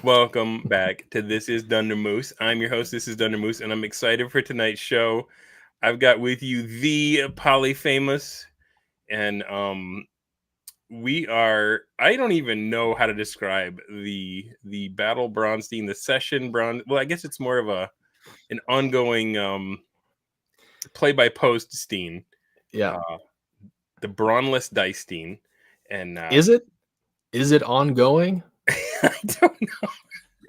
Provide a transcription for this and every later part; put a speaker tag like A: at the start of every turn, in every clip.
A: Welcome back to This Is Dunder Moose. I'm your host, This Is Dunder Moose, and I'm excited for tonight's show. I've got with you the Polyfamous, and we are, I don't even know how to describe the battle Braunstein, the session Braun. Well, I guess it's more of an ongoing play-by-post Stein.
B: Yeah.
A: The Braunless Dicestein. And
B: Is it ongoing?
A: I don't know.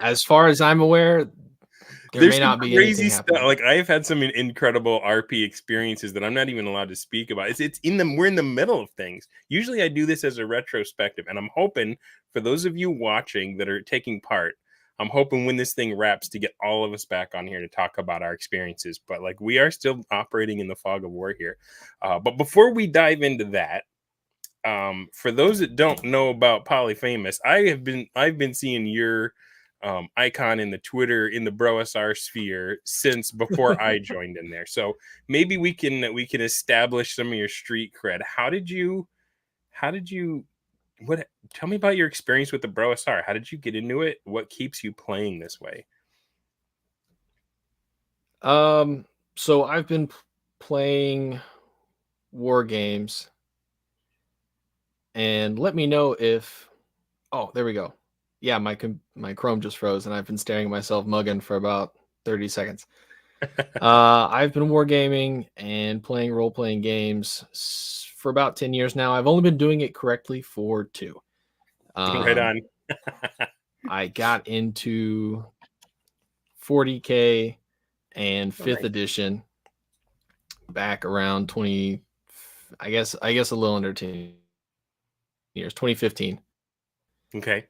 B: As far as I'm aware,
A: There's
B: may not be
A: crazy
B: anything
A: stuff.
B: happening.
A: Like I've had some incredible RP experiences that I'm not even allowed to speak about. We're in the middle of things. Usually I do this as a retrospective, and I'm hoping for those of you watching that are taking part, I'm hoping when this thing wraps to get all of us back on here to talk about our experiences. But like we are still operating in the fog of war here. But before we dive into that, for those that don't know about Polyfamous, I've been seeing your icon in the Twitter in the BroSR sphere since before I joined in there. So maybe we can establish some of your street cred. How did you tell me about your experience with the BroSR? How did you get into it? What keeps you playing this way?
B: So I've been playing war games, and let me know if there we go. Yeah, my Chrome just froze, and I've been staring at myself mugging for about 30 seconds. I've been wargaming and playing role-playing games for about 10 years now. I've only been doing it correctly for 2.
A: Right on.
B: I got into 40K and 5th edition back around 20, I guess a little under 10 years, 2015.
A: Okay.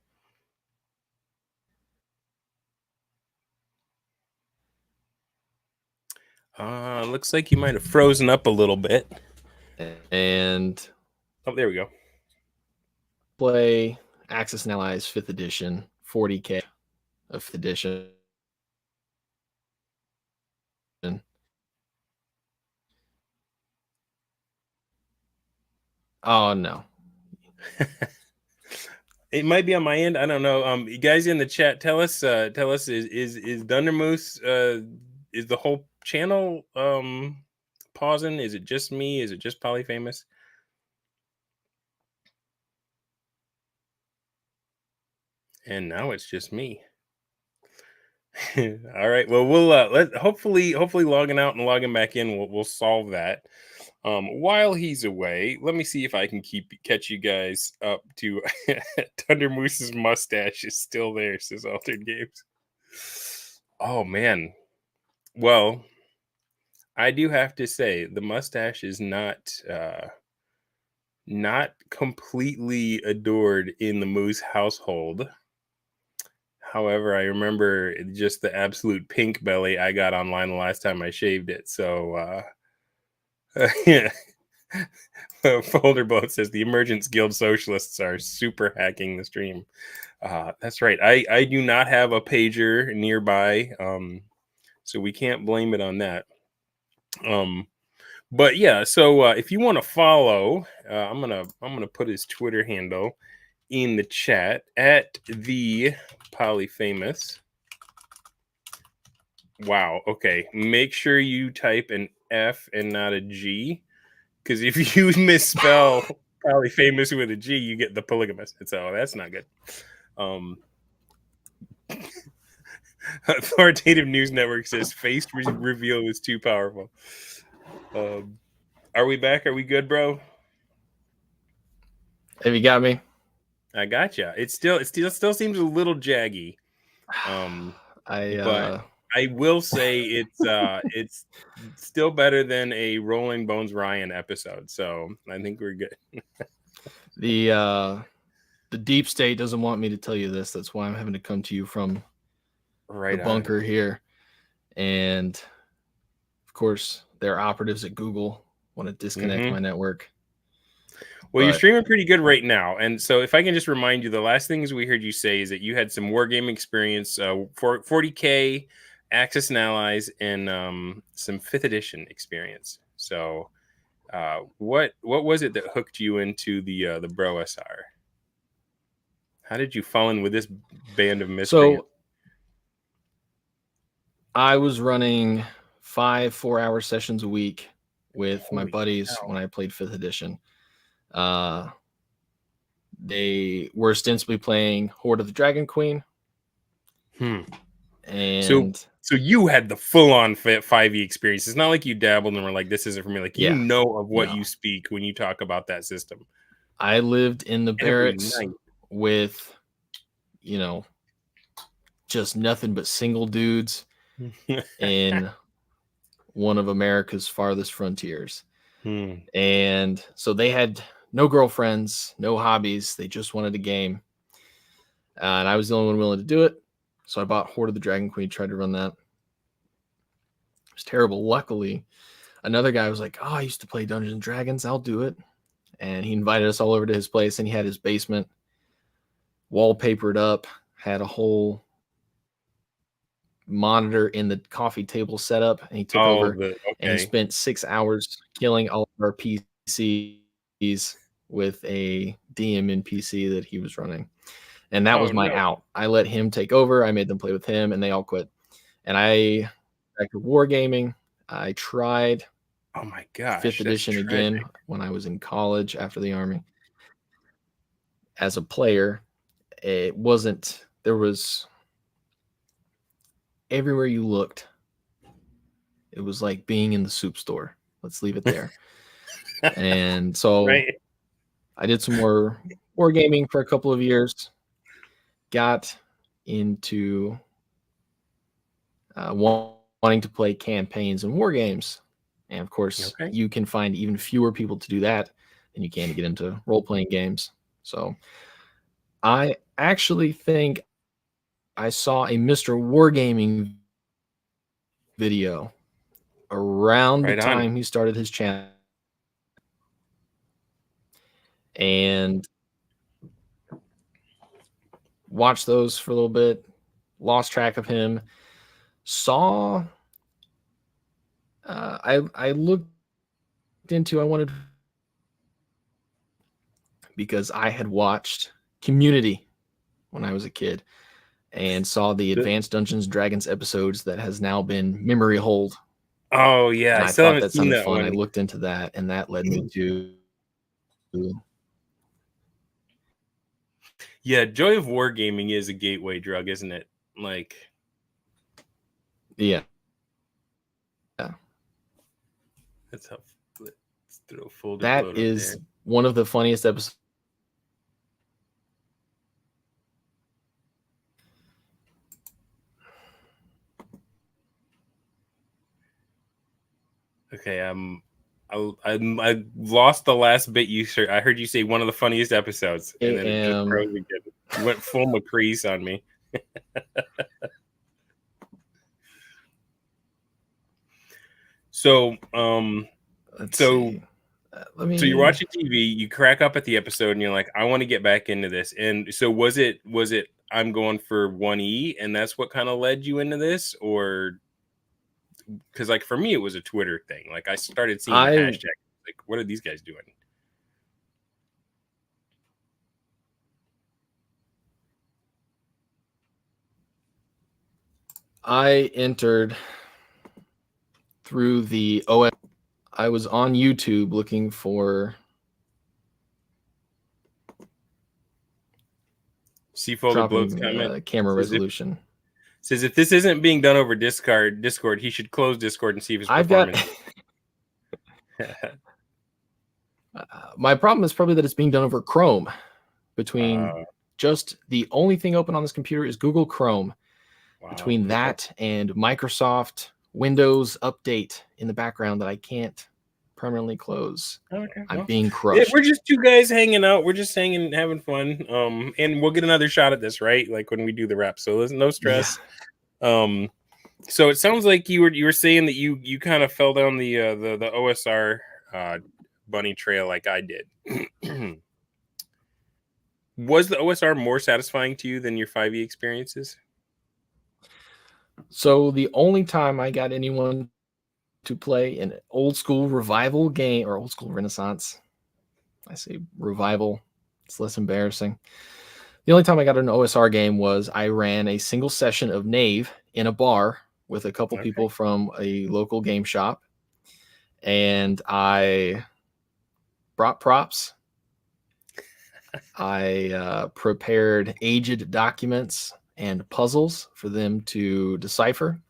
A: Looks like you might have frozen up a little bit.
B: And
A: there we go.
B: Play Axis and Allies 5th edition, 40K of 5th edition. Oh no.
A: It might be on my end. I don't know. You guys in the chat, tell us is Dunder Moose is the whole channel pausing? Is it just me? Is it just Polyfamous? And now it's just me. All right. Well, we'll hopefully logging out and logging back in. We'll solve that. While he's away, let me see if I can catch you guys up to Dunder Moose's mustache is still there, says Altered Games. Oh man. Well, I do have to say the mustache is not completely adored in the Moose household. However, I remember just the absolute pink belly I got online the last time I shaved it. So yeah. Folderboat says the Emergence Guild socialists are super hacking the stream. That's right. I do not have a pager nearby, so we can't blame it on that. But yeah, so if you want to follow, I'm gonna put his Twitter handle in the chat at the Polyfamous. Wow. Okay. Make sure you type an F and not a G, because if you misspell Polyfamous with a G, you get the polygamous. So that's not good. Authoritative News Network says face reveal is too powerful. Are we back? Are we good, bro?
B: Have you got me?
A: I got you. It still seems a little jaggy. But I will say it's still better than a Rolling Bones Ryan episode. So I think we're good.
B: The deep state doesn't want me to tell you this. That's why I'm having to come to you from the bunker here. And of course, there are operatives at Google want to disconnect my network.
A: Well, you're streaming pretty good right now. And so if I can just remind you, the last things we heard you say is that you had some wargame experience, 40K, Axis and Allies, and some 5th edition experience. So what was it that hooked you into the BroSR? How did you fall in with this band of miscreants?
B: So I was running 5 4-hour sessions a week with my
A: Holy
B: buddies
A: cow.
B: when I played 5th edition. They were ostensibly playing Horde of the Dragon Queen. And
A: so you had the full-on 5e experience. It's not like you dabbled and were like, this isn't for me. Like, you
B: yeah,
A: know of what
B: no.
A: you speak when you talk about that system.
B: I lived in the
A: Every
B: barracks
A: night.
B: with, you know, just nothing but single dudes in one of America's farthest frontiers. And so they had no girlfriends, no hobbies. They just wanted a game. And I was the only one willing to do it. So I bought Horde of the Dragon Queen, tried to run that. It was terrible. Luckily, another guy was like, oh, I used to play Dungeons and Dragons. I'll do it. And he invited us all over to his place, and he had his basement wallpapered up, had a whole monitor in the coffee table setup, and he took over and he spent 6 hours killing all of our PCs with a DM NPC that he was running. And that was my out. I let him take over. I made them play with him, and they all quit. And I back to wargaming. I tried
A: oh my gosh,
B: 5th edition again when I was in college after the army. As a player, it wasn't, there was everywhere you looked, it was like being in the soup store. Let's leave it there. And so I did some more wargaming for a couple of years, got into wanting to play campaigns and war games. And of course, you can find even fewer people to do that than you can to get into role-playing games. So I actually think I saw a Mr. Wargaming video around the time he started his channel. And watched those for a little bit, lost track of him, saw I looked into, I wanted, because I had watched Community when I was a kid and saw the Advanced Dungeons and Dragons episodes that has now been memory hold.
A: Oh yeah,
B: and I thought that sounded fun. I looked into that, and that led me to
A: Joy of Wargaming is a gateway drug, isn't it? Like,
B: yeah.
A: Let's throw full.
B: That is one of the funniest episodes.
A: Okay, I lost the last bit you said. I heard you say one of the funniest episodes, and then it just froze again. You went full McCrease on me. So, so you're watching TV, you crack up at the episode, and you're like, I want to get back into this. And so was it I'm going for 1E, and that's what kind of led you into this? Or because like for me it was a Twitter thing. Like I started seeing the hashtag, like, what are these guys doing?
B: I entered through the OS. I was on YouTube looking for
A: Seafolded Bloat's comment.
B: Camera resolution.
A: Says if this isn't being done over Discord, he should close Discord and see if his performance.
B: My problem is probably that it's being done over Chrome. Between just the only thing open on this computer is Google Chrome. Wow. Between that and Microsoft Windows Update in the background that I can't permanently close. I'm being crushed.
A: Yeah, we're just two guys hanging out. We're just hanging, having fun. And we'll get another shot at this, right? Like when we do the wrap. So there's no stress. Yeah. So it sounds like you were saying that you kind of fell down the OSR bunny trail like I did. Was the OSR more satisfying to you than your 5e experiences?
B: So the only time I got anyone to play an old school revival game or old school Renaissance, I say revival, it's less embarrassing, The only time I got an OSR game was I ran a single session of Knave in a bar with a couple
A: Okay.
B: people from a local game shop, and I brought props. I prepared aged documents and puzzles for them to decipher.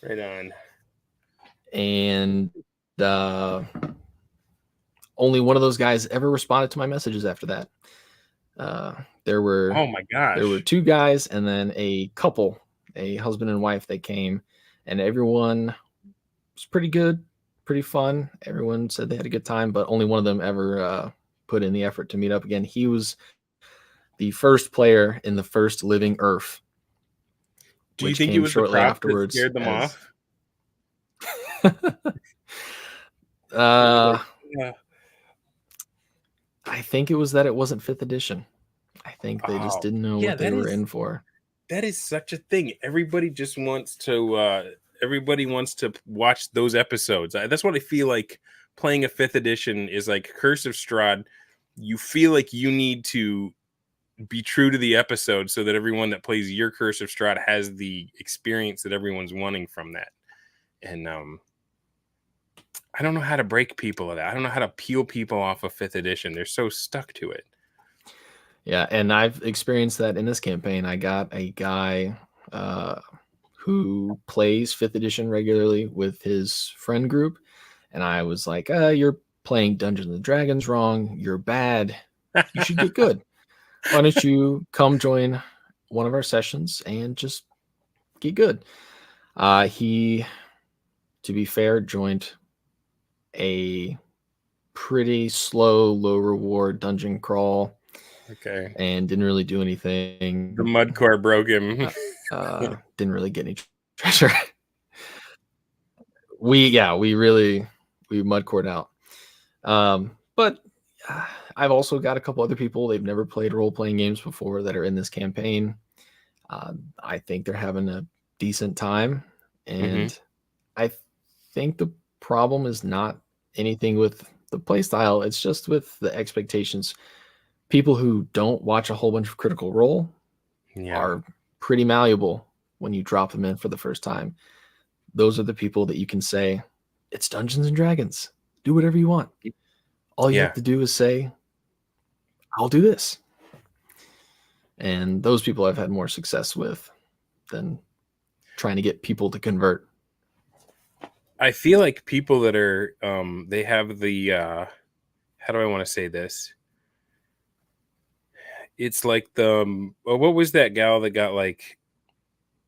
A: Right on.
B: And only one of those guys ever responded to my messages after that. There were
A: Oh my gosh.
B: 2 guys and then a couple, a husband and wife that came, and everyone was pretty good, pretty fun. Everyone said they had a good time, but only one of them ever put in the effort to meet up again. He was the first player in the first Living Earth,
A: Do you
B: which
A: think it
B: came
A: was the
B: shortly
A: prop that
B: afterwards.
A: scared them off?
B: uh,
A: Yeah.
B: I think it was that it wasn't 5th edition. I think they just didn't know what they were in for.
A: That is such a thing. Everybody just wants to watch those episodes. That's what I feel like playing a 5th edition is like. Curse of Strahd, you feel like you need to be true to the episode so that everyone that plays your Curse of Strahd has the experience that everyone's wanting from that. And I don't know how to break people of that. I don't know how to peel people off of 5th edition. They're so stuck to it.
B: Yeah, and I've experienced that in this campaign. I got a guy who plays 5th edition regularly with his friend group, and I was like, you're playing Dungeons and Dragons wrong. You're bad. You should get good. Why don't you come join one of our sessions and just get good? He, to be fair, joined a pretty slow, low reward dungeon crawl.
A: Okay.
B: And didn't really do anything.
A: The mud core broke him.
B: Didn't really get any treasure. we mud cored out. But I've also got a couple other people. They've never played role-playing games before that are in this campaign. I think they're having a decent time. And I think the problem is not anything with the play style. It's just with the expectations. People who don't watch a whole bunch of Critical Role are pretty malleable when you drop them in for the first time. Those are the people that you can say, it's Dungeons and Dragons. Do whatever you want. All you have to do is say, I'll do this. And those people I've had more success with than trying to get people to convert.
A: I feel like people that are, they have the, how do I want to say this? It's like the, what was that gal that got like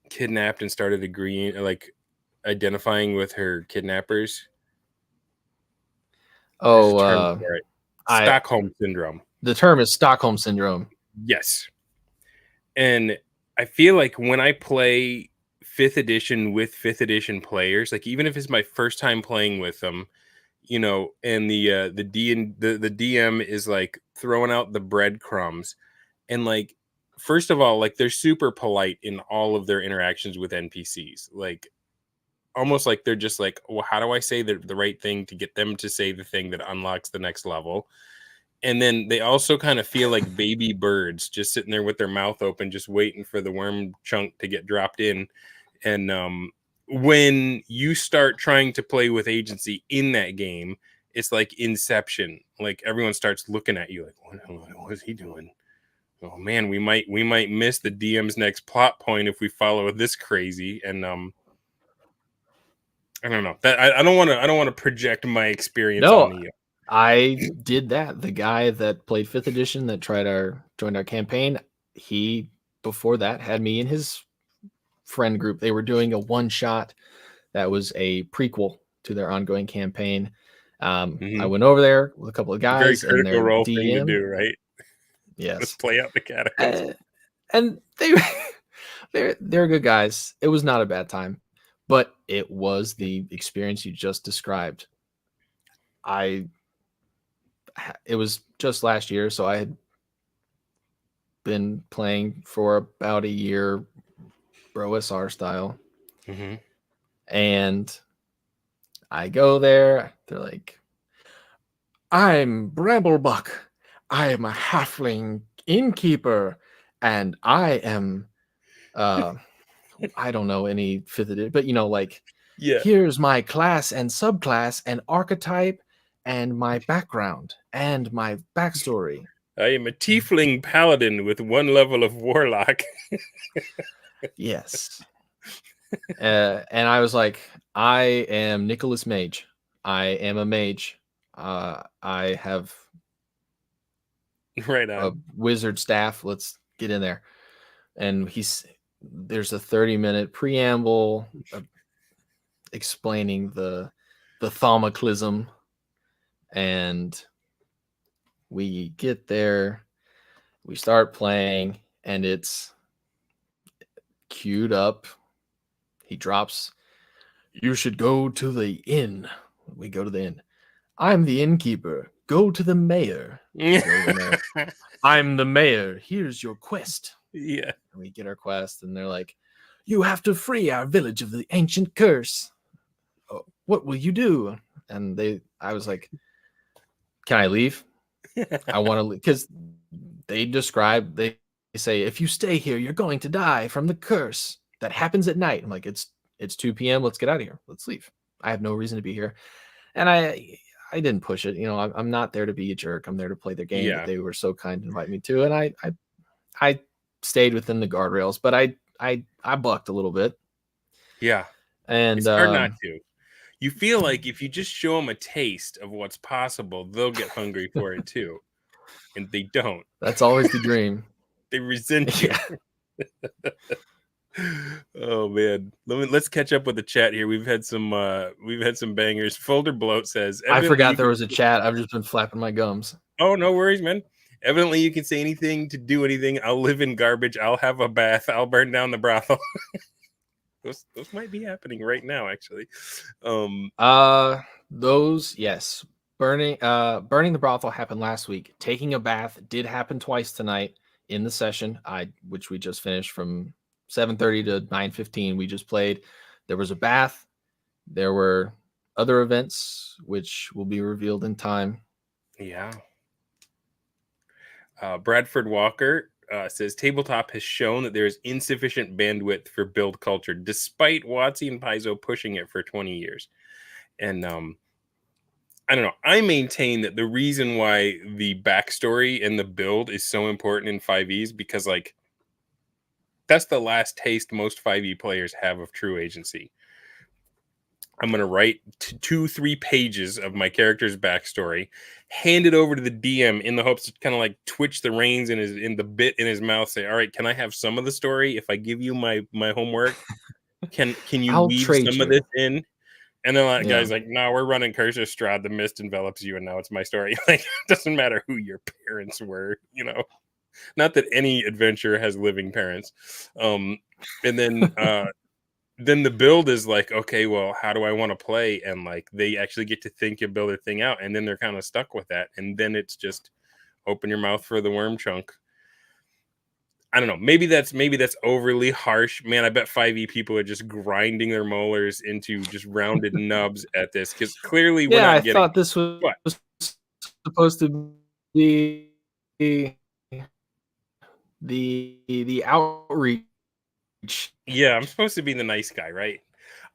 A: kidnapped and started agreeing, like identifying with her kidnappers? Stockholm syndrome.
B: The term is Stockholm syndrome.
A: Yes. And I feel like when I play 5th edition with 5th edition players, like even if it's my first time playing with them, you know, and the DM is like throwing out the breadcrumbs, and like, first of all, like they're super polite in all of their interactions with NPCs, like almost like they're just like, well, how do I say the right thing to get them to say the thing that unlocks the next level? And then they also kind of feel like baby birds just sitting there with their mouth open, just waiting for the worm chunk to get dropped in. And when you start trying to play with agency in that game, it's like Inception. Like everyone starts looking at you like, what is he doing? Oh man, we might miss the DM's next plot point if we follow this crazy. And I don't know. That I don't want to project my experience on you.
B: I did that. The guy that played 5th edition that joined our campaign, he before that had me in his friend group. They were doing a one-shot that was a prequel to their ongoing campaign. I went over there with a couple of guys.
A: Very Critical Role
B: DM,
A: thing to do, right?
B: Yes.
A: Let's play out the catacombs.
B: And they're good guys. It was not a bad time, but it was the experience you just described. It was just last year, so I had been playing for about a year, BroSR style. And I go there. They're like, I'm Bramblebuck. I am a halfling innkeeper, and I am I don't know any fifth edition, but like
A: Yeah.
B: here's my class and subclass and archetype and my background and my backstory.
A: I am a tiefling paladin with 1 level of warlock.
B: Yes. And I was like, I am Nicholas Mage. I am a mage. I have
A: Right
B: a
A: on.
B: wizard staff. Let's get in there. And there's a 30-minute preamble explaining the thaumacism, and we get there, we start playing, and it's queued up. He drops, "You should go to the inn." We go to the inn. "I'm the innkeeper. Go to the mayor." Go to the mayor. "I'm the mayor. Here's your quest."
A: Yeah.
B: And we get our quest, and they're like, "You have to free our village of the ancient curse." "Oh, what will you do?" And I was like, "Can I leave? I want to leave." Because they say, "If you stay here, you're going to die from the curse that happens at night." I'm like, it's 2 p.m. Let's get out of here. Let's leave. I have no reason to be here. And I didn't push it. I'm not there to be a jerk. I'm there to play their game, but
A: Yeah.
B: they were so kind to invite me to. And I stayed within the guardrails, but I bucked a little bit.
A: Yeah.
B: And
A: It's hard not to. You feel like if you just show them a taste of what's possible, they'll get hungry for it too. And they don't.
B: that's always the dream.
A: They resent you.
B: Yeah.
A: Oh man. Let's catch up with the chat here. We've had some bangers. Folder Bloat says,
B: I
A: "Evidently
B: forgot
A: you
B: there
A: can-"
B: was a chat. I've just been flapping my gums.
A: Oh, no worries, man. "Evidently you can say anything to do anything. I'll live in garbage. I'll have a bath. I'll burn down the brothel." Those might be happening right now, actually.
B: Those, yes. Burning the brothel happened last week. Taking a bath did happen twice tonight in the session, which we just finished from 7:30 to 9:15. We just played. There was a bath. There were other events which will be revealed in time.
A: Yeah. Bradford Walker says, "Tabletop has shown that there is insufficient bandwidth for build culture, despite WotC and Paizo pushing it for 20 years." And I don't know. I maintain that the reason why the backstory and the build is so important in 5e is because, like, that's the last taste most 5e players have of true agency. I'm going to write 2-3 pages of my character's backstory, hand it over to the DM in the hopes to kind of like twitch the reins in the bit in his mouth, say, "All right, can I have some of the story if I give you my homework? Can you
B: I'll
A: weave
B: trade
A: some of
B: you.
A: this in?" And then that
B: Yeah.
A: guy's like, "No, we're running Cursor Strahd. The mist envelops you, and now it's my story." Like, it doesn't matter who your parents were, Not that any adventurer has living parents. And then then the build is like, okay, well, how do I want to play? And like they actually get to think and build their thing out, and then they're kind of stuck with that. And then it's just open your mouth for the worm chunk. I don't know. Maybe that's overly harsh. Man, I bet 5e people are just grinding their molars into just rounded nubs at this, because clearly we're
B: Yeah,
A: not
B: I
A: getting
B: thought this
A: what.
B: was supposed to be the outreach.
A: Yeah, I'm supposed to be the nice guy, right?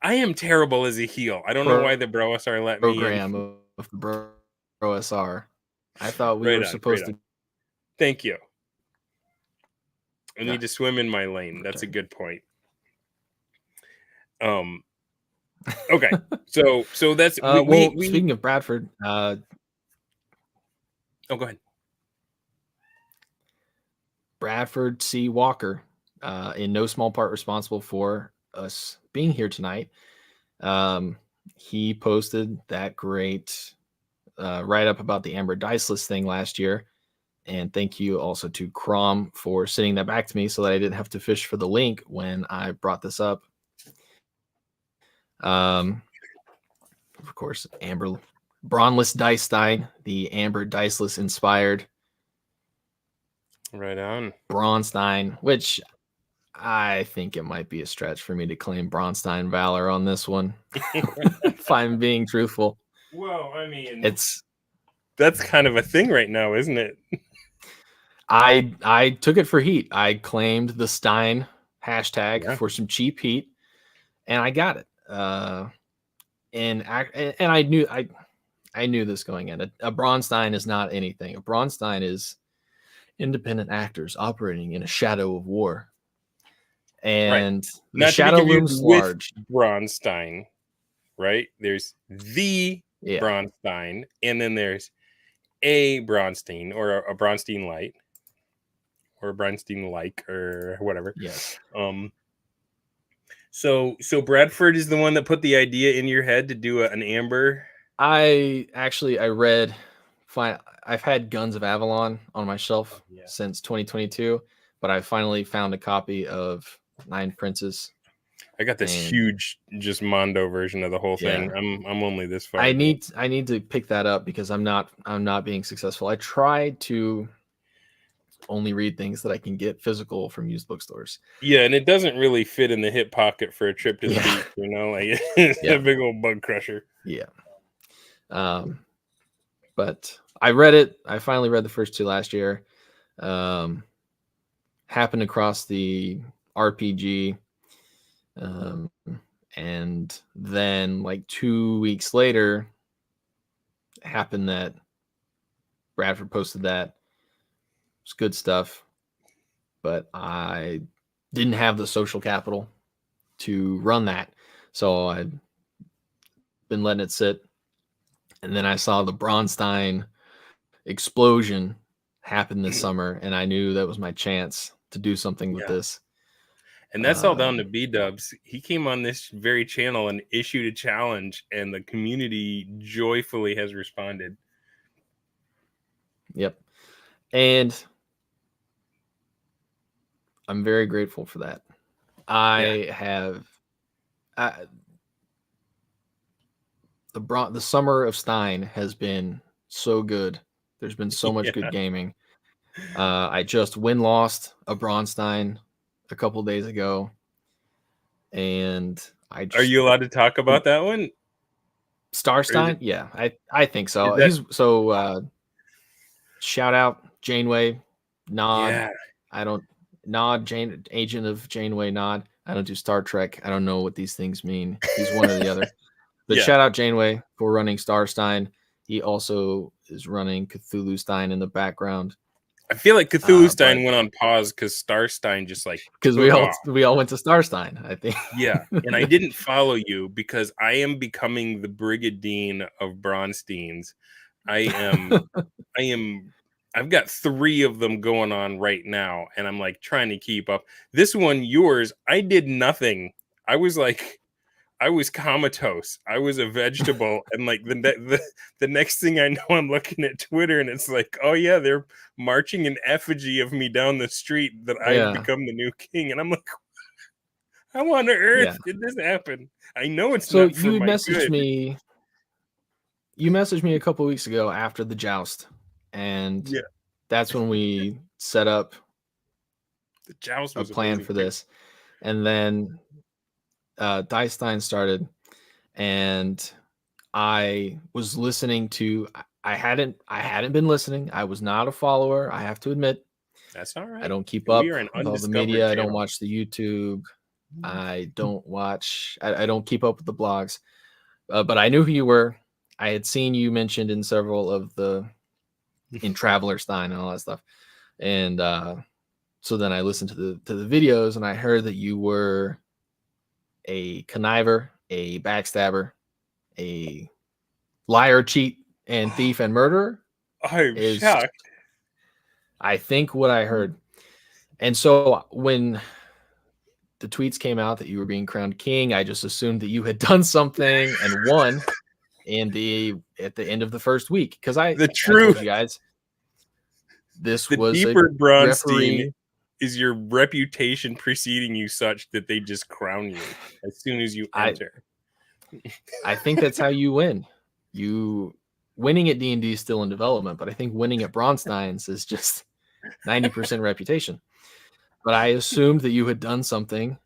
A: I am terrible as a heel. I don't know why the Broasar let me in.
B: Program of the Bro OSR. I thought we
A: Right
B: were
A: on,
B: supposed
A: right on.
B: to.
A: Thank you. I
B: Yeah.
A: need to swim in my lane. That's a good point. Okay. So that's we
B: speaking of Bradford,
A: oh, go ahead.
B: Bradford C. Walker, in no small part responsible for us being here tonight. He posted that great write-up about the Amber Diceless thing last year. And thank you also to Crom for sending that back to me so that I didn't have to fish for the link when I brought this up. Of course, Amber Braunless Dicestein, the Amber Diceless inspired
A: Right on.
B: Braunstein, which I think it might be a stretch for me to claim Braunstein valor on this one. If I'm being truthful.
A: Well, I mean,
B: that's
A: kind of a thing right now, isn't it?
B: I took it for heat. I claimed the Stein hashtag
A: Yeah.
B: for some cheap heat, and I got it. And I knew this going in. A Braunstein is not anything. A Braunstein is independent actors operating in a shadow of war,
A: Right.
B: and the
A: Not to be
B: shadow
A: confused
B: looms
A: with
B: large.
A: Braunstein, right? There's the
B: Yeah,
A: Braunstein, and then there's a Braunstein or a Braunstein light or a Braunstein like or whatever.
B: yes.
A: So Bradford is the one that put the idea in your head to do an Amber.
B: I read. Fine, I've had Guns of Avalon on my
A: Oh,
B: shelf
A: yeah.
B: since 2022, but I finally found a copy of Nine Princes.
A: I got this
B: And
A: huge just Mondo version of the whole thing.
B: yeah,
A: I'm only this far.
B: I need to pick that up because I'm not being successful. I tried to only read things that I can get physical from used bookstores.
A: Yeah, and it doesn't really fit in the hip pocket for a trip to the
B: Yeah.
A: beach, you know, like it's a
B: Yeah.
A: big old bug crusher.
B: Yeah. But I read it. I finally read the first two last year. Happened across the RPG. And then like 2 weeks later, happened that Bradford posted that. It's good stuff, but I didn't have the social capital to run that. So I've been letting it sit. And then I saw the Braunstein explosion happen this summer, and I knew that was my chance to do something with
A: Yeah.
B: this.
A: And that's all down to B-Dubs. He came on this very channel and issued a challenge, and the community joyfully has responded.
B: Yep. And I'm very grateful for that. I have the summer of Stein has been so good. There's been so much good gaming. I just win-lost a Braunstein a couple days ago, and I
A: Are
B: just
A: you allowed to talk about that one?
B: Starstein. Yeah, I think so.
A: That,
B: He's so shout out Janeway Nod.
A: yeah.
B: I don't Nod Jane Agent of Janeway Nod. I don't do Star Trek. I don't know what these things mean. He's one or the other. But
A: Yeah.
B: shout out Janeway for running Starstein. He also is running Cthulhu Stein in the background.
A: I feel like Cthulhu Stein went on pause because Starstein just like
B: because we all went to Starstein, I think.
A: Yeah, and I didn't follow you because I am becoming the Brigadine of Braunsteins. I've got 3 of them going on right now, and I'm like trying to keep up. This one, yours, I did nothing. I was comatose. I was a vegetable, and like the next thing I know, I'm looking at Twitter, and it's like, oh yeah, they're marching an effigy of me down the street that I've become the new king, and I'm like, how on earth did this happen? I know it's
B: so
A: not for
B: you
A: my
B: messaged
A: good.
B: me. You messaged me a couple weeks ago after the joust, and that's when we set up
A: the joust was
B: a plan for this. And then Dicestein started, and I was listening to. I hadn't been listening. I was not a follower. I have to admit.
A: That's all right.
B: I don't keep
A: We
B: up
A: are an
B: with all the
A: undiscovered
B: media. I
A: channel.
B: don't watch the YouTube. I don't watch. I don't keep up with the blogs. But I knew who you were. I had seen you mentioned in several of the in Traveler Stein and all that stuff. And so then I listened to the videos, and I heard that you were a conniver, a backstabber, a liar, cheat, and thief and murderer.
A: I'm shocked.
B: I think what I heard. And so when the tweets came out that you were being crowned king, I just assumed that you had done something and won at the end of the first week. Because I told you guys this was
A: deeper
B: a
A: Braunstein
B: referee.
A: Is your reputation preceding you such that they just crown you as soon as you enter?
B: I think that's how you win. You winning at D&D is still in development, but I think winning at Braunstein's is just 90% reputation. But I assumed that you had done something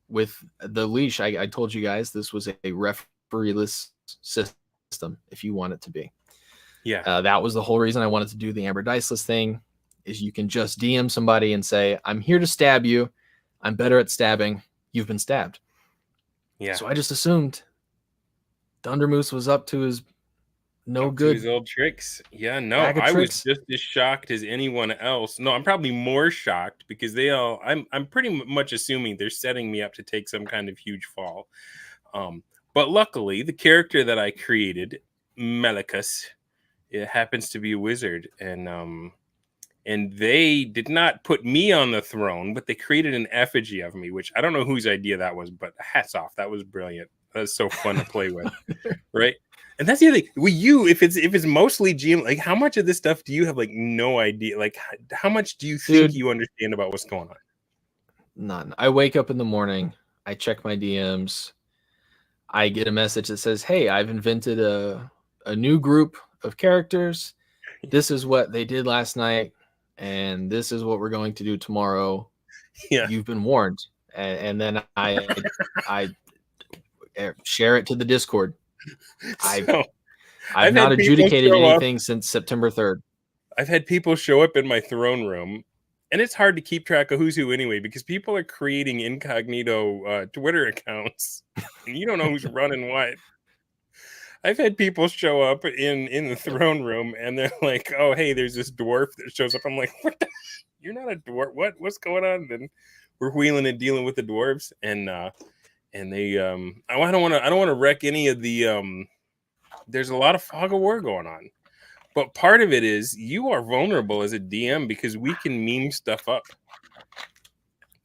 B: with the leash. I told you guys this was a refereeless system if you want it to be.
A: Yeah.
B: That was the whole reason I wanted to do the Amber Diceless thing, is you can just DM somebody and say, I'm here to stab you. I'm better at stabbing. You've been stabbed.
A: Yeah.
B: So I just assumed Dunder Moose was up to his
A: up to his old tricks. Yeah, no, I was just as shocked as anyone else. No, I'm probably more shocked because I'm pretty much assuming they're setting me up to take some kind of huge fall. But luckily, the character that I created, Melicus, it happens to be a wizard, and they did not put me on the throne, but they created an effigy of me, which I don't know whose idea that was, but hats off, that was brilliant. That was so fun to play with, right? And that's the other thing. With you, if it's mostly GM, like how much of this stuff do you have like no idea? Like how much do you think you understand about what's going on?
B: None. I wake up in the morning, I check my DMs, I get a message that says, "Hey, I've invented a new group of characters. This is what they did last night, and this is what we're going to do tomorrow.
A: Yeah,
B: you've been warned." And then I share it to the Discord. I've not adjudicated anything since September 3rd.
A: I've had people show up in my throne room, and it's hard to keep track of who's who anyway, because people are creating incognito Twitter accounts, and you don't know who's running what. I've had people show up in the throne room, and they're like, "Oh, hey, there's this dwarf that shows up." I'm like, "What? You're not a dwarf? What's going on?" Then we're wheeling and dealing with the dwarves, and they I don't want to wreck any of the there's a lot of fog of war going on. But part of it is you are vulnerable as a DM because we can meme stuff up.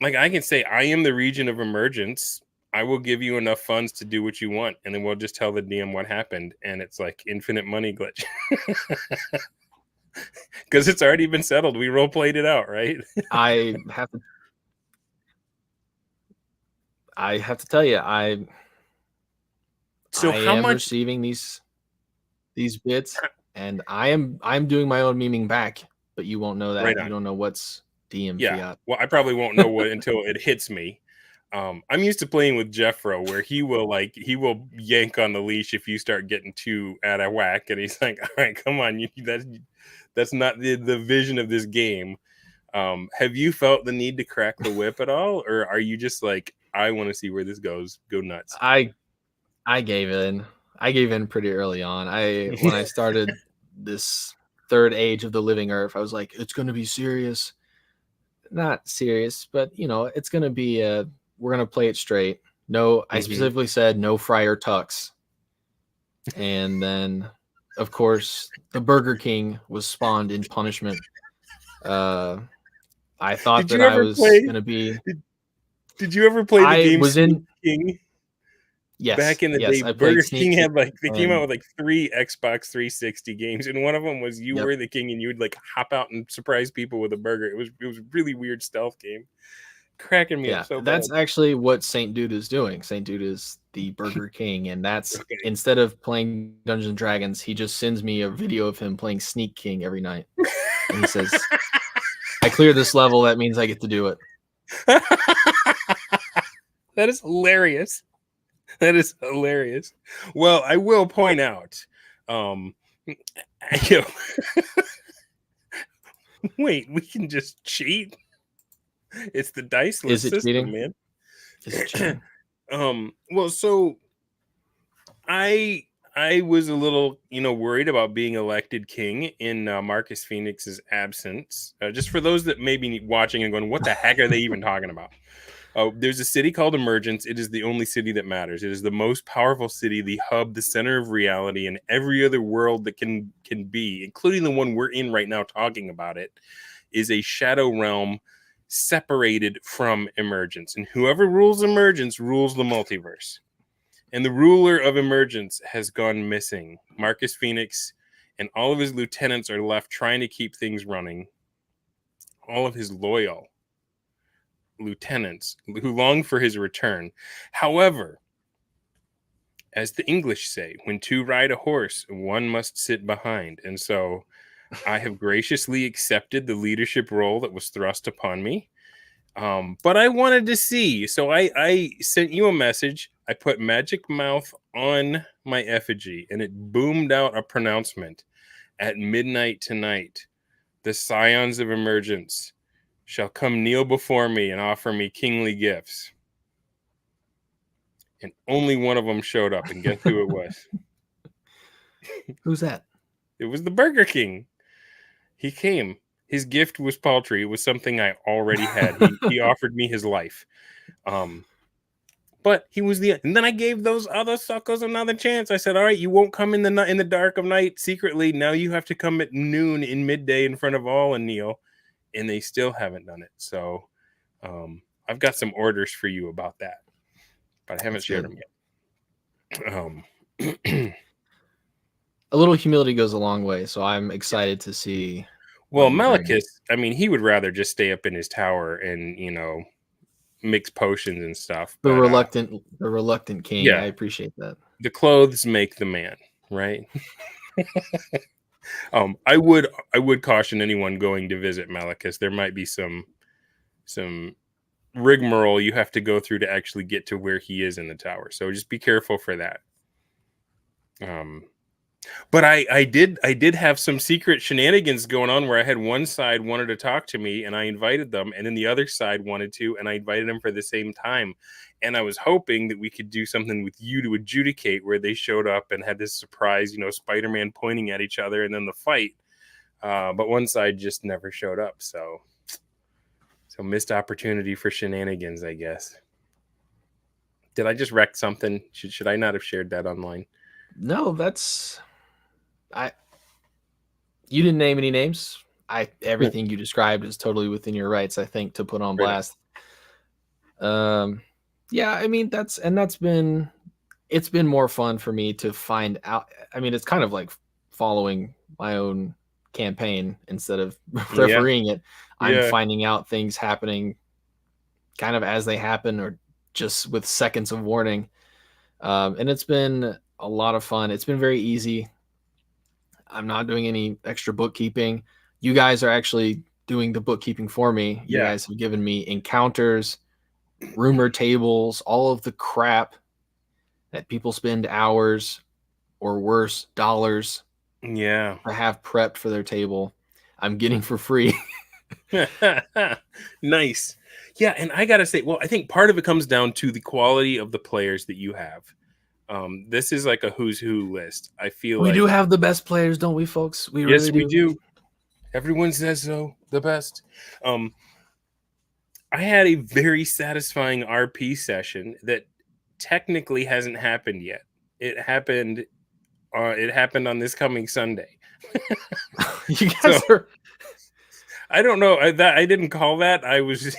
A: Like I can say, I am the region of emergence. I will give you enough funds to do what you want. And then we'll just tell the DM what happened. And it's like infinite money glitch. Because it's already been settled. We role played it out, right?
B: I have to tell you, I am receiving these bits. And I'm doing my own memeing back, but you won't know that. Right, you don't know what's DM fiat.
A: Well, I probably won't know what until it hits me. I'm used to playing with Jeffro, where he will yank on the leash if you start getting too out of whack, and he's like, "All right, come on, that's not the vision of this game." Have you felt the need to crack the whip at all, or are you just like, I want to see where this goes, go nuts?
B: I gave in. I gave in pretty early on. When I started this third age of the living earth, I was like, it's going to be serious. Not serious, but it's going to be we're going to play it straight. No, I specifically said no Friar Tucks. And then, of course, the Burger King was spawned in punishment. I thought that I was going to be...
A: Did you ever play the game Sneak King?
B: Yes.
A: Back in the day, Burger King had they came out with like 3 Xbox 360 games, and one of them was you were the king, and you would like hop out and surprise people with a burger. It was a really weird stealth game, cracking me up so bad.
B: That's actually what Saint Dude is doing. Saint Dude is the Burger King, and that's instead of playing Dungeons and Dragons, he just sends me a video of him playing Sneak King every night, and he says, "I cleared this level. That means I get to do it."
A: That is hilarious. That is hilarious. Well, I will point out, wait, we can just cheat? It's the diceless system, cheating? Man.
B: Is it cheating?
A: Well, so I was a little, worried about being elected king in Marcus Phoenix's absence. Just for those that may be watching and going, what the heck are they even talking about? There's a city called Emergence. It is the only city that matters. It is the most powerful city, the hub, the center of reality, and every other world that can be, including the one we're in right now talking about it, is a shadow realm separated from Emergence. And whoever rules Emergence rules the multiverse. And the ruler of Emergence has gone missing. Marcus Phoenix and all of his lieutenants are left trying to keep things running. All of his loyal lieutenants who long for his return. However, as the English say, when two ride a horse, one must sit behind. And so I have graciously accepted the leadership role that was thrust upon me. But I wanted to see. So I sent you a message. I put magic mouth on my effigy, and it boomed out a pronouncement at midnight tonight. the scions of emergence shall come kneel before me and offer me kingly gifts. And only one of them showed up, and guess who it was?
B: Who's that?
A: It was the Burger King. He came. His gift was paltry. It was something I already had. He offered me his life. But he was and then I gave those other suckers another chance. I said, all right, you won't come in the dark of night secretly. Now you have to come at noon in midday in front of all and kneel. And they still haven't done it. So I've got some orders for you about that, but I haven't shared them yet.
B: A little humility goes a long way, so I'm excited to see.
A: Well, Malachus, I mean, he would rather just stay up in his tower and, mix potions and stuff.
B: The reluctant king.
A: Yeah.
B: I appreciate that.
A: The clothes make the man, right? I would caution anyone going to visit Malachus. There might be some rigmarole you have to go through to actually get to where he is in the tower. So just be careful for that. But I did have some secret shenanigans going on where I had one side wanted to talk to me and I invited them, and then the other side wanted to, and I invited them for the same time. And I was hoping that we could do something with you to adjudicate where they showed up and had this surprise, Spider-Man pointing at each other and then the fight. But one side just never showed up. So missed opportunity for shenanigans, I guess. Did I just wreck something? Should I not have shared that online?
B: No, you didn't name any names. Everything you described is totally within your rights, I think, to put on blast. Yeah, I mean, it's been more fun for me to find out. I mean, it's kind of like following my own campaign instead of refereeing it. I'm finding out things happening kind of as they happen or just with seconds of warning. And it's been a lot of fun. It's been very easy. I'm not doing any extra bookkeeping. You guys are actually doing the bookkeeping for me. You guys have given me encounters, rumor tables, all of the crap that people spend hours or worse, dollars to have prepped for their table. I'm getting for free.
A: Nice. Yeah, and I gotta say, well, I think part of it comes down to the quality of the players that you have. This is like a who's who list. I feel
B: we do have the best players, don't we, folks?
A: Yes, we do. Everyone says so. The best. I had a very satisfying RP session that technically hasn't happened yet. It happened on this coming Sunday.
B: You guys are.
A: I don't know. I didn't call that. I was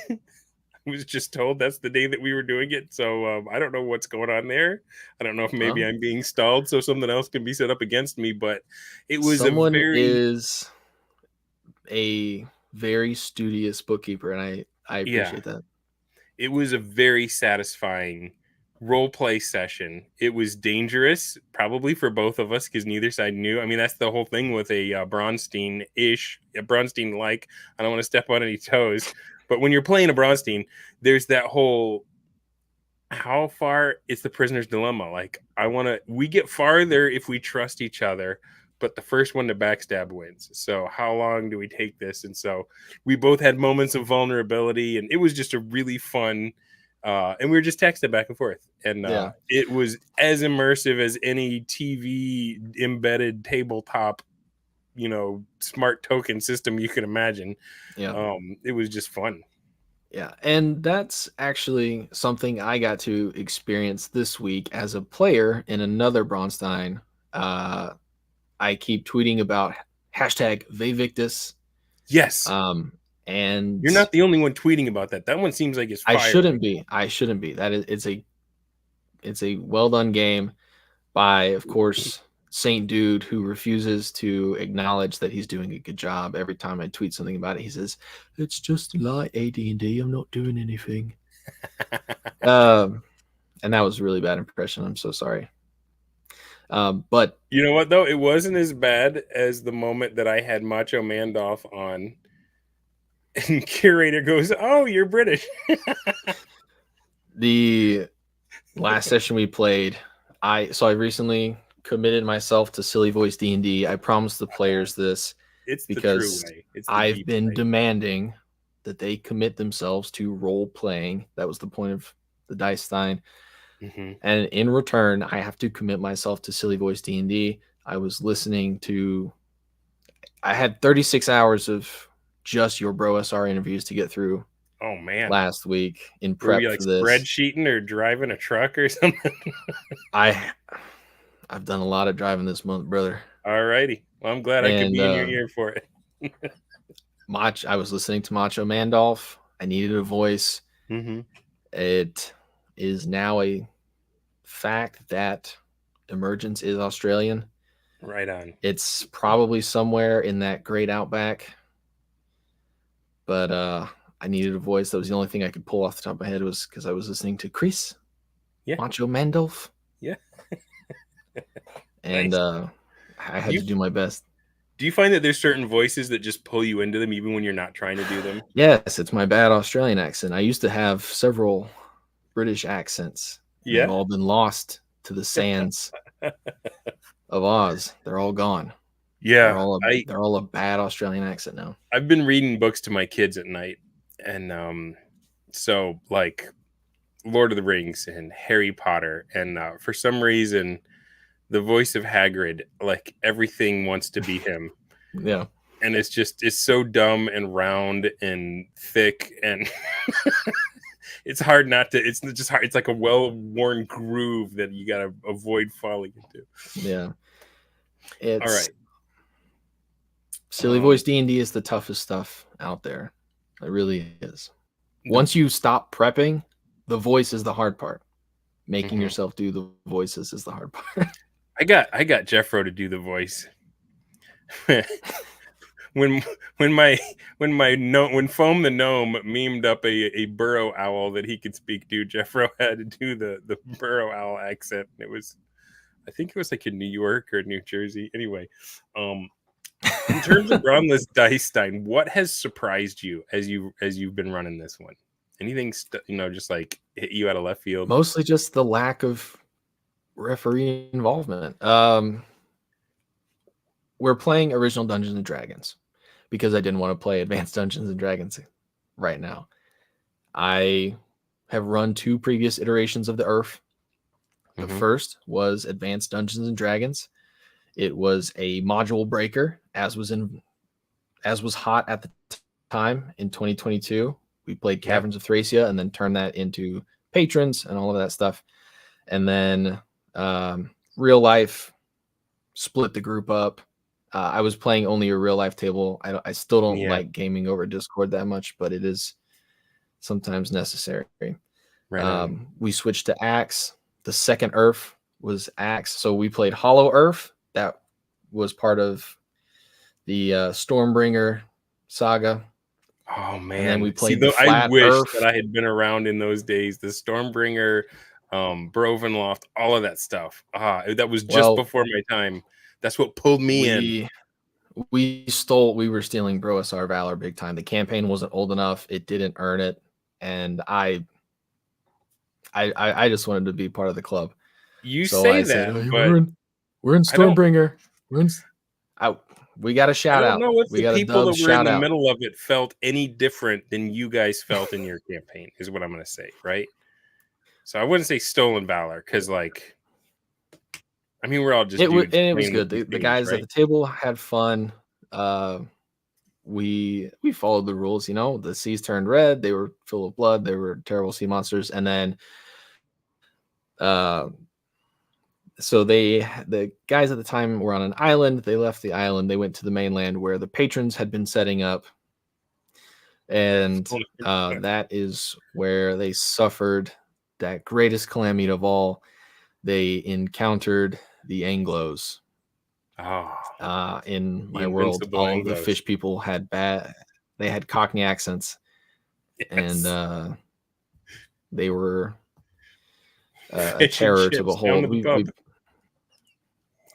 A: just told that's the day that we were doing it. So I don't know what's going on there. I don't know if maybe I'm being stalled so something else can be set up against me. But it was
B: is a very studious bookkeeper, and I appreciate that.
A: It was a very satisfying role play session. It was dangerous, probably for both of us, because neither side knew. I mean, that's the whole thing with a Braunstein-ish, a Braunstein-like. I don't want to step on any toes, but when you're playing a Braunstein, there's that whole how far it's the prisoner's dilemma. Like, we get farther if we trust each other, but the first one to backstab wins. So how long do we take this? And so we both had moments of vulnerability, and it was just a really fun. And we were just texting back and forth, and it was as immersive as any TV embedded tabletop, smart token system you can imagine. Yeah, it was just fun.
B: Yeah, and that's actually something I got to experience this week as a player in another Braunstein. I keep tweeting about #Vevictus.
A: Yes.
B: And
A: you're not the only one tweeting about that. That one seems like it's fire.
B: I shouldn't be. That is it's a well done game by, of course, Saint Dude, who refuses to acknowledge that he's doing a good job. Every time I tweet something about it, he says, "It's just light AD&D. I'm not doing anything." And that was a really bad impression. I'm so sorry. But
A: you know what, though? It wasn't as bad as the moment that I had Macho Mandolph on. And Curator goes, "Oh, you're British."
B: The last session we played, I recently committed myself to Silly Voice D&D. I promised the players this.
A: It's the true
B: because
A: way. It's the
B: I've
A: deep
B: been
A: way.
B: demanding that they commit themselves to role playing. That was the point of the Dicestein.
A: Mm-hmm.
B: And in return, I have to commit myself to Silly Voice D&D. I was listening to, I had 36 hours of just your Bro SR interviews to get through
A: Oh man,
B: last week in
A: were you
B: prep
A: like
B: for this.
A: spreadsheeting or driving a truck or something?
B: I've done a lot of driving this month, brother.
A: All righty. Well, I'm glad I could
B: And
A: be in your ear for it.
B: I was listening to Macho Mandolf. I needed a voice.
A: Mm-hmm.
B: It is now a fact that Emergence is Australian.
A: Right on.
B: It's probably somewhere in that great outback. But I needed a voice. That was the only thing I could pull off the top of my head, was because I was listening to Chris
A: Yeah.
B: Macho Mandolf.
A: Yeah.
B: And
A: Nice.
B: I had to do my best.
A: Do you find that there's certain voices that just pull you into them even when you're not trying to do them?
B: Yes, it's my bad Australian accent. I used to have several British accents. And they've
A: Yeah.
B: all been lost to the sands of Oz. They're all gone. They're
A: Yeah.
B: all a bad Australian accent now.
A: I've been reading books to my kids at night, and so like Lord of the Rings and Harry Potter, and for some reason the voice of Hagrid, like everything wants to be him.
B: Yeah.
A: And it's so dumb and round and thick, and it's hard not to. It's just hard. It's like a well-worn groove that you gotta avoid falling into.
B: Yeah.
A: All right.
B: Silly Voice D&D is the toughest stuff out there. It really is. Once you stop prepping, the voice is the hard part. Making yourself do the voices is the hard part.
A: I got Jeffro to do the voice. when Foam the Gnome memed up a burrow owl that he could speak to, Jeffro had to do the burrow owl accent. And I think it was like in New York or New Jersey. Anyway, in terms of Braunless Dicestein, what has surprised you as you've been running this one? Anything just like hit you out of left field?
B: Mostly just the lack of referee involvement. We're playing original Dungeons and Dragons because I didn't want to play Advanced Dungeons and Dragons right now. I have run 2 previous iterations of the URF. The first was Advanced Dungeons and Dragons. It was a module breaker, as was hot at the time in 2022. We played Caverns of Thracia and then turned that into patrons and all of that stuff. And then real life split the group up. I was playing only a real life table. I still don't like gaming over Discord that much, but it is sometimes necessary. Right. We switched to Axe. The second URF was Axe. So we played Hollow URF. That was part of the Stormbringer saga.
A: Oh man!
B: And then we played
A: I wish that I had been around in those days. The Stormbringer, Brovenloft, all of that stuff. That was just before my time. That's what pulled me in.
B: We were stealing Bro SR Valor big time. The campaign wasn't old enough. It didn't earn it, and I just wanted to be part of the club.
A: You say that, but
B: we're in Stormbringer. We got a shout out.
A: I don't know if the people that were in the middle of it felt any different than you guys felt in your campaign, is what I'm going to say, right? So I wouldn't say stolen valor, because we're all just
B: it was good. The guys at the table had fun. We followed the rules. The seas turned red. They were full of blood. They were terrible sea monsters. And then, so the guys at the time were on an island. They left the island. They went to the mainland where the patrons had been setting up. And that is where they suffered that greatest calamity of all. They encountered the Anglos. In my world, all of the fish people had they had Cockney accents. Yes. And they were a terror to behold.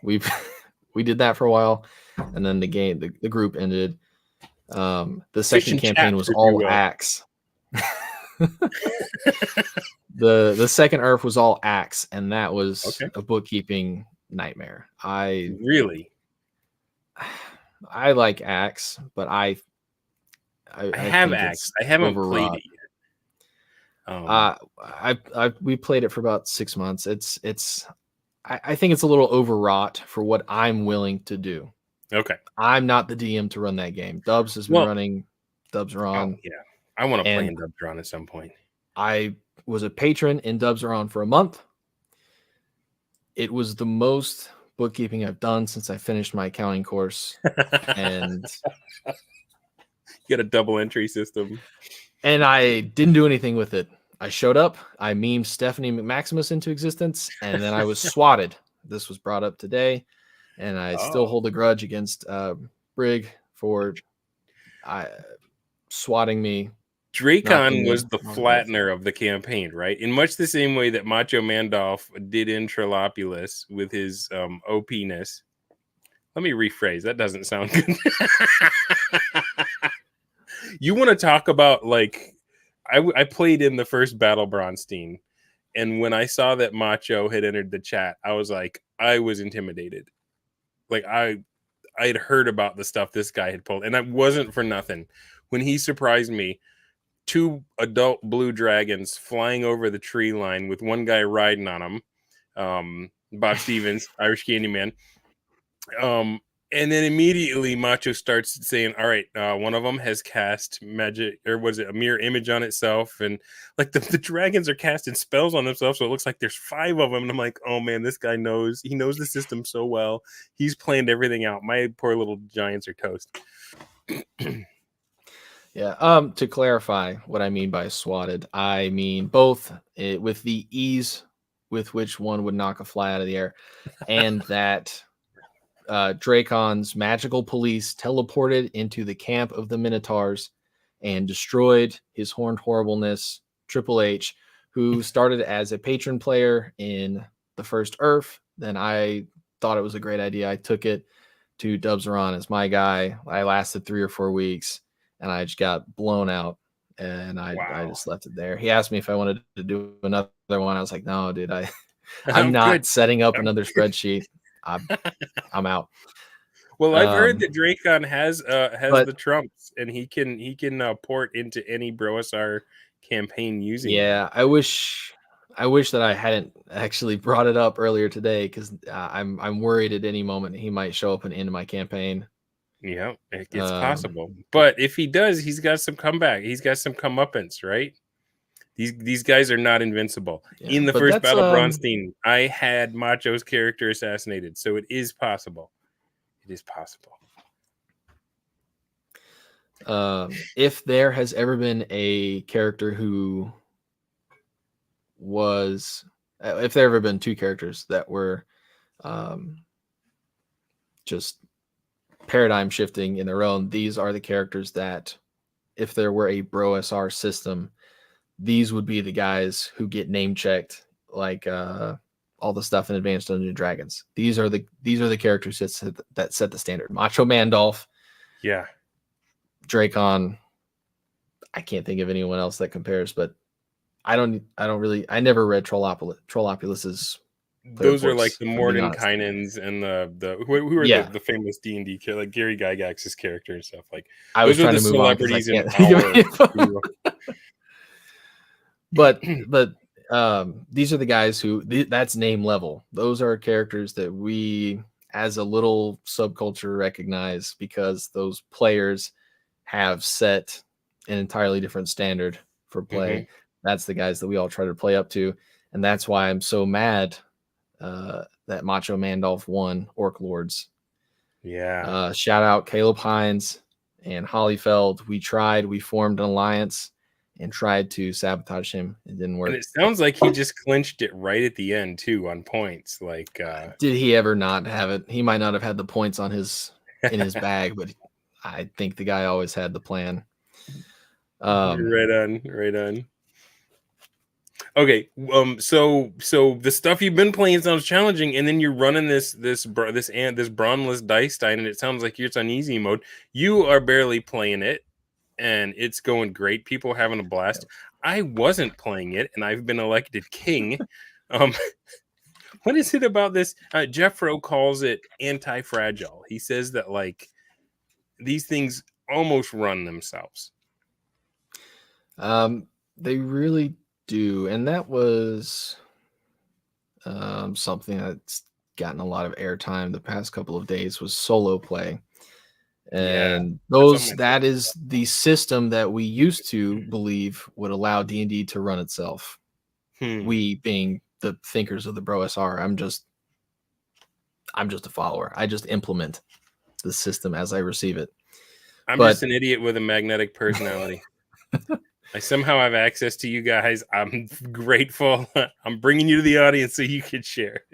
B: We did that for a while, and then the group ended. The second campaign was all Axe. The second URF was all Axe, and that was a bookkeeping nightmare.
A: Really?
B: I like Axe, but I
A: have
B: think
A: Axe.
B: it's
A: I haven't played
B: overwrought.
A: it yet.
B: We played it for about 6 months. I think it's a little overwrought for what I'm willing to do.
A: Okay.
B: I'm not the DM to run that game. Dubs has been
A: Well,
B: running. Dubs are
A: oh
B: on,
A: yeah, I want to play
B: and
A: in Dubtron at some point.
B: I was a patron in Dubs are on for a month. It was the most bookkeeping I've done since I finished my accounting course, and
A: You got a double entry system.
B: I didn't do anything with it. I showed up, I memed Stephanie McMaximus into existence, and then I was swatted. This was brought up today, and I still
A: Oh,
B: hold a grudge against Brig for swatting me. Not
A: Dracon
B: being
A: was the
B: on Earth.
A: flattener of the campaign, right? In much the same way that Macho Mandolf did in Trelopulus with his OP-ness. Let me rephrase. That doesn't sound good. You want to talk about, like, I played in the first Battle Braunstein, and when I saw that Macho had entered the chat, I was like, I was intimidated. Like, I had heard about the stuff this guy had pulled, and I wasn't for nothing. When he surprised me, 2 adult blue dragons flying over the tree line with one guy riding on them, Bob Stevens, Irish Candyman. And then immediately Macho starts saying, all right, one of them has cast magic, or was it a mirror image on itself? And like the dragons are casting spells on themselves. So it looks like there's 5 of them. And I'm like, oh man, this guy knows the system so well. He's planned everything out. My poor little giants are toast.
B: Yeah. To clarify what I mean by swatted, I mean both with the ease with which one would knock a fly out of the air, and that Dracon's magical police teleported into the camp of the Minotaurs and destroyed his horned horribleness, Triple H, who started as a patron player in the first Earth. Then I thought it was a great idea. I took it to Dubs-Ron as my guy. I lasted 3 or 4 weeks, and I just got blown out, and I just left it there. He asked me if I wanted to do another one. I was like, no, dude, I'm not
A: good.
B: setting up another spreadsheet. I'm out.
A: Well, I've heard that Dracon has
B: but
A: the trumps, and he can port into any Broasar campaign using them.
B: yeah, I wish that I hadn't actually brought it up earlier today, because I'm worried at any moment he might show up and end my campaign.
A: Yeah, it's possible. But if he does, he's got some comeback. He's got some comeuppance, right? These guys are not invincible.
B: Yeah,
A: In the
B: but
A: first
B: that's,
A: Battle Braunstein, I had Macho's character assassinated, so it is possible. It is possible.
B: If there has ever been a character who was, if there ever been 2 characters that were just paradigm shifting in their own, these are the characters that, if there were a Bro SR system, these would be the guys who get name checked, like all the stuff in Advanced Dungeons and Dragons. These are the characters that set the standard. Macho Mandolf,
A: Yeah,
B: Dracon. I can't think of anyone else that compares, but I never read Trollopulus's.
A: those are like the Mordenkainens and who are the famous D&D characters, like Gary Gygax's character and stuff. Like,
B: I was trying to move on because I can't. But these are the guys who that's name level. Those are characters that we, as a little subculture, recognize because those players have set an entirely different standard for play. Mm-hmm. That's the guys that we all try to play up to, and that's why I'm so mad that Macho Mandolf won Orc Lords.
A: Yeah.
B: Shout out Caleb Hines and Hollyfeld. We formed an alliance and tried to sabotage him. It didn't work.
A: And it sounds like he just clinched it right at the end too on points. Like,
B: did he ever not have it? He might not have had the points in his bag, but I think the guy always had the plan.
A: Right on. Okay, so the stuff you've been playing sounds challenging, and then you're running this Braunless Dicestein, and it sounds like it's on easy mode. You are barely playing it, and it's going great. People are having a blast. I wasn't playing it, and I've been elected king. What is it about this? Jeff Rowe calls it anti-fragile. He says that, like, these things almost run themselves.
B: They really do, and that was something that's gotten a lot of airtime the past couple of days was solo play.
A: Yeah,
B: And
A: that's on my
B: that
A: list.
B: is the system that we used to believe would allow D&D to run itself. We being the thinkers of the Bro SR. I'm just a follower. I just implement the system as I receive it.
A: I'm
B: But
A: just an idiot with a magnetic personality. I somehow have access to you guys. I'm grateful. I'm bringing you to the audience so you can share.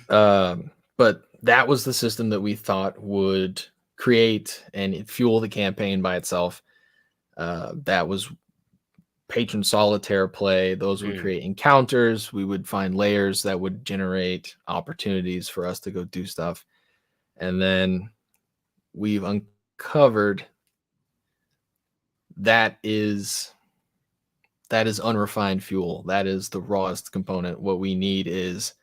B: but that was the system that we thought would create and fuel the campaign by itself. That was patron solitaire play. Those would create encounters. We would find layers that would generate opportunities for us to go do stuff. And then we've uncovered that is unrefined fuel. That is the rawest component. What we need is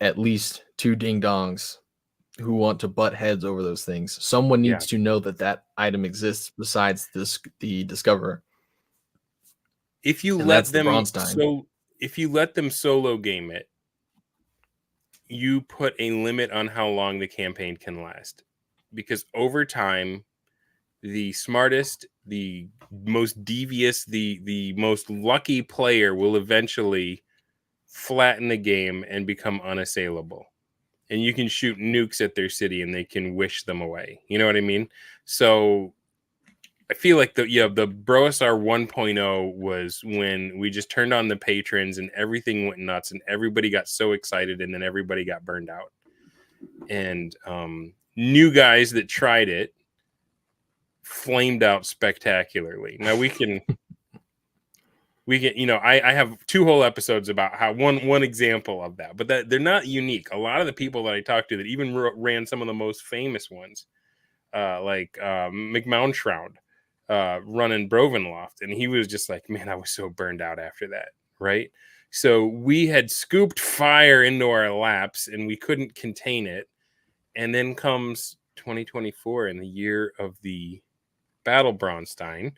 B: at least 2 ding dongs who want to butt heads over those things. Someone needs to know that item exists besides the discoverer.
A: If you
B: And
A: let
B: that's the
A: them
B: Braunstein.
A: if you let them solo game it, you put a limit on how long the campaign can last. Because over time, the smartest, the most devious, the most lucky player will eventually flatten the game and become unassailable. And you can shoot nukes at their city and they can wish them away. You know what I mean? So I feel like the Bro SR 1.0 was when we just turned on the patrons and everything went nuts and everybody got so excited and then everybody got burned out. And new guys that tried it flamed out spectacularly. Now we can I have 2 whole episodes about how one example of that, but that they're not unique. A lot of the people that I talked to that even ran some of the most famous ones, like McMounshroud, running Brovenloft, and he was just like, man, I was so burned out after that, right? So we had scooped fire into our laps and we couldn't contain it. And then comes 2024 and the year of the Battle Braunstein.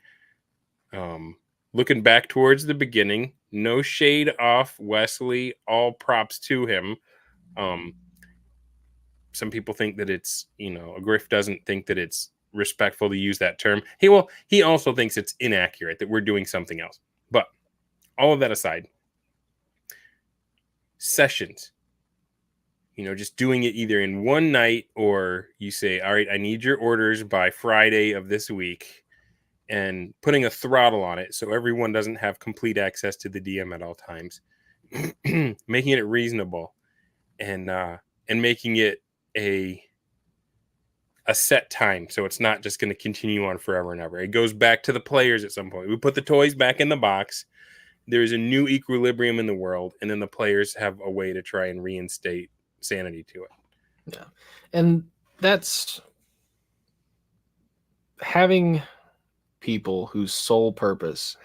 A: Looking back towards the beginning, no shade off Wesley, all props to him. Some people think that it's, Griff doesn't think that it's respectful to use that term. He also thinks it's inaccurate, that we're doing something else. But all of that aside, sessions, just doing it either in one night or you say, all right, I need your orders by Friday of this week, and putting a throttle on it so everyone doesn't have complete access to the DM at all times, making it reasonable, and making it a set time, so it's not just going to continue on forever and ever. It goes back to the players at some point. We put the toys back in the box. There's a new equilibrium in the world, and then the players have a way to try and reinstate sanity to it.
B: Yeah, and that's having characters whose sole purpose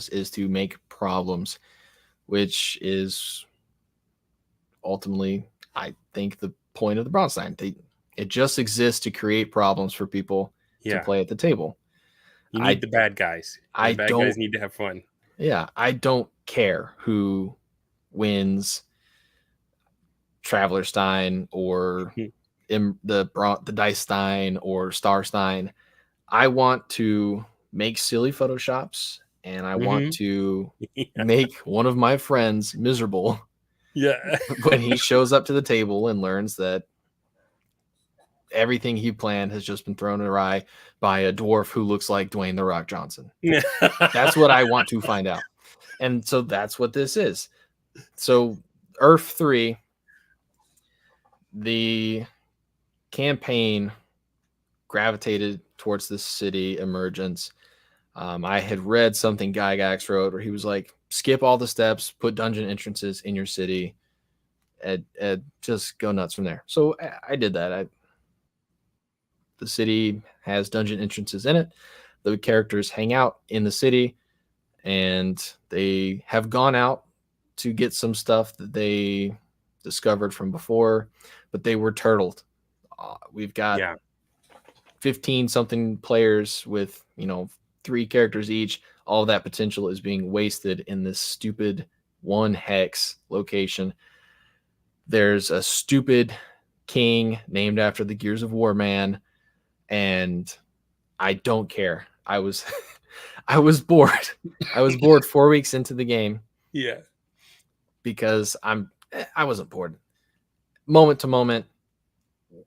B: is to make problems, which is ultimately, I think, the point of the Braunstein. It just exists to create problems for people to play at the table.
A: You need the bad guys. The bad guys need to have fun.
B: Yeah, I don't care who wins Travelerstein or the Dicestein or Starstein. I want to make silly photoshops, and I want to make one of my friends miserable.
A: Yeah.
B: When he shows up to the table and learns that everything he planned has just been thrown awry by a dwarf who looks like Dwayne The Rock Johnson. That's what I want to find out. And so that's what this is. So Earth 3, the campaign gravitated towards this city emergence. I had read something Gygax wrote where he was like, skip all the steps, put dungeon entrances in your city, and just go nuts from there. So I did that. The city has dungeon entrances in it. The characters hang out in the city, and they have gone out to get some stuff that they discovered from before, but they were turtled We've got
A: Yeah.
B: 15 something players with 3 characters each. All of that potential is being wasted in this stupid 1 hex location. There's a stupid king named after the Gears of War man, and I don't care. I was I was bored. I was bored 4 weeks into the game
A: Yeah.
B: because I wasn't bored. Moment to moment,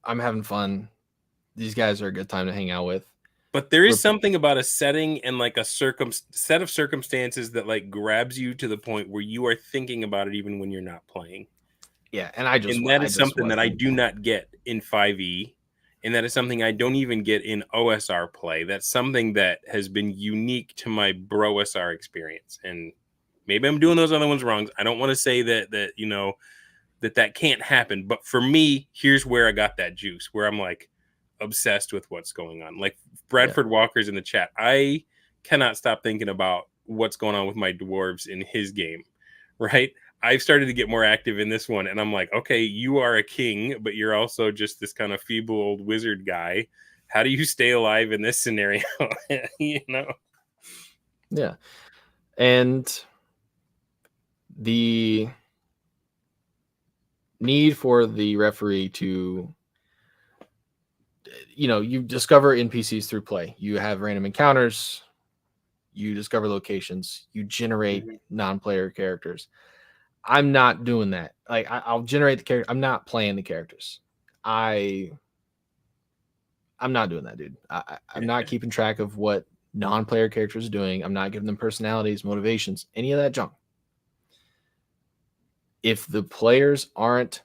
B: I'm having fun. These guys are a good time to hang out with.
A: But there is something about a setting and like a set of circumstances that like grabs you to the point where you are thinking about it even when you're not playing.
B: Yeah, and
A: that is something that I do not get in 5e, and that is something I don't even get in OSR play. That's something that has been unique to my BroSR experience. And maybe I'm doing those other ones wrong. I don't want to say that that can't happen, but for me, here's where I got that juice, where I'm like obsessed with what's going on. Like Bradford Walker's in the chat. I cannot stop thinking about what's going on with my dwarves in his game, right? I've started to get more active in this one, and I'm like, okay, you are a king, but you're also just this kind of feeble old wizard guy. How do you stay alive in this scenario?
B: Yeah. And the need for the referee to, you discover NPCs through play. You have random encounters, you discover locations, you generate non-player characters. I'm not doing that. Like I'll generate the character. I'm not playing the characters. I'm not doing that, dude. I'm not keeping track of what non-player characters are doing. I'm not giving them personalities, motivations, any of that junk. If the players aren't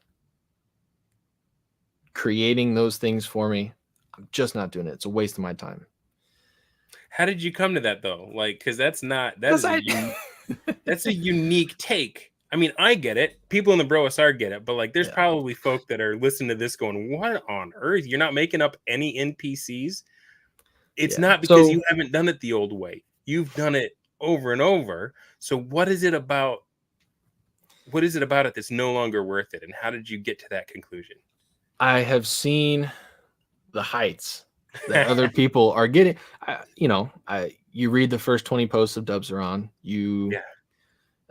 B: creating those things for me, I'm just not doing it. It's a waste of my time.
A: How did you come to that though? Like, because that's a unique take. I mean, I get it. People in the BroSR get it, but like, there's probably folk that are listening to this going, "What on earth? You're not making up any NPCs." It's not because you haven't done it the old way. You've done it over and over. So what is it about? What is it about it that's no longer worth it? And how did you get to that conclusion?
B: I have seen the heights that other people are getting. You read the first 20 posts of Dubs-Are-On.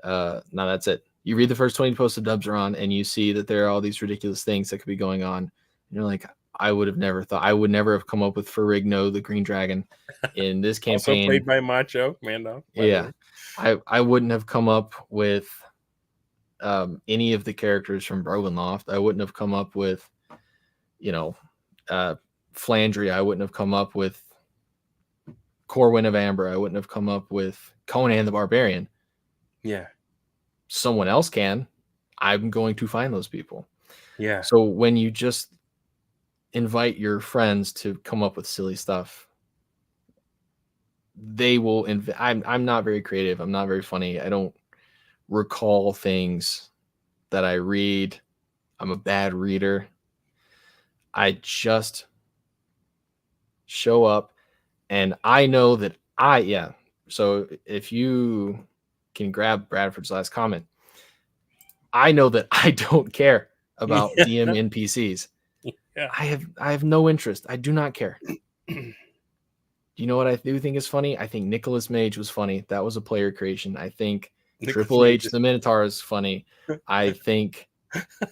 B: Now that's it. You read the first 20 posts of Dubs-Are-On, and you see that there are all these ridiculous things that could be going on. And you're like, I would never have come up with Ferrigno, the Green Dragon, in this campaign.
A: Also played by Macho Mando.
B: Yeah. I wouldn't have come up with any of the characters from Brogenloft. I wouldn't have come up with, Flandry. I wouldn't have come up with Corwin of Amber. I wouldn't have come up with Conan the Barbarian.
A: Yeah.
B: Someone else can. I'm going to find those people.
A: Yeah.
B: So when you just invite your friends to come up with silly stuff, they will. I'm not very creative. I'm not very funny. I don't recall things that I read. I'm a bad reader. I just show up, and I know that So if you can grab Bradford's last comment, I know that I don't care about DM NPCs.
A: Yeah.
B: I have no interest. I do not care. You know what I do think is funny? I think Nicholas Mage was funny. That was a player creation. I think Triple H the Minotaur is funny. I think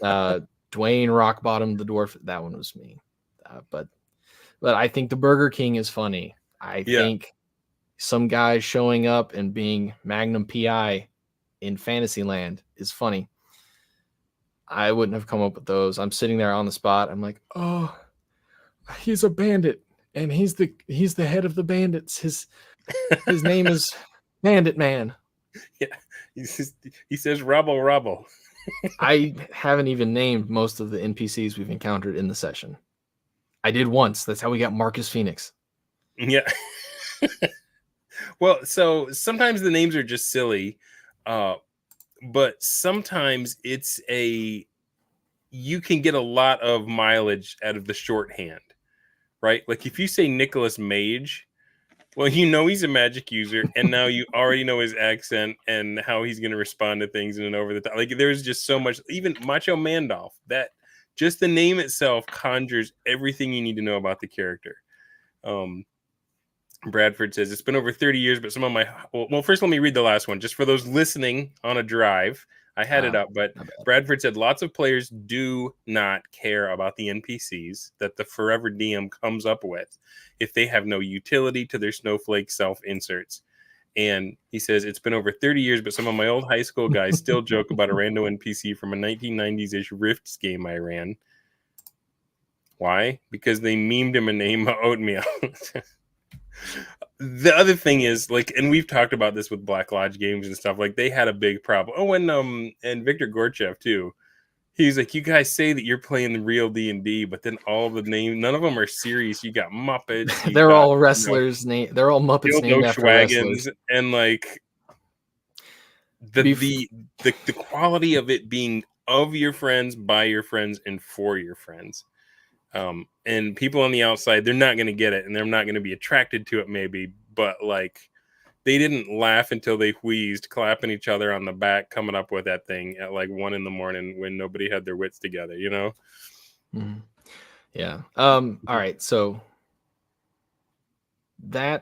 B: Dwayne Rockbottom the Dwarf, that one was me. But I think the Burger King is funny. I think some guy showing up and being Magnum PI in Fantasyland is funny. I wouldn't have come up with those. I'm sitting there on the spot. I'm like, oh, he's a bandit, and he's the head of the bandits. His name is Bandit Man.
A: Yeah, he says rubble.
B: I haven't even named most of the NPCs we've encountered in the session. I did once. That's how we got Marcus Phoenix.
A: Yeah. Well, so sometimes the names are just silly, but sometimes you can get a lot of mileage out of the shorthand, right? Like if you say Nicholas Mage, well, he's a magic user, and now you already know his accent and how he's going to respond to things in an over the top. Like there's just so much. Even Macho Mandolf, that just the name itself conjures everything you need to know about the character. Bradford says it's been over 30 years, but some of my well, first let me read the last one just for those listening on a drive. I had it up, but Bradford said lots of players do not care about the NPCs that the Forever DM comes up with if they have no utility to their snowflake self inserts. And he says it's been over 30 years, but some of my old high school guys still joke about a rando NPC from a 1990s-ish Rifts game I ran. Why? Because they memed him a name Oatmeal. The other thing is, like, and we've talked about this with Black Lodge games and stuff, like they had a big problem. Oh, and Victor Gorchev too. He's like, you guys say that you're playing the real D&D, but then all the names, none of them are serious. You got Muppets.
B: They're all wrestlers. They're all Muppets named after wrestlers.
A: And like the quality of it being of your friends, by your friends, and for your friends. And people on the outside, they're not going to get it, and they're not going to be attracted to it, maybe. But like, they didn't laugh until they wheezed, clapping each other on the back, coming up with that thing at like 1 a.m. when nobody had their wits together, you know?
B: Mm-hmm. Yeah. All right. So the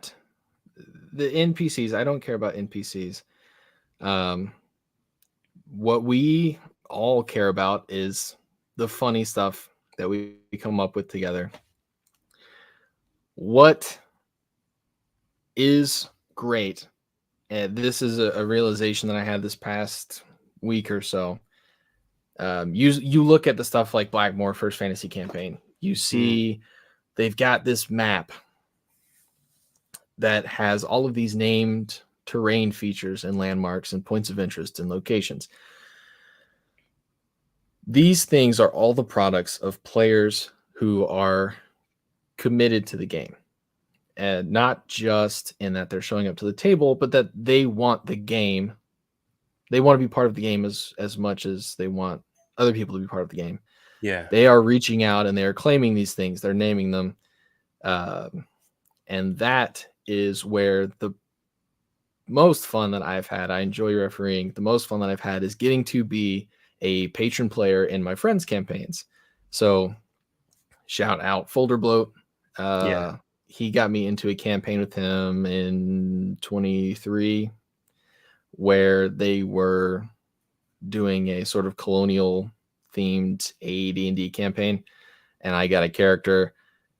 B: NPCs, I don't care about NPCs. What we all care about is the funny stuff that we come up with together. What is great, and this is a realization that I had this past week or so. You look at the stuff like Blackmore First Fantasy Campaign. You see they've got this map that has all of these named terrain features and landmarks and points of interest and locations. These things are all the products of players who are committed to the game. And not just in that they're showing up to the table, but that they want the game. They want to be part of the game as much as they want other people to be part of the game.
A: Yeah.
B: They are reaching out and they're claiming these things. They're naming them. And that is where the most fun that I've had, I enjoy refereeing. The most fun that I've had is getting to be a patron player in my friends' campaigns. So shout out Folder Bloat. He got me into a campaign with him in 23 where they were doing a sort of colonial themed AD&D campaign, and I got a character,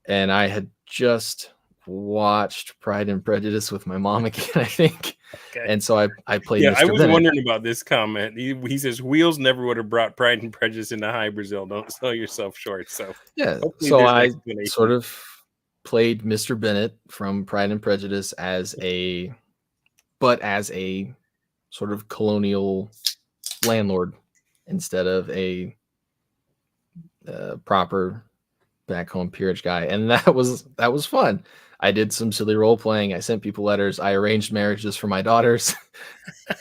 B: and I had just watched Pride and Prejudice with my mom again, I think. Okay. And so I played Mr.
A: I was
B: Bennett.
A: wondering about this comment. He says Wheels never would have brought Pride and Prejudice into High Brazil. Don't sell yourself short. So
B: yeah, so I sort of played Mr. Bennett from Pride and Prejudice as a sort of colonial landlord instead of a proper back home peerage guy, and that was fun. I did some silly role playing. I sent people letters. I arranged marriages for my daughters,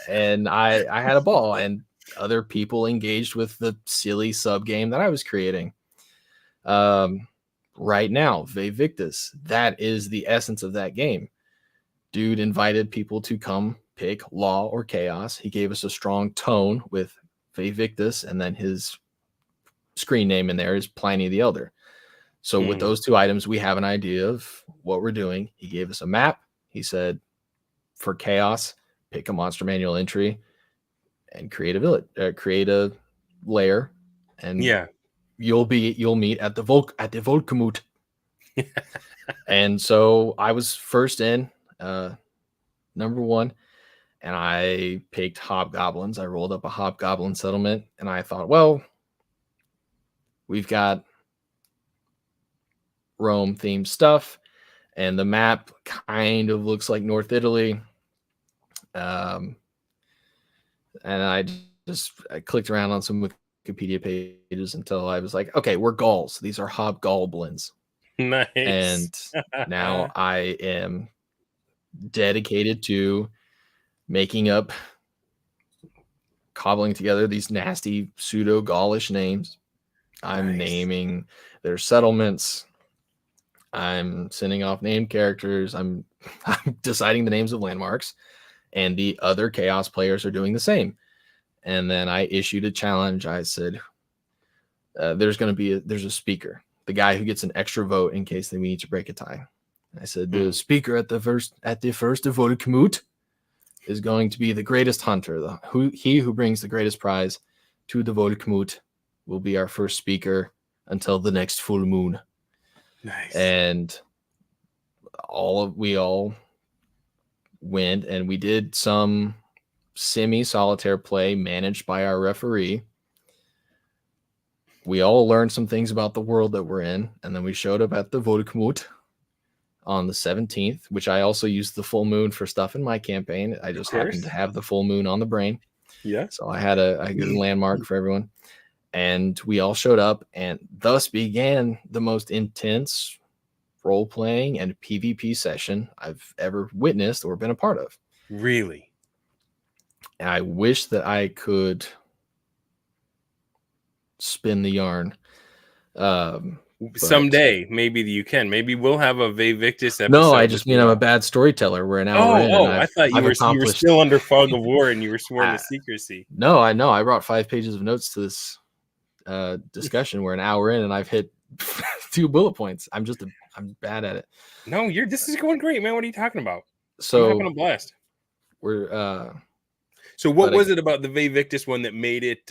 B: and I had a ball. And other people engaged with the silly sub game that I was creating. Right now, Ve Victus, that is the essence of that game. Dude invited people to come pick law or chaos. He gave us a strong tone with Ve Victus, and then his screen name in there is Pliny the Elder. So with those two items, we have an idea of what we're doing. He gave us a map. He said, for chaos, pick a monster manual entry and create a village, create a lair, and you'll meet at the Volkemut. And so I was first in, number one, and I picked hobgoblins. I rolled up a hobgoblin settlement, and I thought, well, we've got Rome themed stuff, and the map kind of looks like North Italy. And I clicked around on some Wikipedia pages until I was like, okay, we're Gauls. These are hobgoblins.
A: Nice.
B: And now I am dedicated to making up, cobbling together these nasty pseudo Gaulish names. I'm naming their settlements. I'm sending off named characters. I'm deciding the names of landmarks, and the other chaos players are doing the same. And then I issued a challenge. I said, there's a speaker, the guy who gets an extra vote in case we need to break a tie. I said the speaker at the first Vollknut is going to be the greatest hunter. He who brings the greatest prize to the Vollknut will be our first speaker until the next full moon.
A: Nice.
B: And we all went, and we did some semi-solitaire play managed by our referee. We all learned some things about the world that we're in, and then we showed up at the Vollknut on the 17th, which I also used the full moon for stuff in my campaign. I just happened to have the full moon on the brain.
A: Yeah.
B: So I had a good landmark for everyone. And we all showed up, and thus began the most intense role-playing and PvP session I've ever witnessed or been a part of.
A: Really?
B: And I wish that I could spin the yarn.
A: Someday, maybe you can. Maybe we'll have a Vevictus episode.
B: No, I just mean I'm a bad storyteller. We're an hour in.
A: I thought you were still under fog of war and you were sworn to secrecy.
B: No, I know. I brought 5 pages of notes to this discussion. We're an hour in, and I've hit 2 bullet points. I'm bad at it.
A: No, this is going great, man. What are you talking about?
B: So
A: I'm having a blast. So what was it about the Vevictus one that made it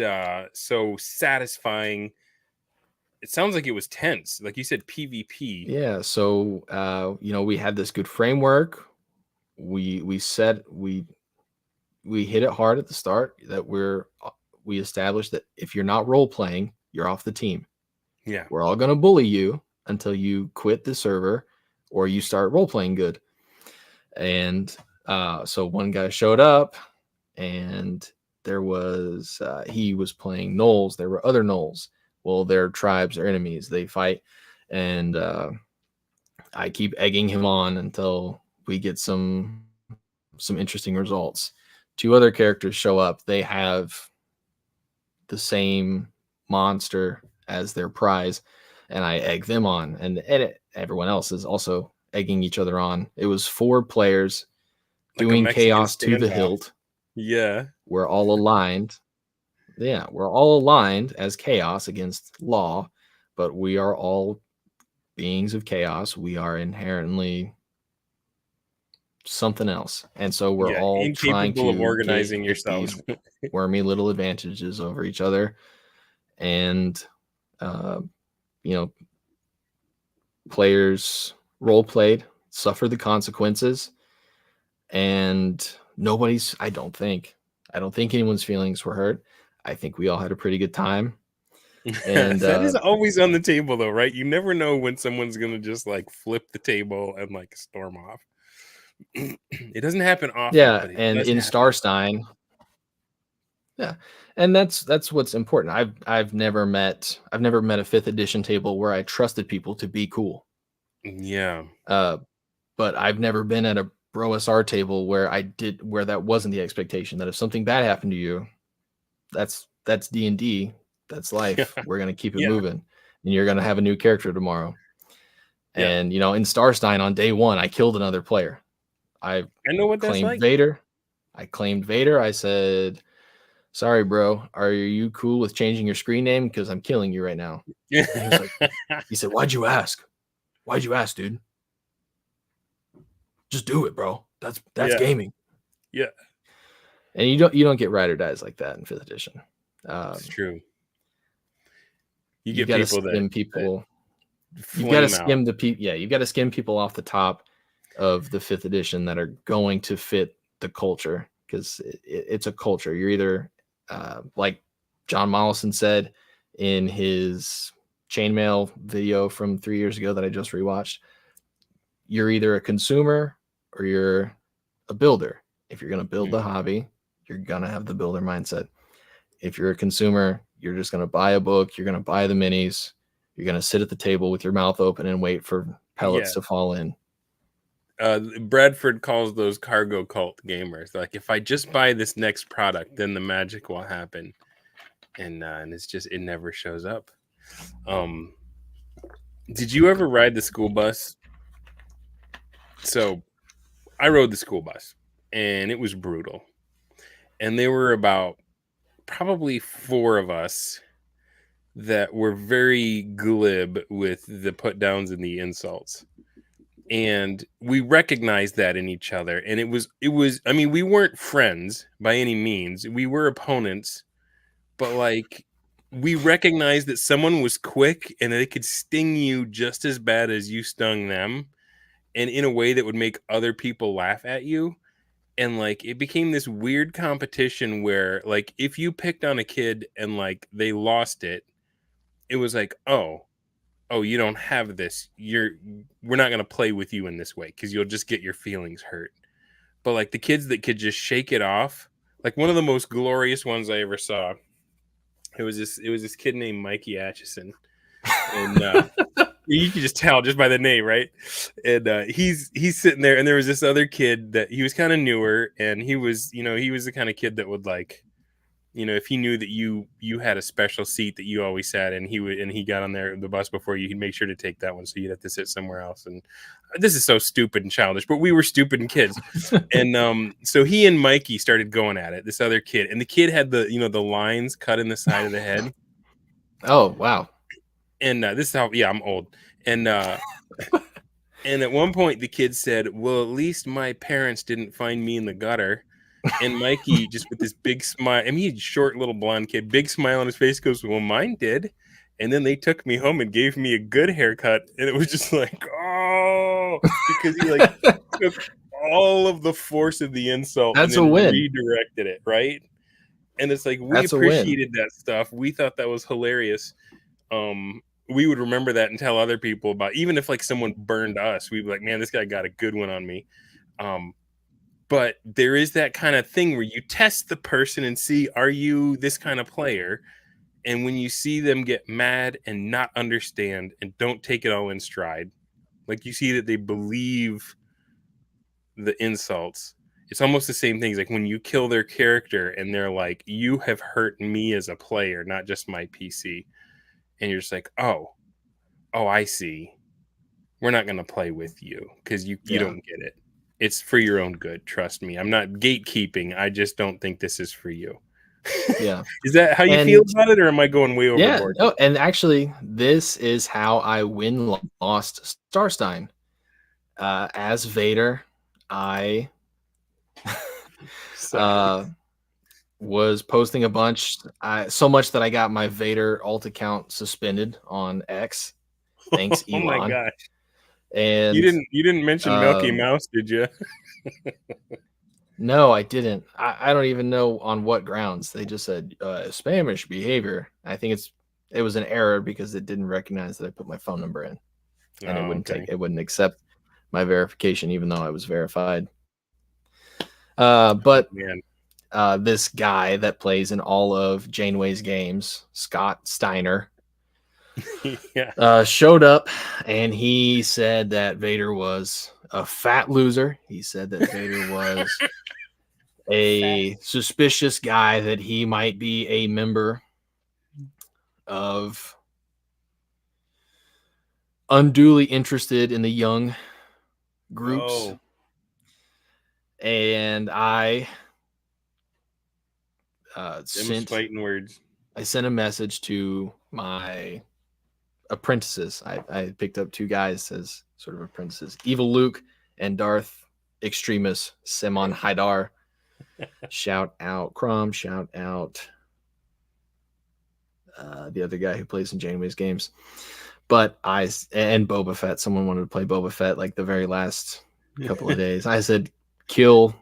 A: so satisfying? It sounds like it was tense, like you said, PvP.
B: Yeah. So we had this good framework. We hit it hard at the start that we established that if you're not role playing, you're off the team.
A: Yeah.
B: We're all going to bully you until you quit the server or you start role playing good. And so one guy showed up, and there was he was playing gnolls. There were other gnolls. Well, their tribes are enemies. They fight, and I keep egging him on until we get some interesting results. 2 other characters show up. They have the same monster as their prize, and I egg them on, and everyone else is also egging each other on. It was 4 players doing chaos to the hilt.
A: Yeah.
B: We're all aligned. Yeah, we're all aligned as chaos against law, but we are all beings of chaos. We are inherently something else. And so we're all incapable trying to
A: organizing yourselves.
B: Wormy little advantages over each other. And players role played, suffered the consequences, and I don't think anyone's feelings were hurt. I think we all had a pretty good time. And
A: that is always on the table, though, right? You never know when someone's gonna just like flip the table and like storm off. It doesn't happen often.
B: Yeah, and in Starstein, yeah, and that's what's important. I've never met a 5th edition table where I trusted people to be cool.
A: Yeah.
B: But I've never been at a Bro SR table where that wasn't the expectation, that if something bad happened to you, that's D&D, that's life. We're gonna keep it moving, and you're gonna have a new character tomorrow. Yeah. And in Starstein on day 1, I killed another player. I know what that's like. I claimed Vader. I said, "Sorry, bro. Are you cool with changing your screen name? Because I'm killing you right now." He said, "Why'd you ask? Why'd you ask, dude? Just do it, bro. That's gaming."
A: Yeah.
B: And you don't get ride or dies like that in 5th edition.
A: It's true.
B: You got to skim people. You got to skim the people. Yeah, you got to skim people off the top of the 5th edition that are going to fit the culture, because it's a culture. You're either like John Mollison said in his chainmail video from 3 years ago that I just rewatched, you're either a consumer or you're a builder. If you're going to build the hobby, you're going to have the builder mindset. If you're a consumer, you're just going to buy a book, you're going to buy the minis, you're going to sit at the table with your mouth open and wait for pellets to fall in.
A: Bradford calls those cargo cult gamers. Like, if I just buy this next product, then the magic will happen. And it never shows up. Did you ever ride the school bus? So I rode the school bus, and it was brutal. And there were about probably 4 of us that were very glib with the put downs and the insults. And we recognized that in each other. And it was, I mean, we weren't friends by any means. We were opponents, but like, we recognized that someone was quick and they could sting you just as bad as you stung them, and in a way that would make other people laugh at you. And like, it became this weird competition where like, if you picked on a kid and like they lost it, it was like, oh, you don't have this, we're not going to play with you in this way because you'll just get your feelings hurt. But like, the kids that could just shake it off, like one of the most glorious ones I ever saw, it was this kid named Mikey Atchison. And you can just tell just by the name, right? And he's sitting there, and there was this other kid that he was kind of newer, and he was the kind of kid that would like, if he knew that you had a special seat that you always sat in, he got on the bus before you, he'd make sure to take that one, so you'd have to sit somewhere else. And this is so stupid and childish, but we were stupid and kids. And so he and Mikey started going at it, this other kid, and the kid had the the lines cut in the side of the head.
B: Oh, wow.
A: And this is how, I'm old. And and at one point the kid said, well, at least my parents didn't find me in the gutter. And Mikey, just with this big smile, I mean, he's a short little blonde kid, big smile on his face, goes, well, mine did. And then they took me home and gave me a good haircut. And it was just like, oh, because he like took all of the force of the insult
B: That's
A: and then
B: a win.
A: redirected it, right? And it's like, we
B: That's a win.
A: appreciated that stuff. We thought that was hilarious. We would remember that and tell other people about, even if like someone burned us, we'd be like, man, this guy got a good one on me. But there is that kind of thing where you test the person and see, are you this kind of player? And when you see them get mad and not understand and don't take it all in stride, like you see that they believe the insults, it's almost the same things. Like when you kill their character and they're like, you have hurt me as a player, not just my PC. And you're just like, oh, I see. We're not going to play with you because you don't get it. It's for your own good. Trust me. I'm not gatekeeping. I just don't think this is for you.
B: Yeah.
A: Is that how you feel about it, or am I going way overboard?
B: Yeah. No, and actually, this is how I lost Starstein. As Vader, I was posting a bunch, so much that I got my Vader alt account suspended on X. Thanks, Elon.
A: Oh my gosh!
B: And
A: you didn't mention Milky Mouse, did you?
B: No, I didn't. I don't even know on what grounds. They just said Spanish behavior. I think it was an error because it didn't recognize that I put my phone number in, and it wouldn't accept my verification even though I was verified. But this guy that plays in all of Janeway's games, Scott Steiner, showed up, and he said that Vader was a fat loser. He said that Vader was a suspicious guy, that he might be a member of unduly interested in the young groups. Oh. And I sent
A: fighting words.
B: I sent a message to my apprentices. I picked up two guys as sort of apprentices, Evil Luke and Darth Extremis Semon Haidar. Shout out Crom, shout out the other guy who plays in Janeway's games. But and Boba Fett, someone wanted to play Boba Fett like the very last couple of days. I said, kill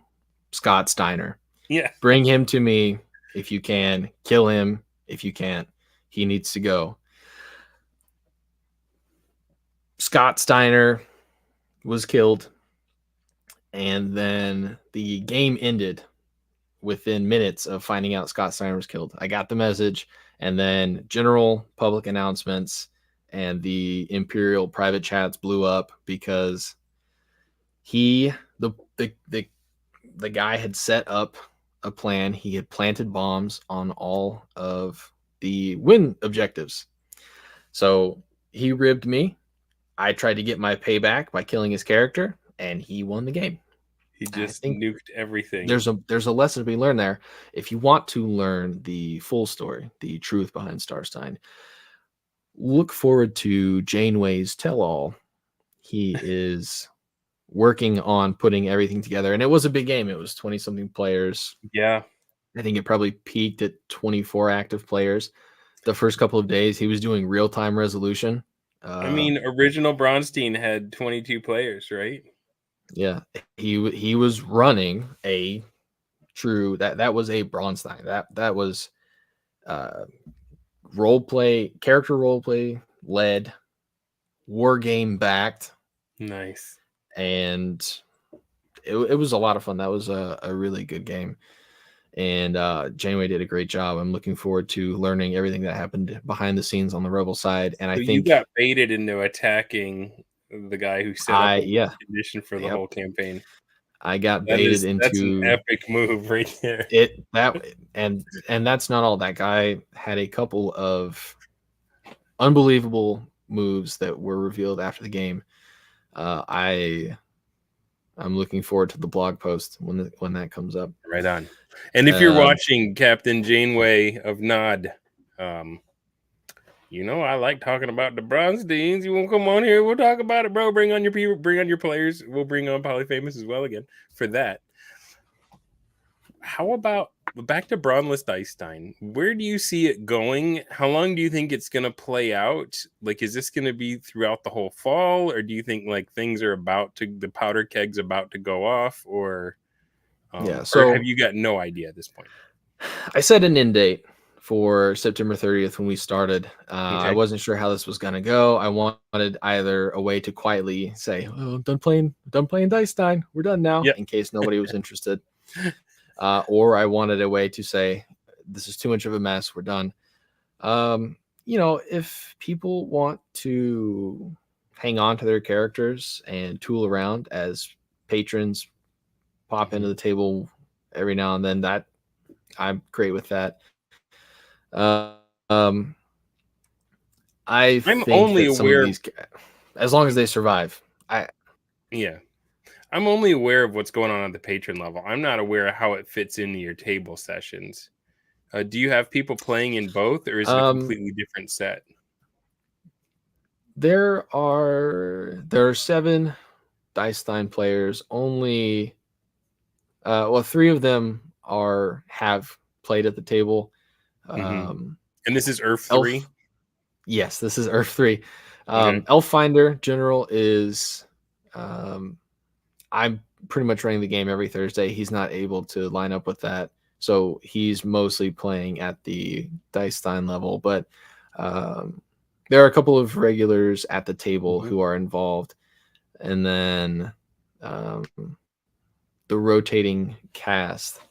B: Scott Steiner.
A: Yeah.
B: Bring him to me if you can. Kill him if you can't. He needs to go. Scott Steiner was killed, and then the game ended within minutes of finding out Scott Steiner was killed. I got the message, and then general public announcements and the Imperial private chats blew up because the guy had set up a plan. He had planted bombs on all of the win objectives. So he ribbed me. I tried to get my payback by killing his character, and he won the game.
A: He just nuked everything.
B: There's a lesson to be learned there. If you want to learn the full story, the truth behind Starstein, look forward to Janeway's tell-all. He is working on putting everything together, and it was a big game. It was 20 something players.
A: Yeah.
B: I think it probably peaked at 24 active players. The first couple of days, he was doing real-time resolution.
A: I mean, original Braunstein had 22 players, right?
B: Yeah, he was running a true that was a Braunstein. That was character role play led, war game backed,
A: Nice.
B: and it was a lot of fun. That was a really good game. And Janeway did a great job. I'm looking forward to learning everything that happened behind the scenes on the Rebel side. And
A: So
B: I
A: you
B: think
A: got baited into attacking the guy who set up a condition for the whole campaign.
B: I got baited
A: That's an
B: into
A: epic move right there.
B: And that's not all. That guy had a couple of unbelievable moves that were revealed after the game. I'm looking forward to the blog post when that comes up.
A: Right on. And if you're watching Captain Janeway of Nod, you know I like talking about the Braunsteins. You won't come on here? We'll talk about it, bro. Bring on your people. Bring on your players. We'll bring on Polyfamous as well again for that. How about back to Braunless Dicestein? Where do you see it going? How long do you think it's going to play out? Like, is this going to be throughout the whole fall, or do you think like things are the powder keg's about to go off, or so have you got no idea at this point?
B: I set an end date for September 30th when we started.
A: Okay.
B: I wasn't sure how this was going to go. I wanted either a way to quietly say, "Oh, done playing Dicestein. We're done now," in case nobody was interested. Or I wanted a way to say, "This is too much of a mess. We're done." If people want to hang on to their characters and tool around as patrons, pop into the table every now and then, that I'm great with that. I'm only aware of these, as long as they survive.
A: I'm only aware of what's going on at the patron level. I'm not aware of how it fits into your table sessions. Do you have people playing in both, or is it a completely different set?
B: There are 7 Dicestein players. Only 3 of them have played at the table.
A: And this is Earth 3?
B: Yes, this is Earth 3. Elf Finder General is I'm pretty much running the game every Thursday. He's not able to line up with that, so he's mostly playing at the Dicestein level. But there are a couple of regulars at the table who are involved, and then the rotating cast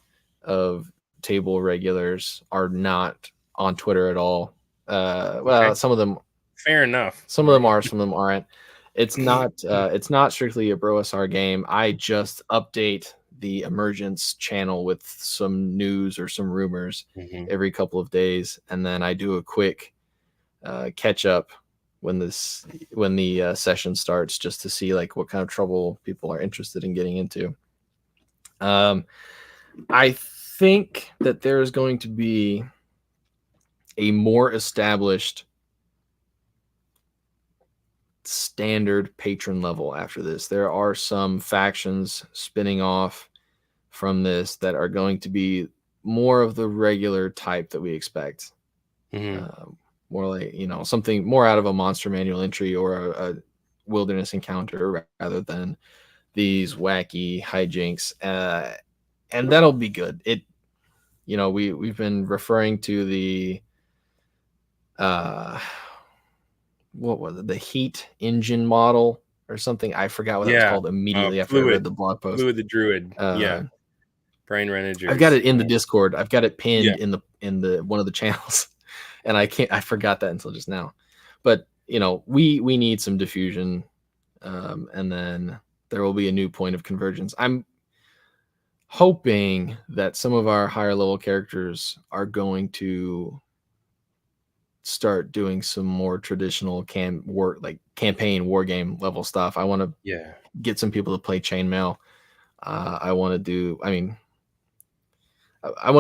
B: of table regulars are not on Twitter at all. Some of them.
A: Fair enough.
B: Some of them are, some of them aren't. It's not strictly a BroSR game. I just update the Emergence channel with some news or some rumors every couple of days, and then I do a quick catch up when the session starts, just to see like what kind of trouble people are interested in getting into. I think that there is going to be a more established standard patron level after this. There are some factions spinning off from this that are going to be more of the regular type that we expect. More like, something more out of a monster manual entry or a wilderness encounter, rather than these wacky hijinks. And that'll be good. We've been referring to the what was it? The heat engine model or something. I forgot what it was called immediately after I read the blog post.
A: Fluid the Druid. Brian Renninger.
B: I've got it in the Discord. I've got it pinned in the one of the channels, and I forgot that until just now. But we need some diffusion, and then there will be a new point of convergence. I'm hoping that some of our higher level characters are going to start doing some more traditional campaign war game level stuff. I want to get some people to play chainmail. I want to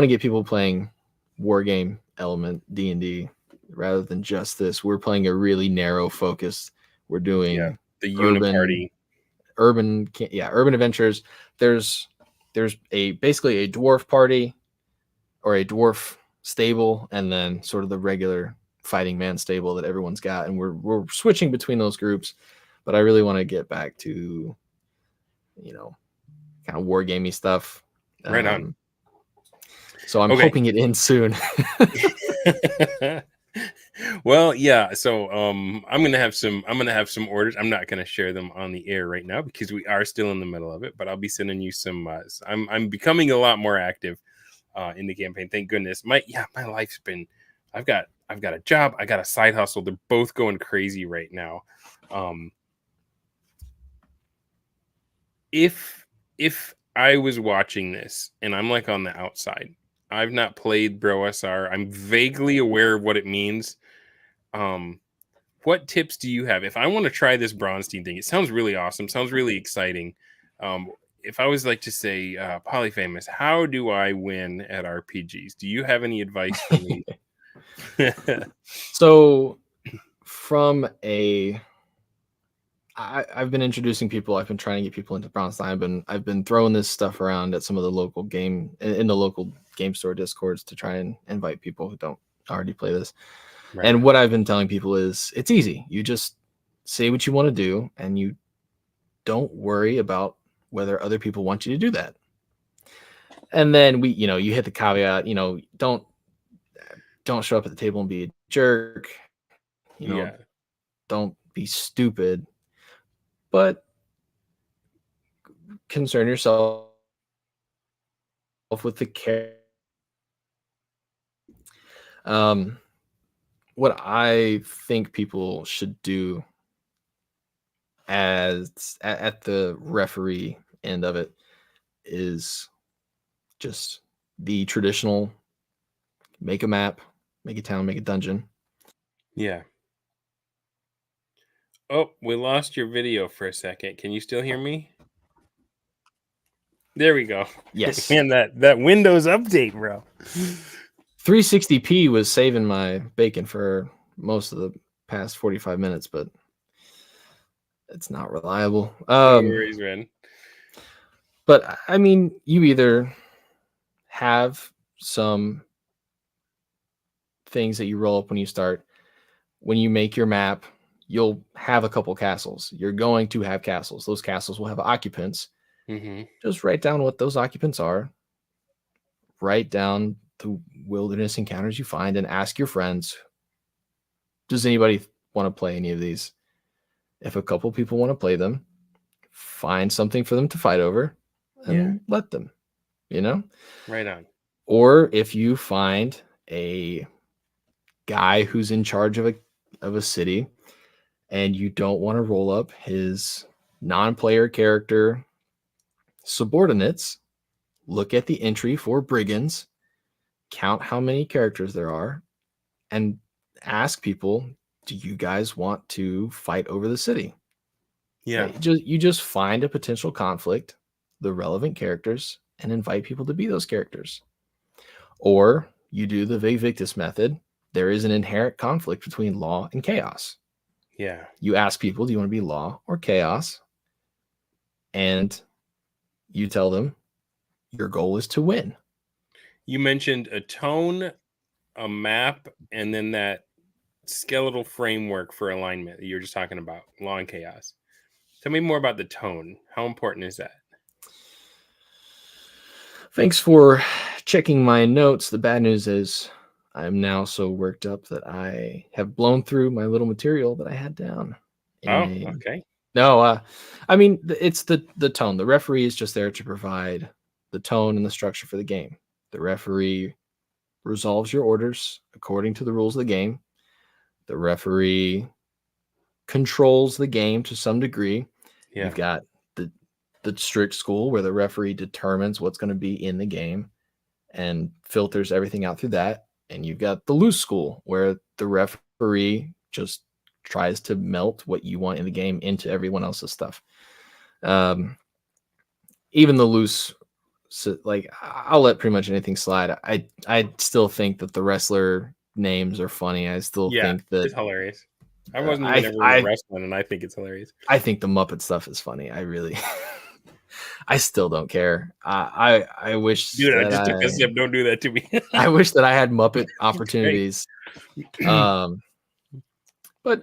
B: get people playing war game element D&D. rather than just this. We're playing a really narrow focus. We're doing
A: the
B: urban urban adventures. There's basically a dwarf party or a dwarf stable, and then sort of the regular fighting man stable that everyone's got, and we're switching between those groups. But I really want to get back to, kind of wargamey stuff.
A: Right on.
B: So I'm hoping it ends soon.
A: Well, yeah. So I'm gonna have some orders. I'm not gonna share them on the air right now because we are still in the middle of it. But I'll be sending you some. I'm becoming a lot more active in the campaign. Thank goodness. My life's been. I've got a job. I got a side hustle. They're both going crazy right now. If I was watching this and I'm like on the outside, I've not played Bro SR. I'm vaguely aware of what it means. What tips do you have if I want to try this Braunstein thing? It sounds really awesome. Sounds really exciting. If I was like to say, Polyfamous, how do I win at RPGs? Do you have any advice for me?
B: So, I've been introducing people. I've been trying to get people into Braunstein. I've been throwing this stuff around at some of the local game store discords to try and invite people who don't already play this. Right. And what I've been telling people is it's easy. You just say what you want to do, and you don't worry about whether other people want you to do that. And then you hit the caveat. Don't show up at the table and be a jerk. Don't be stupid. But concern yourself with the care. What I think people should do at the referee end of it is just the traditional: make a map, make a town, make a dungeon.
A: Yeah. Oh, we lost your video for a second. Can you still hear me? There we go.
B: Yes.
A: Man, that Windows update, bro.
B: 360p was saving my bacon for most of the past 45 minutes, but it's not reliable.
A: No worries, man.
B: But I mean, you either have some things that you roll up when you start. When you make your map, you'll have a couple castles. You're going to have castles. Those castles will have occupants.
A: Mm-hmm.
B: Just write down what those occupants are. Write down the wilderness encounters you find and ask your friends, does anybody want to play any of these? If a couple people want to play them, find something for them to fight over and let them,
A: Right on.
B: Or if you find a guy who's in charge of a city and you don't want to roll up his non-player character subordinates, look at the entry for brigands, count how many characters there are, and ask people, do you guys want to fight over the city?
A: Yeah.
B: You just find a potential conflict, the relevant characters, and invite people to be those characters. Or you do the Victus method. There is an inherent conflict between law and chaos.
A: Yeah.
B: You ask people, do you want to be law or chaos? And you tell them your goal is to win.
A: You mentioned a tone, a map, and then that skeletal framework for alignment that you were just talking about, law and chaos. Tell me more about the tone. How important is that?
B: Thanks for checking my notes. The bad news is I'm now so worked up that I have blown through my little material that I had down.
A: Okay.
B: No, I mean, it's the tone. The referee is just there to provide the tone and the structure for the game. The referee resolves your orders according to the rules of the game. The referee controls the game to some degree. Yeah. You've got the strict school where the referee determines what's going to be in the game and filters everything out through that. And you've got the loose school where the referee just tries to melt what you want in the game into everyone else's stuff. Even the loose, like, I'll let pretty much anything slide. I still think that the wrestler names are funny. I still think that
A: it's hilarious. I wasn't even ever into wrestling, and I think it's hilarious.
B: I think the Muppet stuff is funny. I really, I still don't care. I wish
A: Dude, I
B: that
A: just took a sip. Don't do that to me.
B: I wish that I had Muppet opportunities. But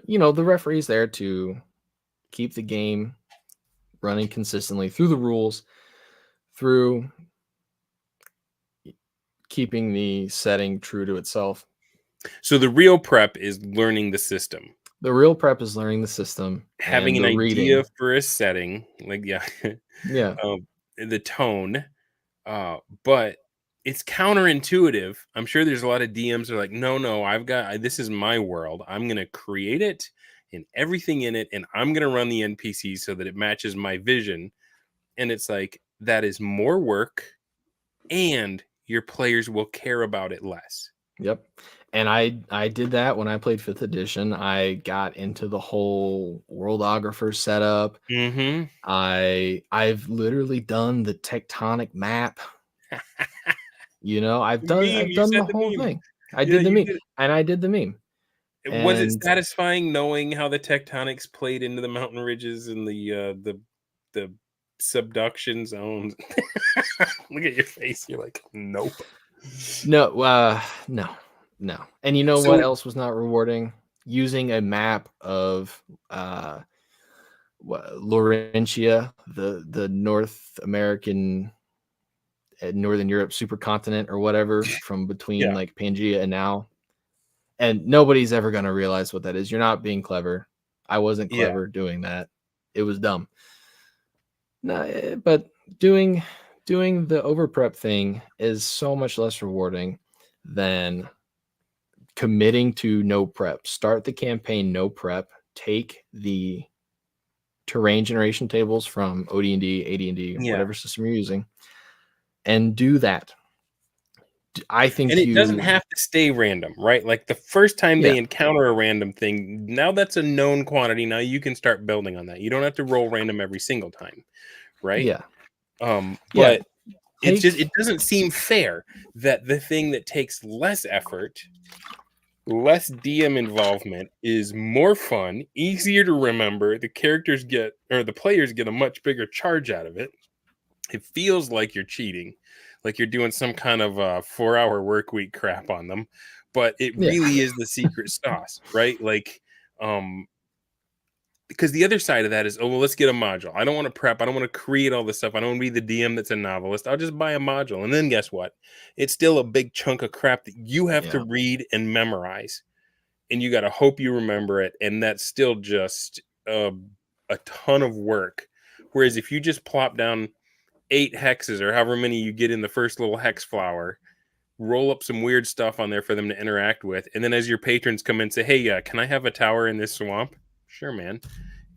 B: you know, the referee's there to keep the game running consistently through the rules, through keeping the setting true to itself.
A: So the real prep is learning the system.
B: The real prep is learning the system,
A: Having an idea for a setting, like
B: yeah,
A: the tone, but it's counterintuitive. I'm sure there's a lot of DMs that are like, no, this is my world. I'm gonna create it and everything in it, and I'm gonna run the NPCs so that it matches my vision. And it's like, that is more work, and your players will care about it less.
B: Yep. And I did that when I played 5th edition. I got into the whole worldographer setup.
A: Mm-hmm.
B: I've literally done the tectonic map. You know, I've done the whole thing. I did the meme, and I did the meme.
A: Was it satisfying knowing how the tectonics played into the mountain ridges and the subduction zones? Look at your face. You're like, nope.
B: No. And you know what else was not rewarding? Using a map of Laurentia, the North American, Northern Europe supercontinent or whatever, from between like Pangea and now. And nobody's ever going to realize what that is. You're not being clever. I wasn't clever doing that. It was dumb. No, but doing the over prep thing is so much less rewarding than committing to no prep. Start the campaign no prep. Take the terrain generation tables from OD&D, AD&D, whatever system you're using, and do that. I think,
A: and it doesn't have to stay random, right? Like the first time they encounter a random thing, now that's a known quantity. Now you can start building on that. You don't have to roll random every single time, right?
B: Yeah.
A: But it's just, it doesn't seem fair that the thing that takes less effort, less DM involvement, is more fun, easier to remember. The characters get, or the players get, a much bigger charge out of it. It feels like you're cheating, like you're doing some kind of 4-hour work week crap on them, but it really is the secret sauce, right? Like, because the other side of that is, oh, well, let's get a module. I don't want to prep. I don't want to create all this stuff. I don't want to be the DM that's a novelist. I'll just buy a module. And then guess what? It's still a big chunk of crap that you have to read and memorize. And you got to hope you remember it. And that's still just a ton of work. Whereas if you just plop down 8 hexes or however many you get in the first little hex flower, roll up some weird stuff on there for them to interact with. And then as your patrons come in and say, hey, can I have a tower in this swamp? Sure, man.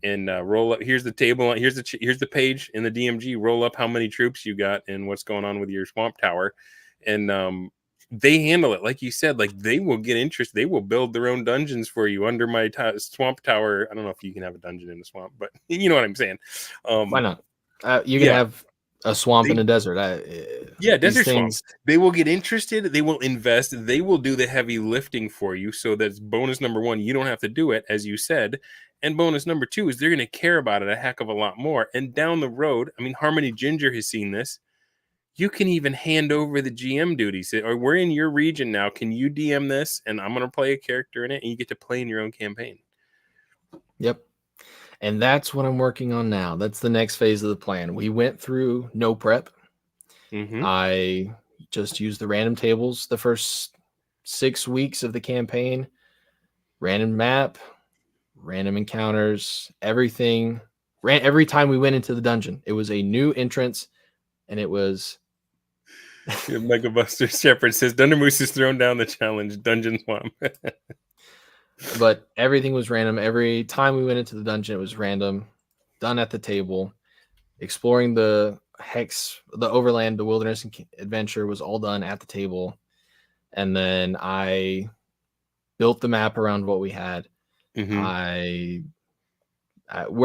A: And roll up. Here's the table. Here's the page in the DMG. Roll up how many troops you got and what's going on with your swamp tower. And they handle it, like you said. Like, they will get interest. They will build their own dungeons for you under my swamp tower. I don't know if you can have a dungeon in a swamp, but you know what I'm saying.
B: Why not? You can have a swamp in a desert.
A: Desert swamps. They will get interested. They will invest. They will do the heavy lifting for you. So that's bonus number 1. You don't have to do it, as you said. And bonus number 2 is they're going to care about it a heck of a lot more. And down the road, I mean, Harmony Ginger has seen this. You can even hand over the GM duties. Or we're in your region now. Can you DM this? And I'm going to play a character in it. And you get to play in your own campaign.
B: Yep. And that's what I'm working on now. That's the next phase of the plan. We went through no prep. I just used the random tables the first 6 weeks of the campaign. Random map, random encounters, everything. Every time we went into the dungeon, it was a new entrance, and it was...
A: Mega Buster Shepherd says, Dunder Moose has thrown down the challenge, Dungeon Swamp.
B: But everything was random. Every time we went into the dungeon, it was random. Done at the table. Exploring the hex, the overland, the wilderness adventure was all done at the table. And then I built the map around what we had. We're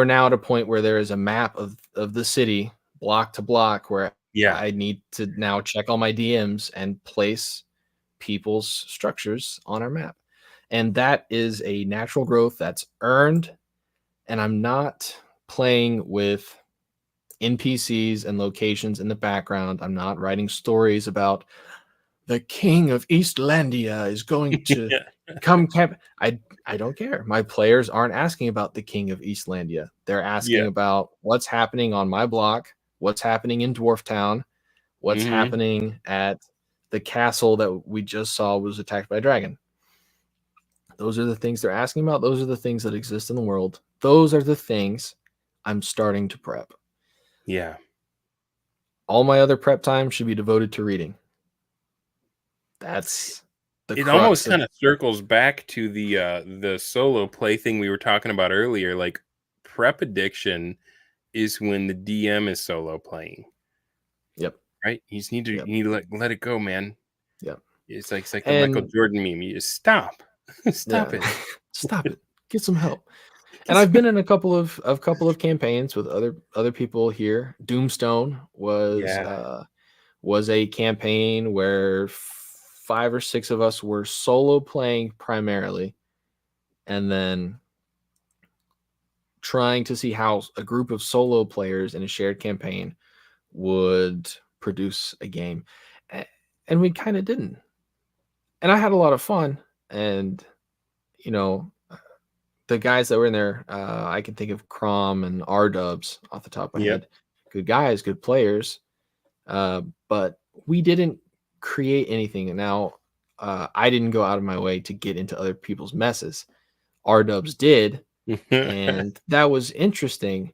B: now at a point where there is a map of the city, block to block, where I need to now check all my DMs and place people's structures on our map. And that is a natural growth that's earned. And I'm not playing with NPCs and locations in the background. I'm not writing stories about the king of Eastlandia is going to come camp. I don't care. My players aren't asking about the king of Eastlandia. They're asking about what's happening on my block, what's happening in Dwarf Town, what's happening at the castle that we just saw was attacked by a dragon. Those are the things they're asking about. Those are the things that exist in the world. Those are the things I'm starting to prep.
A: Yeah.
B: All my other prep time should be devoted to reading. That's the
A: it
B: crux
A: almost
B: of-
A: kind of circles back to the solo play thing we were talking about earlier. Like, prep addiction is when the DM is solo playing.
B: Yep.
A: Right? You just need to let it go, man.
B: Yep.
A: It's like the Michael Jordan meme. You just stop. Stop it.
B: Stop it. Get some help. And I've been in a couple of campaigns with other people here. Doomstone was a campaign where 5 or 6 of us were solo playing primarily, and then trying to see how a group of solo players in a shared campaign would produce a game. And we kind of didn't. And I had a lot of fun. And, the guys that were in there, I can think of Crom and R-Dubs off the top of my head. Good guys, good players. But we didn't create anything. Now, I didn't go out of my way to get into other people's messes. R-Dubs did. And that was interesting.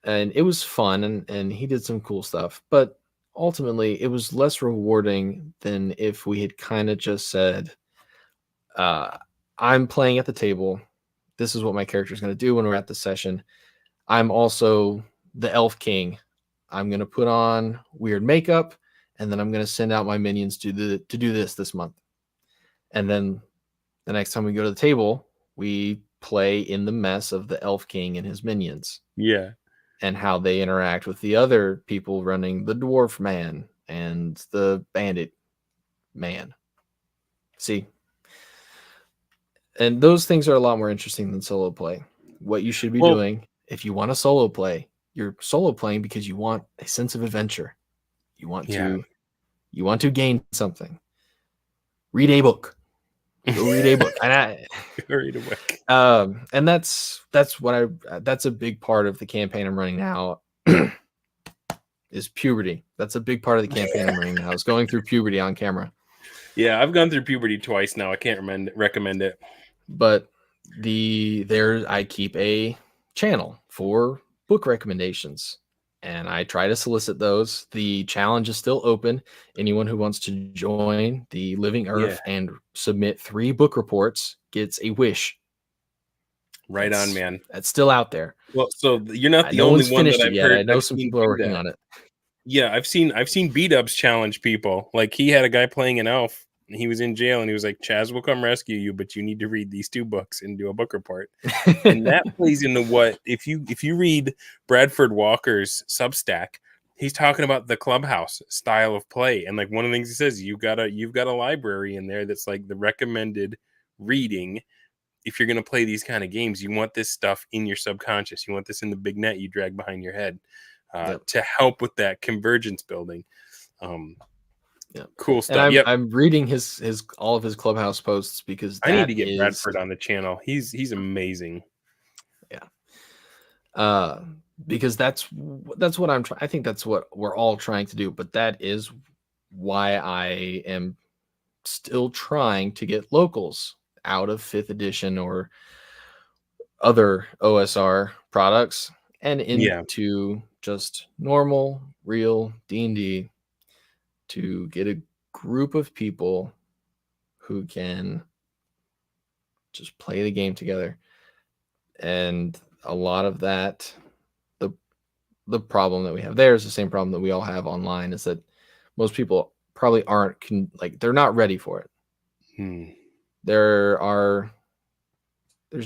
B: And it was fun. And he did some cool stuff. But ultimately, it was less rewarding than if we had kind of just said, I'm playing at the table. This is what my character is going to do when we're at the session. I'm also the Elf King. I'm going to put on weird makeup, and then I'm going to send out my minions to do this month. And then the next time we go to the table, we play in the mess of the Elf King and his minions.
A: Yeah.
B: And how they interact with the other people running the Dwarf Man and the Bandit Man. See? And those things are a lot more interesting than solo play. What you should be doing if you want to solo play, you're solo playing because you want a sense of adventure. You want to gain something. Read a book. Go read a book.
A: Read a book.
B: And that's a big part of the campaign I'm running now. Is puberty. That's a big part of the campaign I'm running now. Is going through puberty on camera.
A: Yeah, I've gone through puberty twice now. I can't recommend it.
B: But I keep a channel for book recommendations, and I try to solicit those. The challenge is still open. Anyone who wants to join the Living Earth and submit 3 book reports gets a wish.
A: Right on, man.
B: That's still out there.
A: Well, so you're not the only one that I've heard.
B: I know some people are working on it.
A: Yeah, I've seen B-Dubs challenge people. Like, he had a guy playing an elf. He was in jail, and he was like, Chaz will come rescue you, but you need to read these 2 books and do a book report. And that plays into what, if you read Bradford Walker's Substack, he's talking about the clubhouse style of play. And like, one of the things he says, you've got a library in there that's like the recommended reading. If you're going to play these kind of games, you want this stuff in your subconscious. You want this in the big net you drag behind your head to help with that convergence building. Cool stuff.
B: And I'm reading his all of his clubhouse posts because
A: I need to get Bradford on the channel. He's amazing.
B: Yeah. Because that's what I'm trying. I think that's what we're all trying to do. But that is why I am still trying to get locals out of 5th edition or other OSR products and into just normal, real D&D, to get a group of people who can just play the game together. And a lot of that, the problem that we have there is the same problem that we all have online, is that most people probably they're not ready for it. There's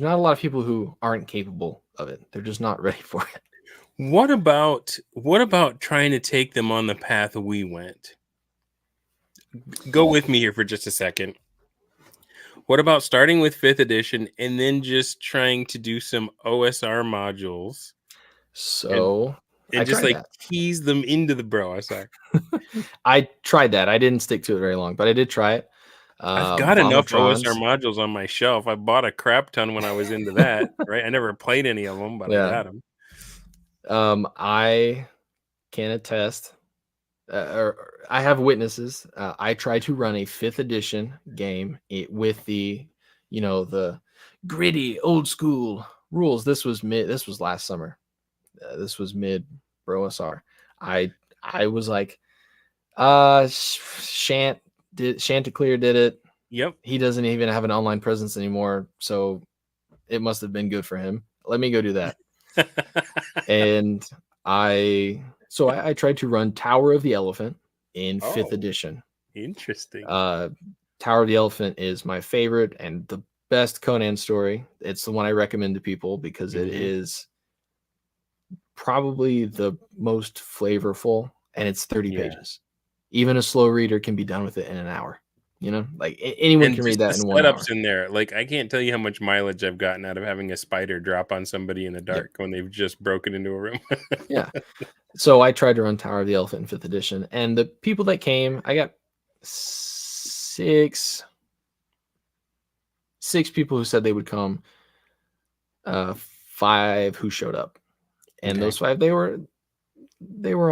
B: not a lot of people who aren't capable of it. They're just not ready for it.
A: What about trying to take them on the path we went? go with me here for just a second. What about starting with 5th edition and then just trying to do some OSR modules
B: So I
A: and just
B: tried
A: like
B: that.
A: tease them into the bro OSR?
B: I tried that. I didn't stick to it very long, but I did try it.
A: I've got
B: Bomb of
A: enough OSR
B: Drons.
A: modules on my shelf. I bought a crap ton when I was into that, right? I never played any of them, but I
B: Yeah.
A: got them.
B: I can attest, or I have witnesses. I tried to run a 5th edition game with the, the gritty old school rules. This was last summer. This was mid Bro SR. I was like, Chanticleer did it.
A: Yep.
B: He doesn't even have an online presence anymore, so it must have been good for him. Let me go do that. And I tried to run Tower of the Elephant in 5th edition.
A: Interesting.
B: Tower of the Elephant is my favorite and the best Conan story. It's the one I recommend to people because it is probably the most flavorful, and it's 30 pages. Even a slow reader can be done with it in an hour. Like anyone can read that in 1 hour.
A: Setups in there, like I can't tell you how much mileage I've gotten out of having a spider drop on somebody in the dark when they've just broken into a room.
B: Yeah. So I tried to run Tower of the Elephant in 5th edition, and the people that came, I got six people who said they would come, 5 who showed up, and those 5, they were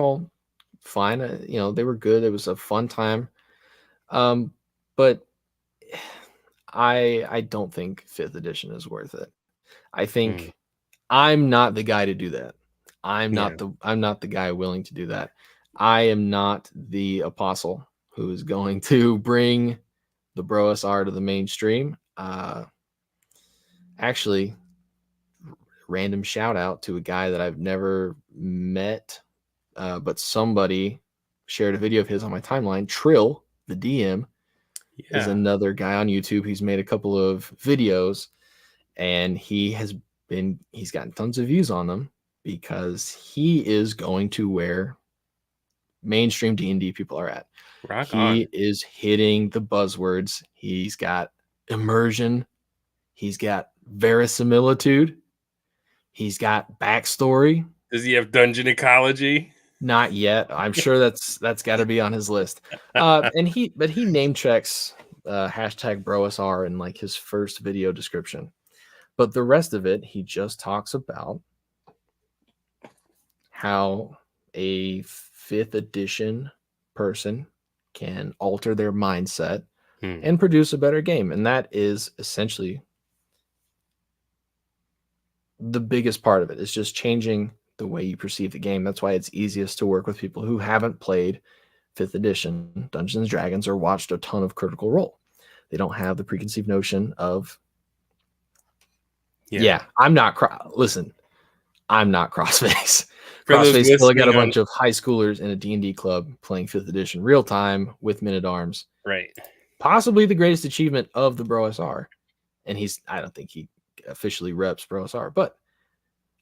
B: all fine. They were good. It was a fun time. But I don't think 5th edition is worth it. I think I'm not the guy to do that. I'm not the guy willing to do that. I am not the apostle who is going to bring the Bro SR to the mainstream. Actually, random shout out to a guy that I've never met, but somebody shared a video of his on my timeline. Trill, the DM, is another guy on YouTube. He's made a couple of videos, and he's gotten tons of views on them because he is going to where mainstream D&D people are at. He is hitting the buzzwords. He's got immersion. He's got verisimilitude. He's got backstory.
A: Does he have dungeon ecology?
B: Not yet. I'm sure that's got to be on his list. And he name checks hashtag BroSR in like his first video description. But the rest of it, he just talks about how a 5th edition person can alter their mindset and produce a better game. And that is essentially the biggest part of it. Is just changing the way you perceive the game. That's why it's easiest to work with people who haven't played 5th edition Dungeons and Dragons or watched a ton of Critical Role. They don't have the preconceived notion of I'm not crossface. Crossface still got a bunch of high schoolers in a D&D club playing 5th edition real time with Men at Arms.
A: Right.
B: Possibly the greatest achievement of the Bro SR. And I don't think he officially reps Bro SR, but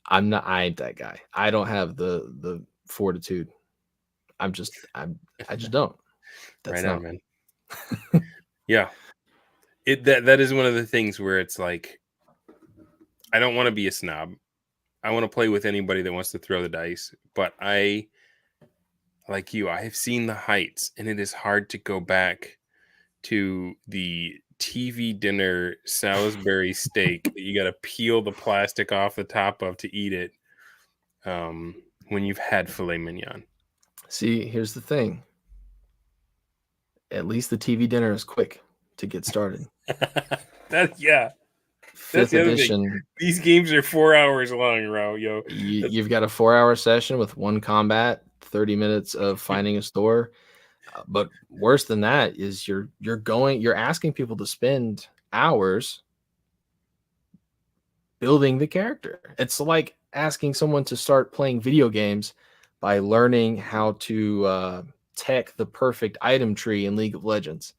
B: I ain't that guy. I don't have the fortitude. I just don't. That's
A: right on, man. Yeah. That is one of the things where it's like, I don't want to be a snob. I want to play with anybody that wants to throw the dice, but I, like you, I have seen the heights, and it is hard to go back to the TV dinner Salisbury steak that you got to peel the plastic off the top of to eat it when you've had filet mignon.
B: See, here's the thing. At least the TV dinner is quick to get started.
A: That's the
B: 5th
A: other
B: edition.
A: Thing. These games are 4 hours long, yo.
B: You've got a 4-hour session with 1 combat, 30 minutes of finding a store. But worse than that is you're asking people to spend hours building the character. It's like asking someone to start playing video games by learning how to tech the perfect item tree in League of Legends.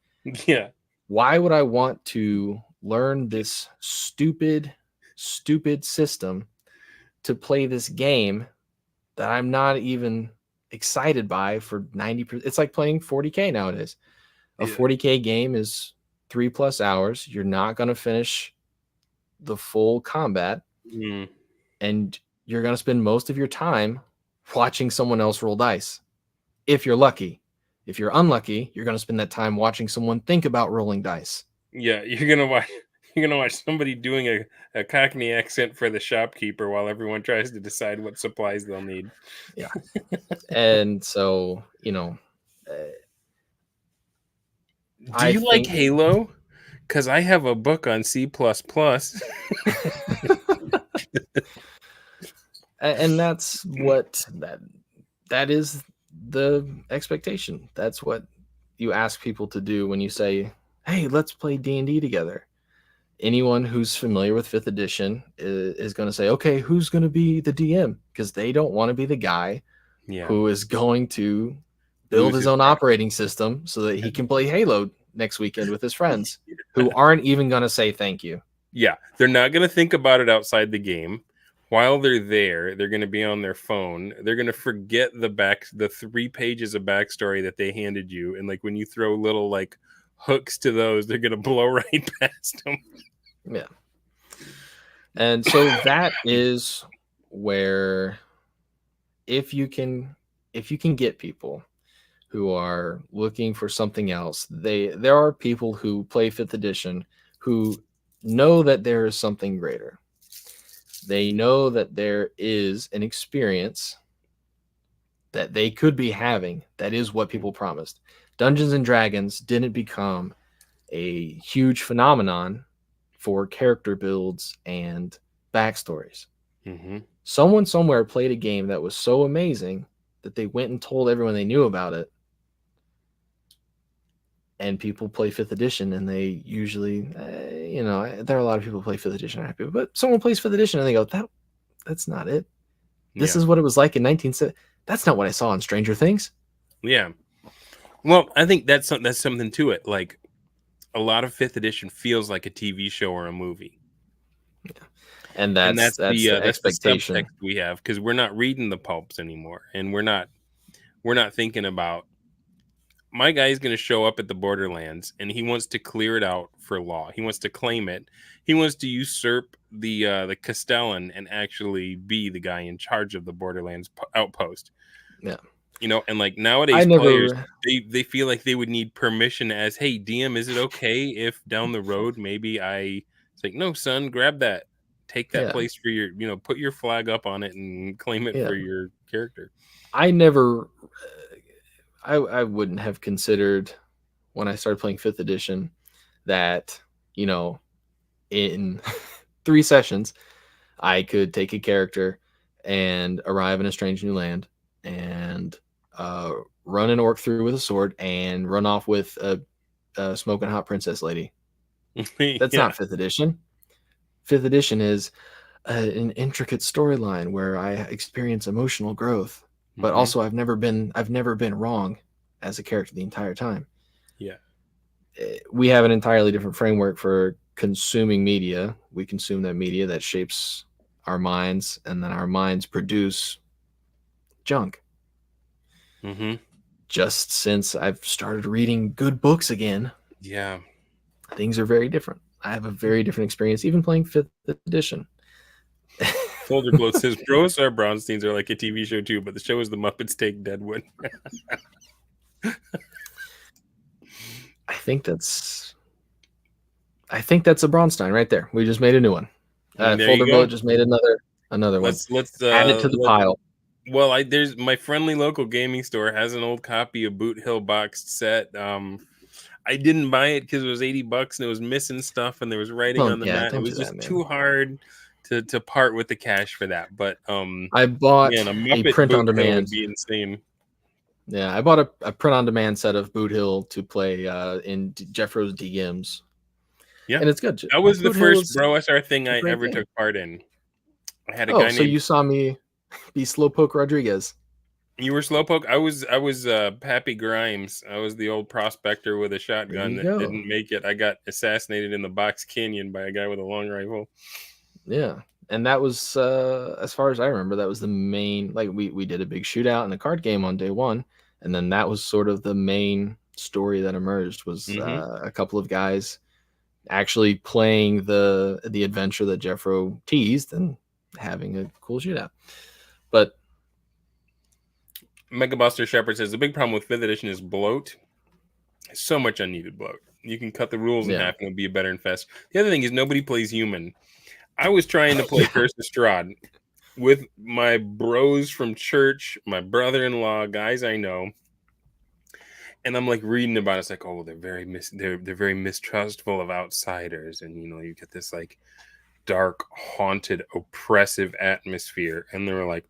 A: Yeah.
B: Why would I want to learn this stupid system to play this game that I'm not even excited by for 90%? It's like playing 40K nowadays. A 40K game is 3+ hours. You're not going to finish the full combat, and you're going to spend most of your time watching someone else roll dice. If you're lucky. If you're unlucky, you're going to spend that time watching someone think about rolling dice.
A: Yeah, you're gonna watch somebody doing a Cockney accent for the shopkeeper while everyone tries to decide what supplies they'll need.
B: Yeah. And so, do
A: you like Halo? Because I have a book on C++.
B: And that's what that is the expectation. That's what you ask people to do when you say, hey, let's play D&D together. Anyone who's familiar with 5th edition is going to say, okay, who's going to be the DM? Because they don't want to be the guy who is going to build his own operating system so that he can play Halo next weekend with his friends who aren't even going to say thank you.
A: Yeah, they're not going to think about it outside the game. While they're there, they're going to be on their phone. They're going to forget the 3 pages of backstory that they handed you. And like when you throw little like hooks to those, they're going to blow right past them.
B: Yeah. And so that is where if you can get people who are looking for something else, there are people who play 5th edition who know that there is something greater. They know that there is an experience that they could be having that is what people promised. Dungeons and Dragons didn't become a huge phenomenon for character builds and backstories. Someone somewhere played a game that was so amazing that they went and told everyone they knew about it. And people play 5th edition, and they usually, there are a lot of people who play 5th edition happy, but someone plays 5th edition and they go, that's not it. This is what it was like in 1970. That's not what I saw on Stranger Things.
A: Yeah. Well, I think that's something to it. Like a lot of 5th edition feels like a TV show or a movie.
B: Yeah. And that's the expectation
A: the subtext we have, because we're not reading the pulps anymore, and we're not thinking about, my guy's going to show up at the Borderlands and he wants to clear it out for law. He wants to claim it. He wants to usurp the Castellan and actually be the guy in charge of the Borderlands outpost.
B: Yeah.
A: And like nowadays players, they feel like they would need permission as, hey, DM, is it okay if down the road maybe it's like, no, son, grab that. Take that place for your, put your flag up on it and claim it for your character.
B: I wouldn't have considered when I started playing 5th edition that, in 3 sessions, I could take a character and arrive in a strange new land and run an orc through with a sword and run off with a smoking hot princess lady. That's not 5th edition. 5th edition is an intricate storyline where I experience emotional growth. But also, I've never been wrong as a character the entire time.
A: Yeah,
B: we have an entirely different framework for consuming media. We consume that media that shapes our minds, and then our minds produce junk. Just since I've started reading good books again, things are very different. I have a very different experience, even playing 5th edition.
A: Folder Bloat says Bros or Braunsteins are like a TV show too, but the show is The Muppets Take Deadwood.
B: I think that's a Braunstein right there. We just made a new one. Folder Bloat just made another one.
A: Let's
B: add it to the pile.
A: Well, there's my friendly local gaming store has an old copy of Boot Hill boxed set. I didn't buy it because it was $80 and it was missing stuff and there was writing on the mat. It was just too hard to part with the cash for that. But
B: I bought a print on demand.
A: Would be insane.
B: Yeah, I bought a print on demand set of Boot Hill to play in Jeffro's DMs.
A: Yeah,
B: and it's good.
A: That was the first Bro SR thing I ever took part in. I had a guy named.
B: So you saw me be Slowpoke Rodriguez.
A: You were Slowpoke. I was Pappy Grimes. I was the old prospector with a shotgun that didn't make it. I got assassinated in the Box Canyon by a guy with a long rifle.
B: Yeah, and that was as far as I remember, that was the main. Like we did a big shootout in the card game on day one, and then that was sort of the main story that emerged was
A: Mm-hmm.
B: a couple of guys actually playing the adventure that Jeffro teased and having a cool shootout. But
A: Mega Buster Shepherd says the big problem with fifth edition is bloat. So much unneeded bloat. You can cut the rules in
B: yeah,
A: half and it'll be a better infest. The other thing is nobody plays human. I was trying to play
B: yeah,
A: Curse of Strahd with my bros from church, my brother-in-law, guys I know, and I'm like reading about it. It's like, oh, they're very mistrustful of outsiders, and you get this like dark, haunted, oppressive atmosphere. And they were like,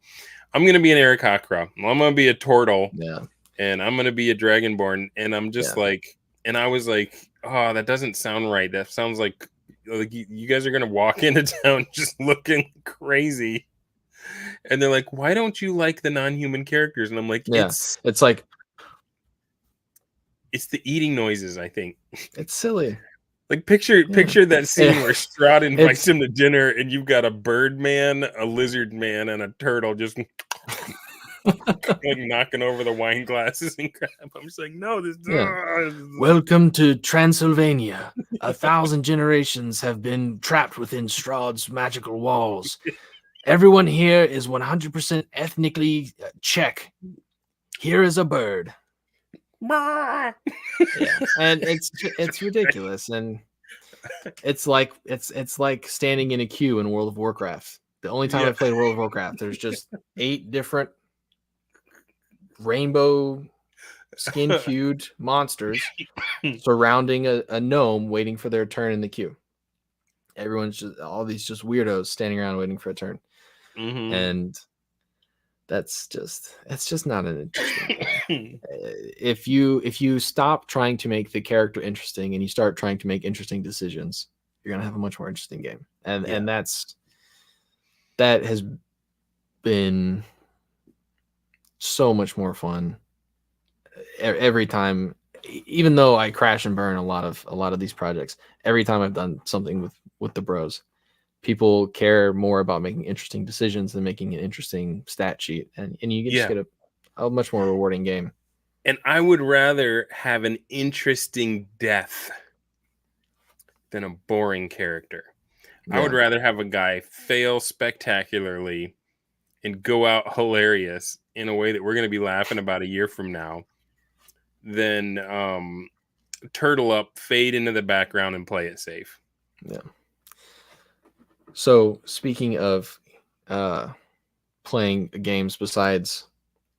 A: I'm gonna be an Aarakocra, I'm gonna be a turtle,
B: yeah,
A: and I'm gonna be a dragonborn, and I'm just
B: yeah.
A: like, and I was like, oh, that doesn't sound right. That sounds like you guys are gonna walk into town just looking crazy. And they're like, why don't you like the non-human characters? And I'm like,
B: Yeah. It's like
A: it's the eating noises, I think.
B: it's silly.
A: Like picture
B: Yeah.
A: that scene where Strahd invites
B: It's
A: him to dinner and you've got a bird man, a lizard man, and a turtle just like knocking over the wine glasses and crap. I'm just like, no, this
B: yeah. Welcome to Transylvania. 1,000 generations have been trapped within Strahd's magical walls. Everyone here is 100% ethnically Czech. Here is a bird. Yeah, and it's ridiculous, and it's like standing in a queue in World of Warcraft. The only time I
A: Yeah.
B: played World of Warcraft, there's just 8 different rainbow skin-hued monsters surrounding a gnome waiting for their turn in the queue. Everyone's just all these just weirdos standing around waiting for a turn.
A: Mm-hmm.
B: And it's just not an interesting game. If you stop trying to make the character interesting and you start trying to make interesting decisions, you're gonna have a much more interesting game. And that has been so much more fun every time. Even though I crash and burn a lot of these projects, every time I've done something with the bros, people care more about making interesting decisions than making an interesting stat sheet, and you can just get a much more rewarding game.
A: And I would rather have an interesting death than a boring character. I would rather have a guy fail spectacularly and go out hilarious in a way that we're going to be laughing about a year from now than turtle up, fade into the background, and play it safe.
B: Yeah. So speaking of playing games besides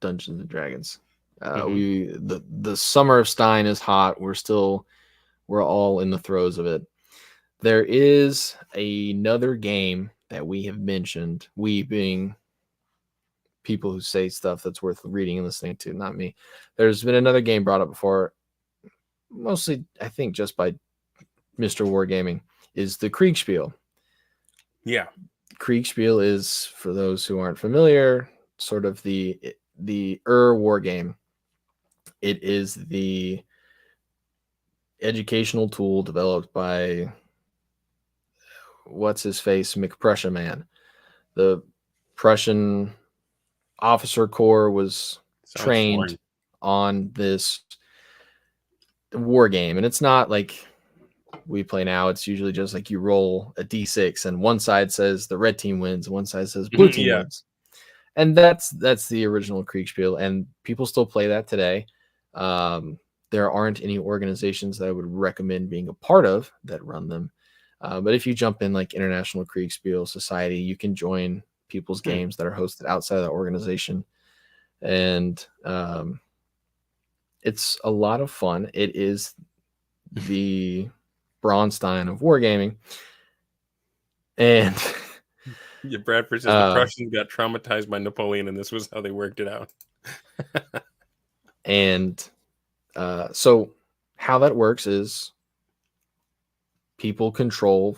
B: Dungeons and Dragons, the summer of Stein is hot. We're all in the throes of it. There is another game that we have mentioned, we being people who say stuff that's worth reading and listening to, not me. There's been another game brought up before, mostly I think just by Mr. Wargaming, is the Kriegspiel.
A: Yeah.
B: Kriegspiel is, for those who aren't familiar, sort of the war game. It is the educational tool developed by what's his face, McPrussia Man. The Prussian officer corps was trained on this war game, and it's not like we play now. It's usually just like you roll a d6 and one side says the red team wins and one side says blue team wins, and that's the original Kriegspiel, and people still play that today. There aren't any organizations that I would recommend being a part of that run them, but if you jump in like International Kriegspiel Society, you can join people's games that are hosted outside of that organization, and it's a lot of fun. It is the Braunstein of wargaming. And
A: yeah, Bradford says the Prussians got traumatized by Napoleon, and this was how they worked it out.
B: And so how that works is people control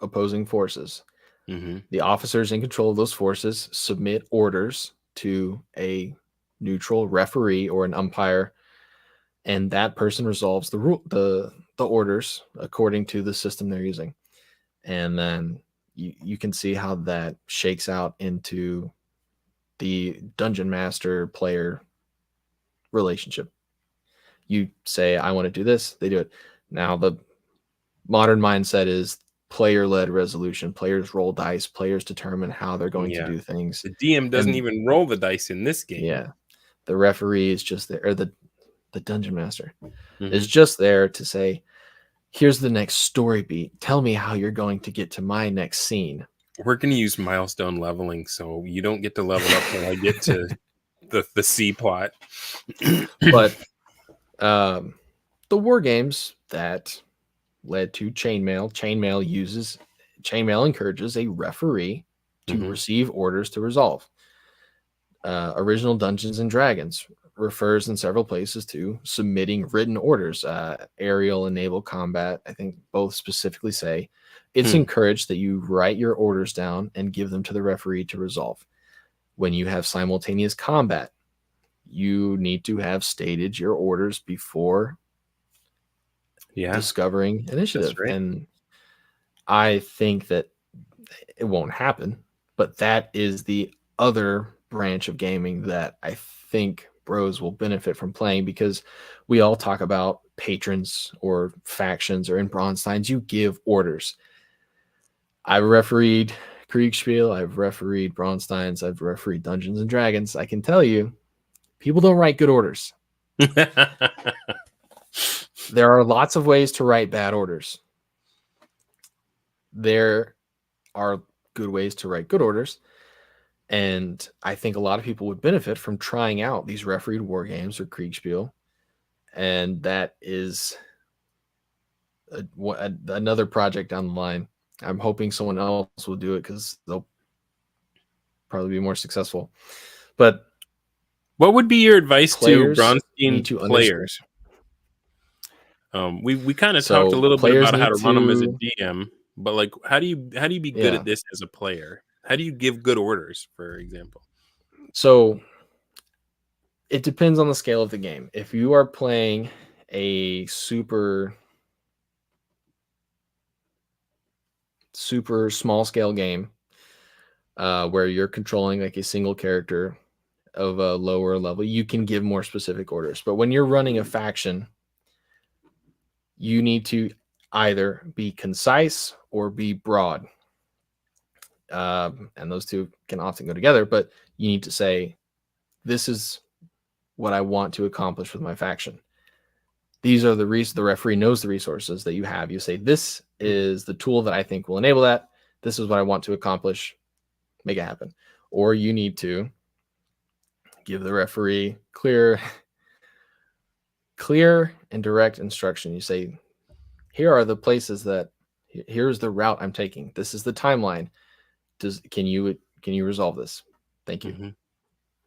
B: opposing forces.
A: Mm-hmm.
B: The officers in control of those forces submit orders to a neutral referee or an umpire, and that person resolves the orders according to the system they're using. And then you can see how that shakes out into the dungeon master player relationship. You say, I want to do this, they do it. Now, the modern mindset is player-led resolution. Players roll dice, players determine how they're going to do things.
A: The DM doesn't
B: And
A: even roll the dice in this game.
B: yeah, the referee is just there, or the dungeon master is
A: Mhm.
B: just there to say, here's the next story beat. Tell me how you're going to get to my next scene.
A: We're going to use milestone leveling, so you don't get to level up till I get to the C plot.
B: But the war games that led to chainmail encourages a referee to receive orders to resolve. Original Dungeons and Dragons refers in several places to submitting written orders. Aerial and naval combat, I think, both specifically say it's encouraged that you write your orders down and give them to the referee to resolve. When you have simultaneous combat, you need to have stated your orders before discovering initiative.
A: Right.
B: And I think that it won't happen, but that is the other branch of gaming that I think bros will benefit from playing, because we all talk about patrons or factions, or in Braunsteins, you give orders. I've refereed Kriegspiel, I've refereed Braunsteins, I've refereed Dungeons and Dragons. I can tell you, people don't write good orders. There are lots of ways to write bad orders. There are good ways to write good orders. And I think a lot of people would benefit from trying out these refereed war games or Kriegspiel. And that is another project down the line. I'm hoping someone else will do it because they'll probably be more successful. But
A: what would be your advice to Braunstein
B: players?
A: We kind of talked a little bit about how to run them as a DM, but like, how do you be good at this as a player? How do you give good orders, for example?
B: So it depends on the scale of the game. If you are playing a super small scale game where you're controlling like a single character of a lower level, you can give more specific orders. But when you're running a faction, you need to either be concise or be broad. And those two can often go together, but you need to say, this is what I want to accomplish with my faction. These are the referee knows the resources that you have. You say, this is the tool that I think will enable that. This is what I want to accomplish. Make it happen. Or you need to give the referee clear and direct instruction. You say, here are the places here's the route I'm taking. This is the timeline. Can you resolve this? Thank you. Mm-hmm.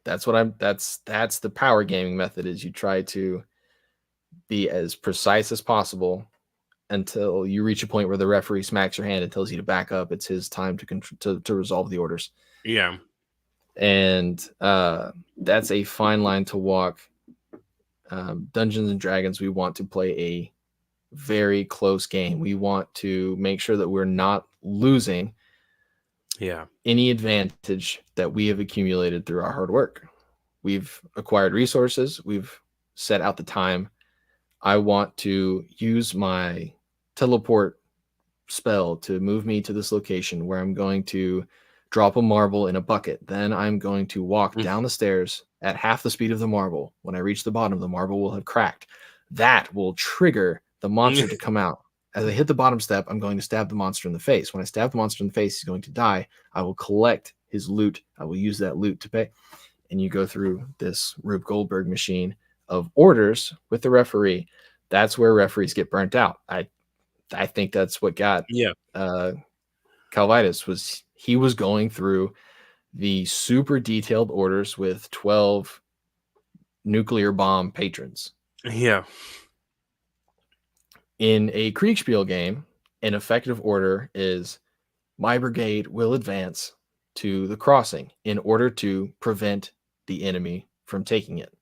B: That's the power gaming method, is you try to be as precise as possible until you reach a point where the referee smacks your hand and tells you to back up. It's his time to resolve the orders.
A: Yeah.
B: And that's a fine line to walk. Dungeons and Dragons, we want to play a very close game. We want to make sure that we're not losing any advantage that we have accumulated through our hard work. We've acquired resources. We've set out the time. I want to use my teleport spell to move me to this location where I'm going to drop a marble in a bucket. Then I'm going to walk down the stairs at half the speed of the marble. When I reach the bottom, the marble will have cracked. That will trigger the monster to come out. As I hit the bottom step, I'm going to stab the monster in the face. When I stab the monster in the face, he's going to die. I will collect his loot. I will use that loot to pay. And you go through this Rube Goldberg machine of orders with the referee. That's where referees get burnt out. I think that's what got Calvitis was he was going through the super detailed orders with 12 nuclear bomb patrons.
A: Yeah.
B: In a Kriegspiel game, an effective order is my brigade will advance to the crossing in order to prevent the enemy from taking it.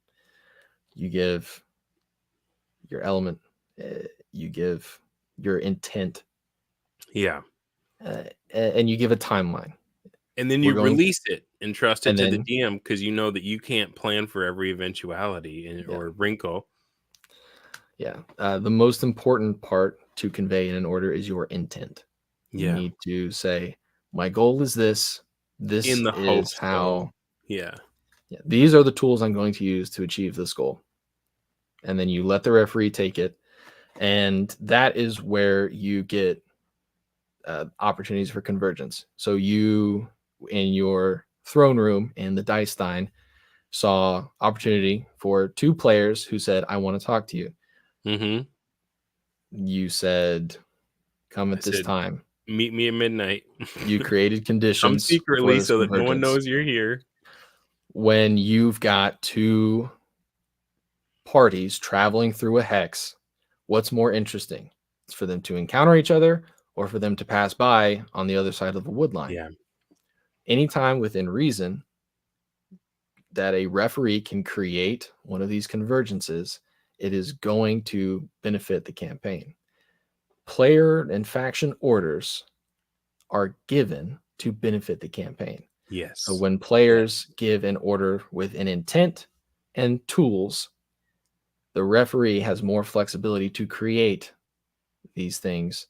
B: You give your element, you give your intent.
A: Yeah.
B: And you give a timeline.
A: And then you release it and trust it to the DM, because you know that you can't plan for every eventuality or wrinkle.
B: Yeah. The most important part to convey in an order is your intent. You
A: Yeah.
B: need to say, my goal is this. This
A: In the
B: is
A: hopes of,
B: how,
A: yeah.
B: yeah, these are the tools I'm going to use to achieve this goal. And then you let the referee take it. And that is where you get opportunities for convergence. So you, in your throne room in the Dicestein, saw opportunity for two players who said, I want to talk to you.
A: Mm-hmm.
B: You said, come
A: I
B: at this
A: said,
B: time.
A: meet me at midnight.
B: You created
A: Come
B: conditions for
A: secretly
B: this
A: so that no one
B: convergence.
A: knows you're here.
B: When you've got two parties traveling through a hex, what's more interesting? It's for them to encounter each other or for them to pass by on the other side of the wood line.
A: Yeah.
B: Anytime within reason that a referee can create one of these convergences, it is going to benefit the campaign. Player and faction orders are given to benefit the campaign. So
A: Yes.
B: when players give an order with an intent and tools, the referee has more flexibility to create these things.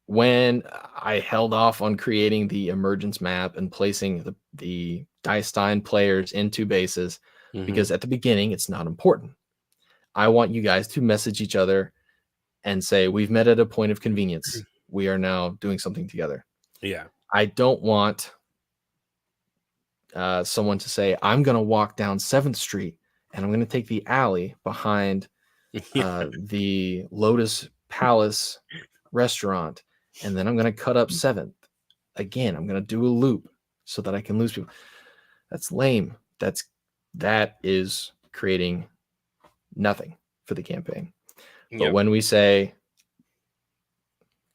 B: When I held off on creating the emergence map and placing the Dicestein players into bases,
A: Mm-hmm.
B: because at the beginning it's not important. I want you guys to message each other and say, we've met at a point of convenience. We are now doing something together.
A: Yeah.
B: I don't want someone to say, I'm going to walk down 7th Street and I'm going to take the alley behind
A: Yeah.
B: the Lotus Palace restaurant, and then I'm going to cut up 7th. Again, I'm going to do a loop so that I can lose people. That's lame. That is creating nothing for the campaign. But
A: Yep.
B: when we say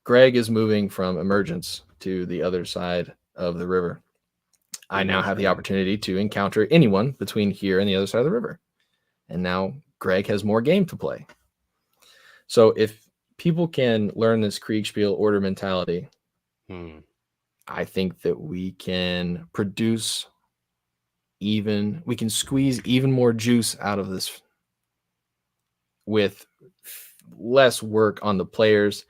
B: Greg is moving from emergence to the other side of the river, I now have the opportunity to encounter anyone between here and the other side of the river. And now Greg has more game to play. So if people can learn this Kriegspiel order mentality, I think that we can we can squeeze even more juice out of this with less work on the players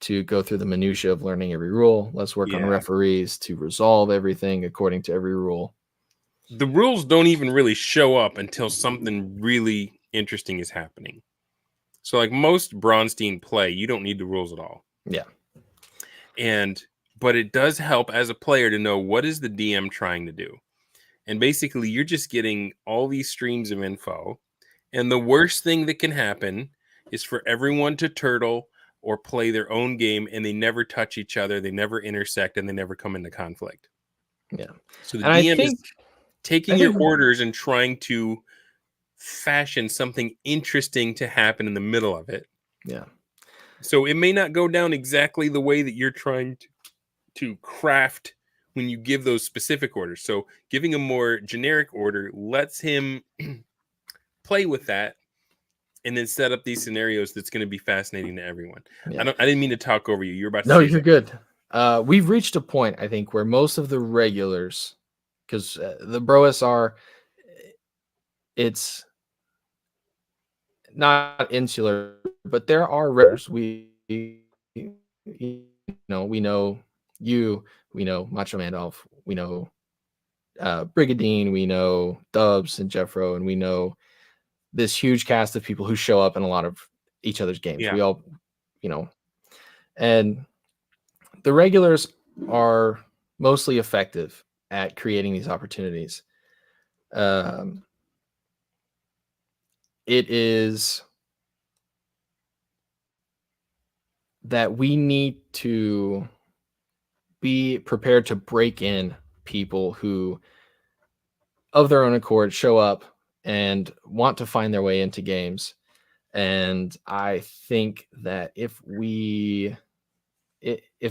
B: to go through the minutia of learning every rule, less work on referees to resolve everything according to every rule.
A: The rules don't even really show up until something really interesting is happening. So like most Braunstein play, you don't need the rules at all.
B: Yeah.
A: But it does help as a player to know what is the DM trying to do. And basically you're just getting all these streams of info. And the worst thing that can happen is for everyone to turtle or play their own game and they never touch each other, they never intersect, and they never come into conflict.
B: Yeah.
A: So the
B: And
A: DM is taking your orders and trying to fashion something interesting to happen in the middle of it.
B: Yeah.
A: So it may not go down exactly the way that you're trying to craft when you give those specific orders. So giving a more generic order lets him play with that and then set up these scenarios that's going to be fascinating to everyone.
B: Yeah.
A: I didn't mean to talk over you. You're about to
B: No,
A: say
B: you're
A: something.
B: good. We've reached a point, I think, where most of the regulars, because the Broas are, it's not insular, but there are regulars. We know you, we know Macho Mandolf, we know Brigadine, we know Dubs and Jeffro, and we know this huge cast of people who show up in a lot of each other's games.
A: Yeah.
B: We all, and the regulars are mostly effective at creating these opportunities. It is that we need to be prepared to break in people who, of their own accord, show up and want to find their way into games. And I think that if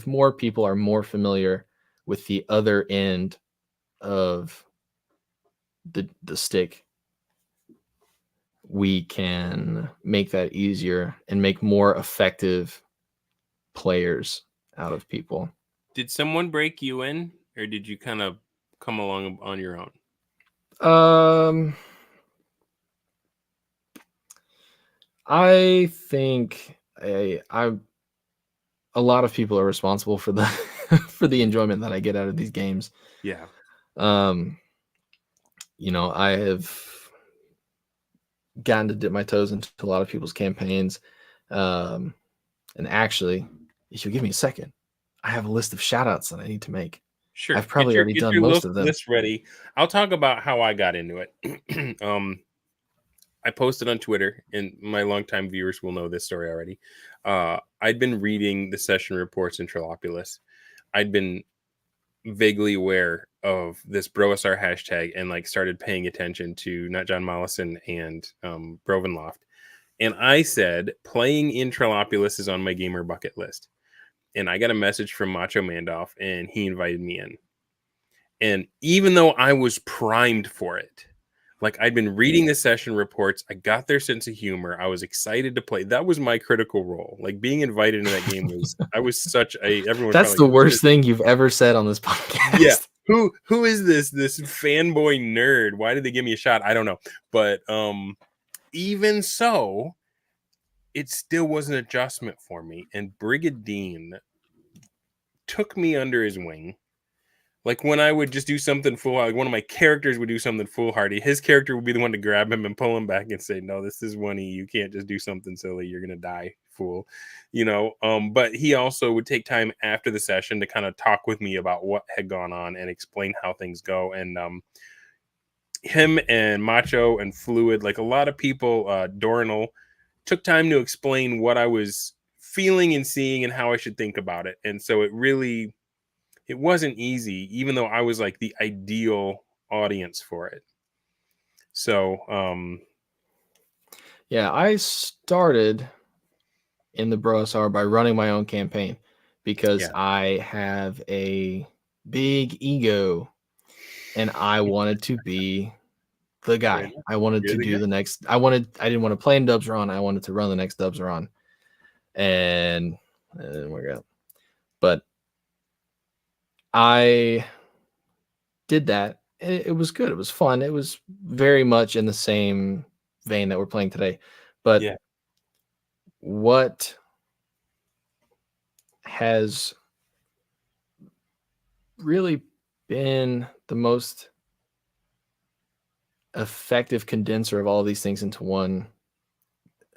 B: more people are more familiar with the other end of the stick, we can make that easier and make more effective players out of people.
A: Did someone break you in, or did you kind of come along on your own?
B: I think a lot of people are responsible for the for the enjoyment that I get out of these games.
A: Yeah.
B: Um, I have gotten to dip my toes into a lot of people's campaigns. Um, and actually, if you give me a second, I have a list of shout outs that I need to make.
A: Sure.
B: I've probably already
A: Get
B: done
A: your
B: most of them.
A: list ready. I'll talk about how I got into it. I posted on Twitter, and my longtime viewers will know this story already. I'd been reading the session reports in Trollopulous. I'd been vaguely aware of this Broasar hashtag and like started paying attention to Not John Mollison and Brovenloft. And I said, playing in Trollopulous is on my gamer bucket list. And I got a message from Macho Mandoff, and he invited me in. And even though I was primed for it, like I'd been reading the session reports, I got their sense of humor. I was excited to play. That was my critical role. Like being invited into that game was, I was such a, everyone was
B: That's
A: probably
B: the worst thing you've ever said on this podcast.
A: yeah. Who is this fanboy nerd? Why did they give me a shot? I don't know. But even so, it still was an adjustment for me. And Brigadine took me under his wing. Like when I would just do something like one of my characters would do something foolhardy, his character would be the one to grab him and pull him back and say, "No, this is Winnie. You can't just do something silly. You're gonna die, fool." But he also would take time after the session to kind of talk with me about what had gone on and explain how things go. And him and Macho and Fluid, like a lot of people, Dorinal, took time to explain what I was feeling and seeing and how I should think about it. And so it wasn't easy, even though I was like the ideal audience for it. So,
B: Yeah, I started in the Broasar by running my own campaign because
A: yeah,
B: I have a big ego and I wanted to be the guy. I wanted
A: you're
B: to
A: the
B: do
A: guy.
B: the next. I didn't want to play in Dubs Run. I wanted to run the next Dubs Run, and it didn't work out. But I did that. And it was good. It was fun. It was very much in the same vein that we're playing today. But
A: Yeah,
B: what has really been the most effective condenser of all of these things into one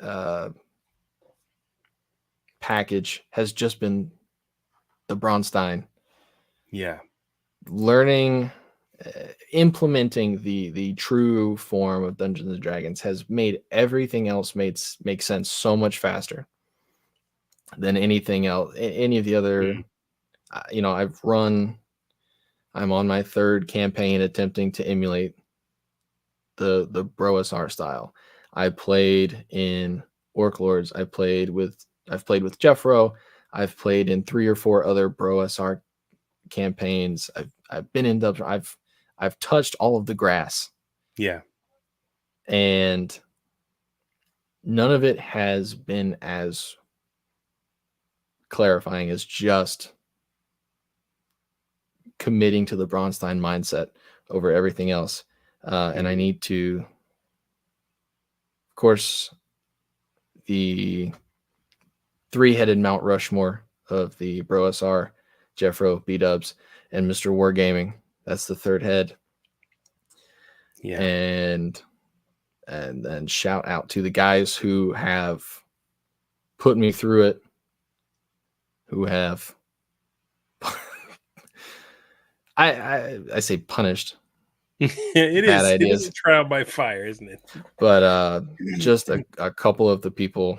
B: uh, package has just been the Braunstein.
A: yeah,
B: Learning, implementing the true form of Dungeons and Dragons has made everything else make sense so much faster than anything else. Any of the other,
A: mm,
B: I'm on my third campaign attempting to emulate the Broasar style. I played in Orc Lords. I've played with Jeffro. I've played in 3 or 4 other Broasar campaigns. I've been in dubs. I've touched all of the grass,
A: yeah,
B: and none of it has been as clarifying as just committing to the Braunstein mindset over everything else. And I need to, of course, the 3-headed Mount Rushmore of the Broasar, Jeffro, B-Dubs, and Mr. Wargaming. That's the third head.
A: yeah.
B: And then shout out to the guys who have put me through it, who have I say punished
A: It
B: bad
A: is. It is
B: ideas,
A: a trial by fire, isn't it?
B: but just a couple of the people,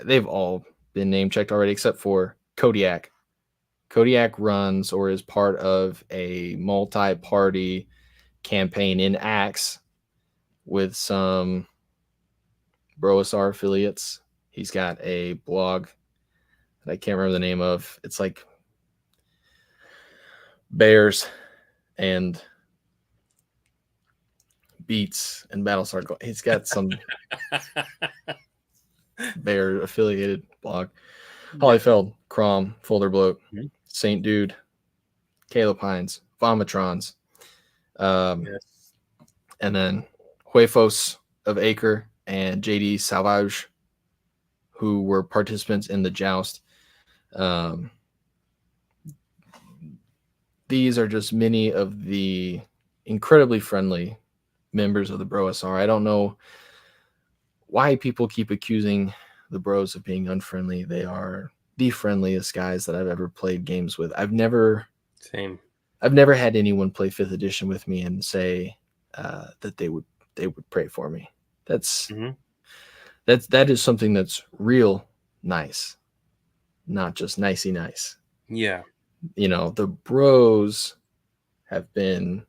B: they've all been name checked already, except for Kodiak. Kodiak runs or is part of a multi-party campaign in Axe with some Broasar affiliates. He's got a blog that I can't remember the name of. It's like Bears and Beats and Battlestar. He's got some Bear affiliated blog.
A: Yeah.
B: Hollyfeld, Crom, Folder Bloat,
A: Mhm.
B: Saint Dude, Caleb Hines, Vomitrons,
A: Yes.
B: and then Huefos of Acre and JD Salvage, who were participants in the joust. These are just many of the incredibly friendly members of the Bro SR. I don't know why people keep accusing the Bros of being unfriendly. They are the friendliest guys that I've ever played games with. I've never had anyone play 5th edition with me and say that they would pray for me. That is something that's real nice, not just nicey nice.
A: Yeah.
B: You know, the Bros have been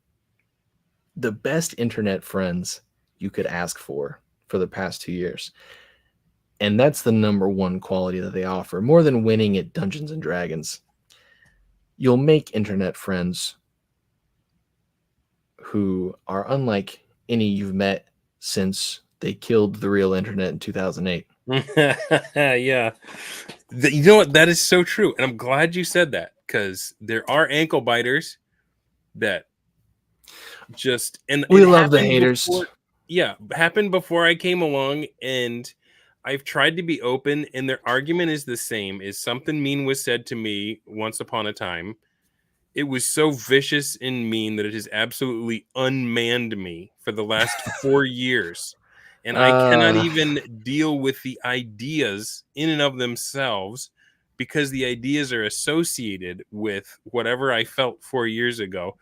B: the best internet friends you could ask for the past 2 years. And that's the number one quality that they offer. More than winning at Dungeons and Dragons, you'll make internet friends who are unlike any you've met since they killed the real internet in 2008.
A: Yeah. You know what? That is so true. And I'm glad you said that, because there are ankle biters that just, and
B: we love the haters.
A: Happened before I came along, and I've tried to be open, and their argument is the same. Is something mean was said to me once upon a time. It was so vicious and mean that it has absolutely unmanned me for the last 4 years. And I cannot even deal with the ideas in and of themselves, because the ideas are associated with whatever I felt 4 years ago.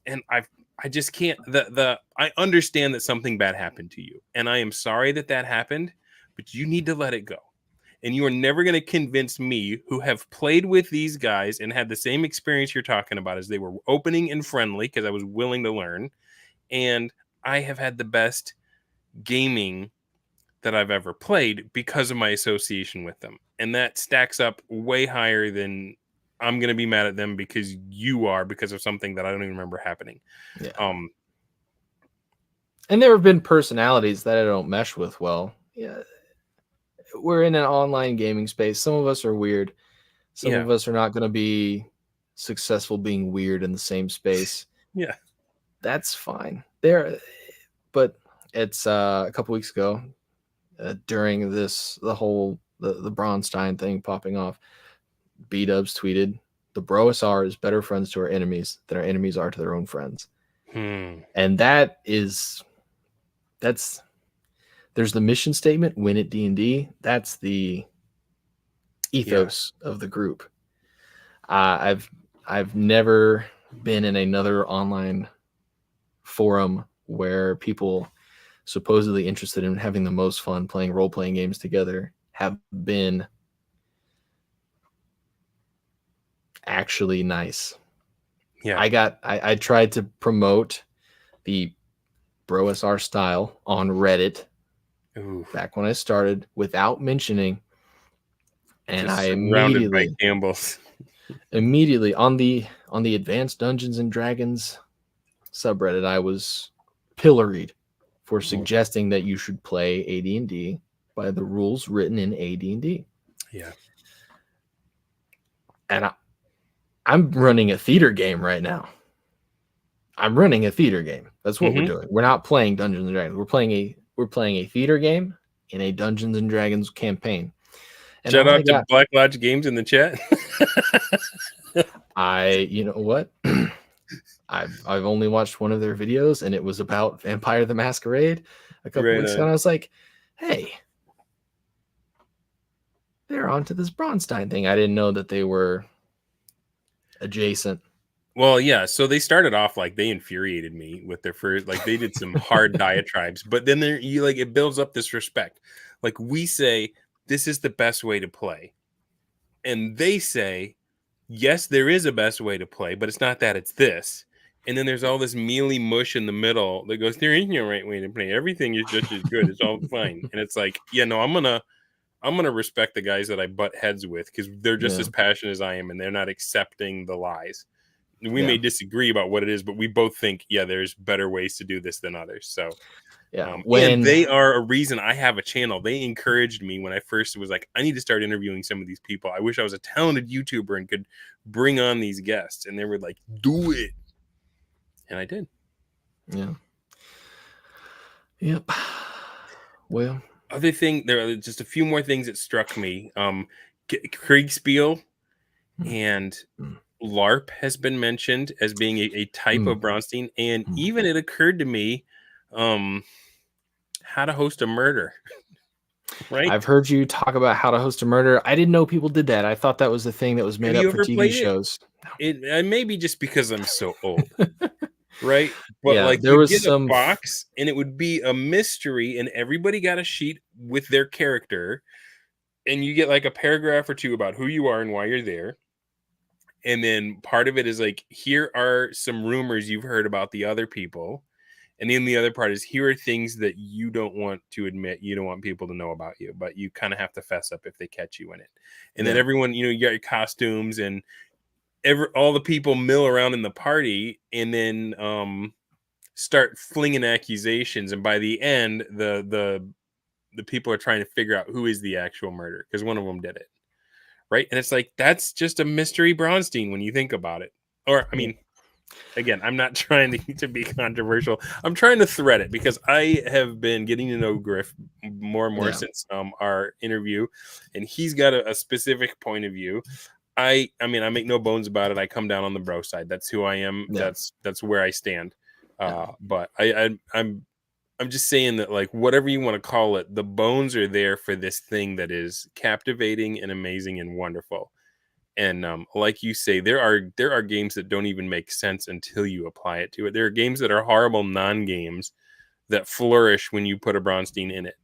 A: And I just can't. I understand that something bad happened to you, and I am sorry that happened, but you need to let it go. And you are never going to convince me, who have played with these guys and had the same experience you're talking about, as they were opening and friendly, because I was willing to learn. And I have had the best gaming that I've ever played because of my association with them. And that stacks up way higher than I'm going to be mad at them because you are, because of something that I don't even remember happening.
B: Yeah. And there have been personalities that I don't mesh with well. Yeah. We're in an online gaming space. Some of us are weird. Some of us are not going to be successful being weird in the same space.
A: Yeah.
B: That's fine. But it's a couple weeks ago, during the Braunstein thing popping off, B-Dubs tweeted, "The Bro SR is better friends to our enemies than our enemies are to their own friends." And there's the mission statement, win at D&D. That's the ethos of the group. I've never been in another online forum where people supposedly interested in having the most fun playing role-playing games together have been actually nice. Yeah. I tried to promote the Bro SR style on Reddit back when I started without mentioning, and I immediately on the Advanced Dungeons and Dragons subreddit, I was pilloried for suggesting that you should play AD&D by the rules written in AD&D.
A: Yeah.
B: And I'm running a theater game right now. I'm running a theater game. That's what we're doing. We're not playing Dungeons and Dragons. We're playing a theater game in a Dungeons and Dragons campaign. And
A: shout out to Black Lodge Games in the chat.
B: You know what? I've only watched one of their videos, and it was about Vampire the Masquerade a couple weeks ago. And I was like, hey, they're onto this Braunstein thing. I didn't know that they were adjacent.
A: Well, yeah. So they started off like they infuriated me with their first, like they did some hard diatribes, but then it builds up this respect. Like we say, this is the best way to play. And they say, yes, there is a best way to play, but it's not that, it's this. And then there's all this mealy mush in the middle that goes, there is no right way to play. Everything is just as good. It's all fine. And it's like, yeah, no, I'm gonna respect the guys that I butt heads with, because they're just as passionate as I am, and they're not accepting the lies. We may disagree about what it is, but we both think, yeah, there's better ways to do this than others. So and they are a reason I have a channel. They encouraged me when I first was like, I need to start interviewing some of these people. I wish I was a talented YouTuber and could bring on these guests. And they were like, do it. And I did.
B: Yeah. Yep. Well,
A: Other thing, there are just a few more things that struck me. Kriegspiel
B: mm,
A: and
B: mm,
A: LARP has been mentioned as being a type
B: mm,
A: of Braunstein, and
B: mm.
A: even it occurred to me, um, how to host a murder, right?
B: I've heard you talk about how to host a murder. I didn't know people did that. I thought that was a thing that was
A: Have
B: made
A: you
B: up for
A: ever
B: TV
A: played it?
B: shows.
A: It may be just because I'm so old, right? But
B: Yeah,
A: like
B: there
A: you'd
B: was
A: get a
B: some.
A: box and it would be a mystery, and everybody got a sheet with their character, and you get like a paragraph or two about who you are and why you're there. And then part of it is like, here are some rumors you've heard about the other people. And then the other part is, here are things that you don't want to admit, you don't want people to know about you, but you kind of have to fess up if they catch you in it. And then
B: Yeah,
A: everyone, you got your costumes, and all the people mill around in the party, and then start flinging accusations. And by the end, the people are trying to figure out who is the actual murderer, because one of them did it. Right. And it's like, that's just a mystery Braunstein when you think about it. Or, I
B: yeah,
A: mean, again, I'm not trying to be controversial. I'm trying to thread it, because I have been getting to know Griff more and more
B: yeah,
A: since our interview, and he's got a specific point of view. I mean, I make no bones about it. I come down on the bro side. That's who I am.
B: yeah,
A: That's where I stand.
B: yeah.
A: But I'm just saying that, like, whatever you want to call it, the bones are there for this thing that is captivating and amazing and wonderful. And like you say, there are games that don't even make sense until you apply it to it. There are games that are horrible non-games that flourish when you put a Braunstein in it.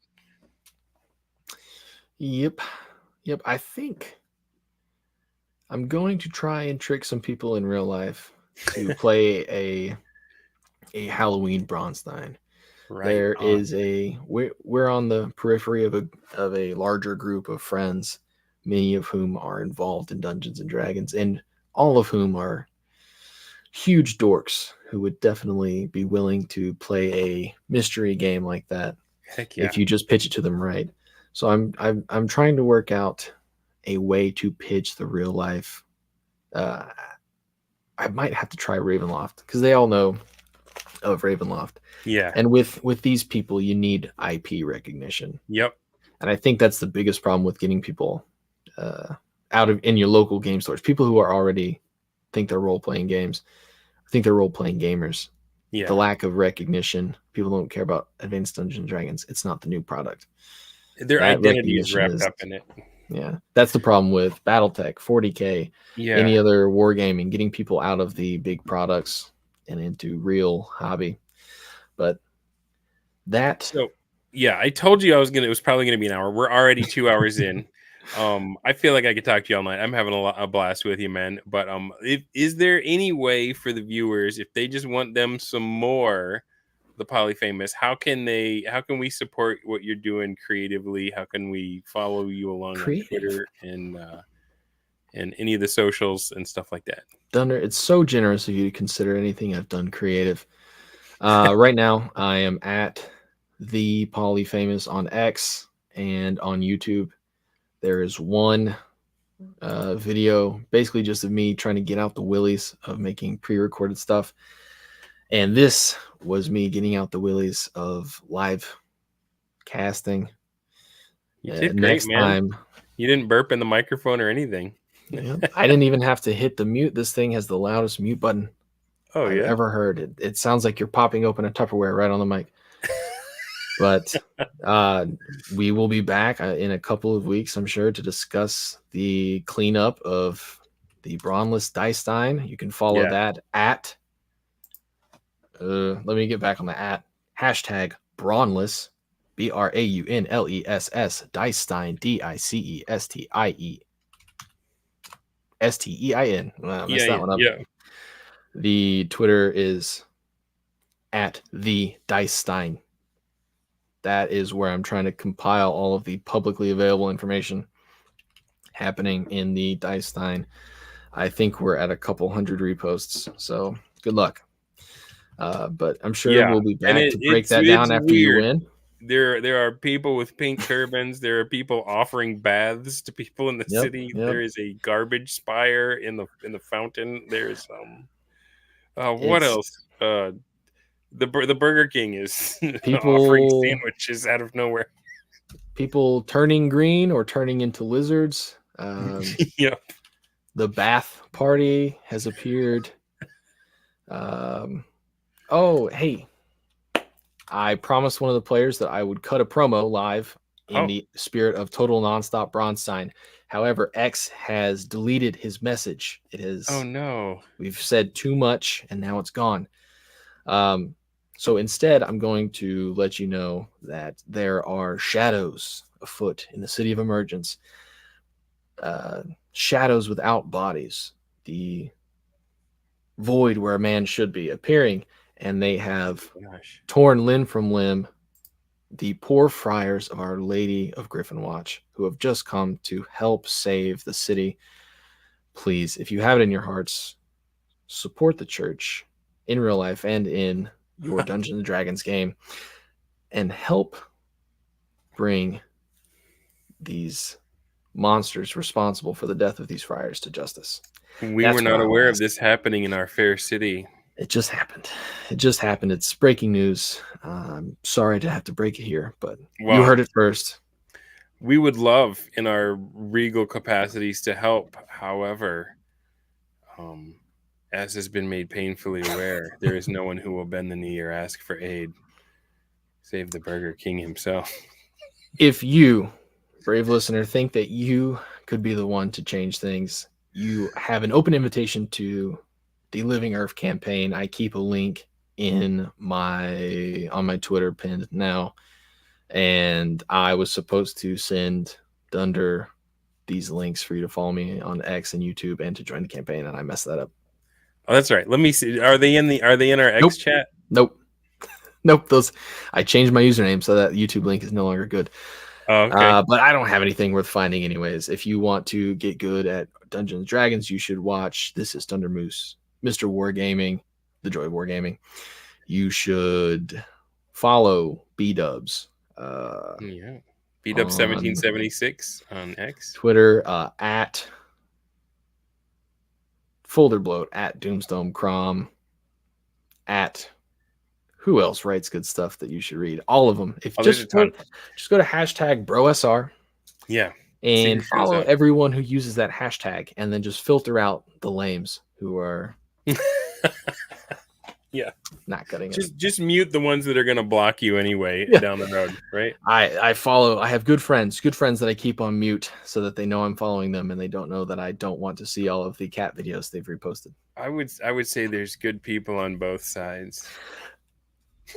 B: Yep, yep. I think I'm going to try and trick some people in real life to play a Halloween Braunstein.
A: Right
B: There
A: on.
B: is we're on the periphery of a larger group of friends, many of whom are involved in Dungeons and Dragons, and all of whom are huge dorks who would definitely be willing to play a mystery game like that
A: Heck
B: if
A: yeah.
B: you just pitch it to them right. So I'm trying to work out a way to pitch the real life. Uh, I might have to try Ravenloft because they all know of Ravenloft.
A: Yeah.
B: And with these people, you need IP recognition,
A: Yep.
B: and I think that's the biggest problem with getting people out of in your local game stores. People who are already think they're role playing games, think they're role playing gamers. The
A: Yeah.
B: lack of recognition, people don't care about Advanced Dungeons and Dragons. It's not the new product.
A: Their
B: That
A: identity is
B: recognition
A: wrapped
B: is
A: up in it.
B: yeah. That's the problem with BattleTech, 40K,
A: Yeah.
B: any other wargaming, getting people out of the big products and into real hobby. But that
A: So yeah, I told you it was probably gonna be an hour. We're already 2 hours in. I feel like I could talk to you all night. I'm having a blast with you, man. But is there any way for the viewers, if they just want them some more the Polyfamous, how can we support what you're doing creatively? How can we follow you along on
B: creative
A: Twitter and any of the socials and stuff like that?
B: Dunder, it's so generous of you to consider anything I've done creative. Right now, I am at the Polyfamous on X and on YouTube. There is one video, basically just of me trying to get out the willies of making pre-recorded stuff, and this was me getting out the willies of live casting.
A: You did great,
B: Next
A: man.
B: time,
A: You didn't burp in the microphone or anything.
B: yeah, I didn't even have to hit the mute. This thing has the loudest mute button
A: Oh
B: I've
A: yeah.
B: ever heard. It sounds like you're popping open a Tupperware right on the mic. But we will be back in a couple of weeks, I'm sure, to discuss the cleanup of the Braunless Dicestein. You can follow
A: Yeah.
B: that at, let me get back on the at, hashtag Braunless, Braunless, Dicestein, Dicestein. I messed
A: Yeah.
B: that one up.
A: Yeah.
B: The Twitter is at the Dicestein. That is where I'm trying to compile all of the publicly available information happening in the Dicestein. I think we're at a couple hundred reposts, so good luck. But I'm sure
A: Yeah.
B: we'll be
A: And
B: back to break that
A: it's
B: down after you
A: weird.
B: win.
A: There are people with pink turbans. There are people offering baths to people in the
B: Yep,
A: city.
B: yep.
A: There is a garbage spire in the fountain. There's what
B: It's
A: else? The Burger King is offering
B: people.
A: sandwiches out of nowhere.
B: people turning green or turning into lizards.
A: Yep.
B: The Bath Party has appeared. Oh, hey, I promised one of the players that I would cut a promo live in the spirit of Total Nonstop Braunstein. However, X has deleted his message. It is.
A: Oh no.
B: We've said too much and now it's gone. So instead, I'm going to let you know that there are shadows afoot in the city of emergence. Shadows without bodies. The void where a man should be appearing, and they have torn limb from limb the poor friars of Our Lady of Griffin Watch, who have just come to help save the city. Please, if you have it in your hearts, support the church in real life and in your Dungeons and Dragons game, and help bring these monsters responsible for the death of these friars to justice.
A: We were not aware of this happening in our fair city.
B: It just happened. It just happened. It's breaking news. I'm sorry to have to break it here, but you heard it first.
A: We would love, in our regal capacities, to help. However, as has been made painfully aware, there is no one who will bend the knee or ask for aid, save the Burger King himself.
B: If you, brave listener, think that you could be the one to change things, you have an open invitation to the Living Earth campaign. I keep a link on my Twitter pinned now, and I was supposed to send Dunder these links for you to follow me on X and YouTube and to join the campaign, and I messed that up.
A: Oh, that's right. Let me see. Are they in our X chat?
B: Nope. Those, I changed my username so that YouTube link is no longer good.
A: Oh, okay.
B: But I don't have anything worth finding anyways. If you want to get good at Dungeons and Dragons, you should watch This Is Dunder Moose, Mr. Wargaming, The Joy of Wargaming. You should follow B-Dubs.
A: B-Dubs 1776 on X.
B: Twitter, at Folderbloat, at Doomstone Crom, at who else writes good stuff that you should read? All of them. If just go to hashtag BroSR.
A: Yeah.
B: And follow everyone who uses that hashtag, and then just filter out the lames who are not cutting it.
A: Just mute the ones that are going to block you anyway down the road, right?
B: I have good friends that I keep on mute so that they know I'm following them and they don't know that I don't want to see all of the cat videos they've reposted.
A: I would say there's good people on both sides.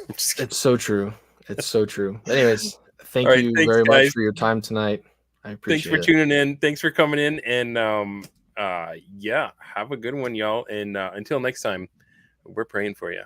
B: It's so true. It's so true. Anyways, thanks very much for your time tonight. I appreciate it.
A: Thanks for tuning in. Thanks for coming in. And have a good one, y'all. And until next time, we're praying for you.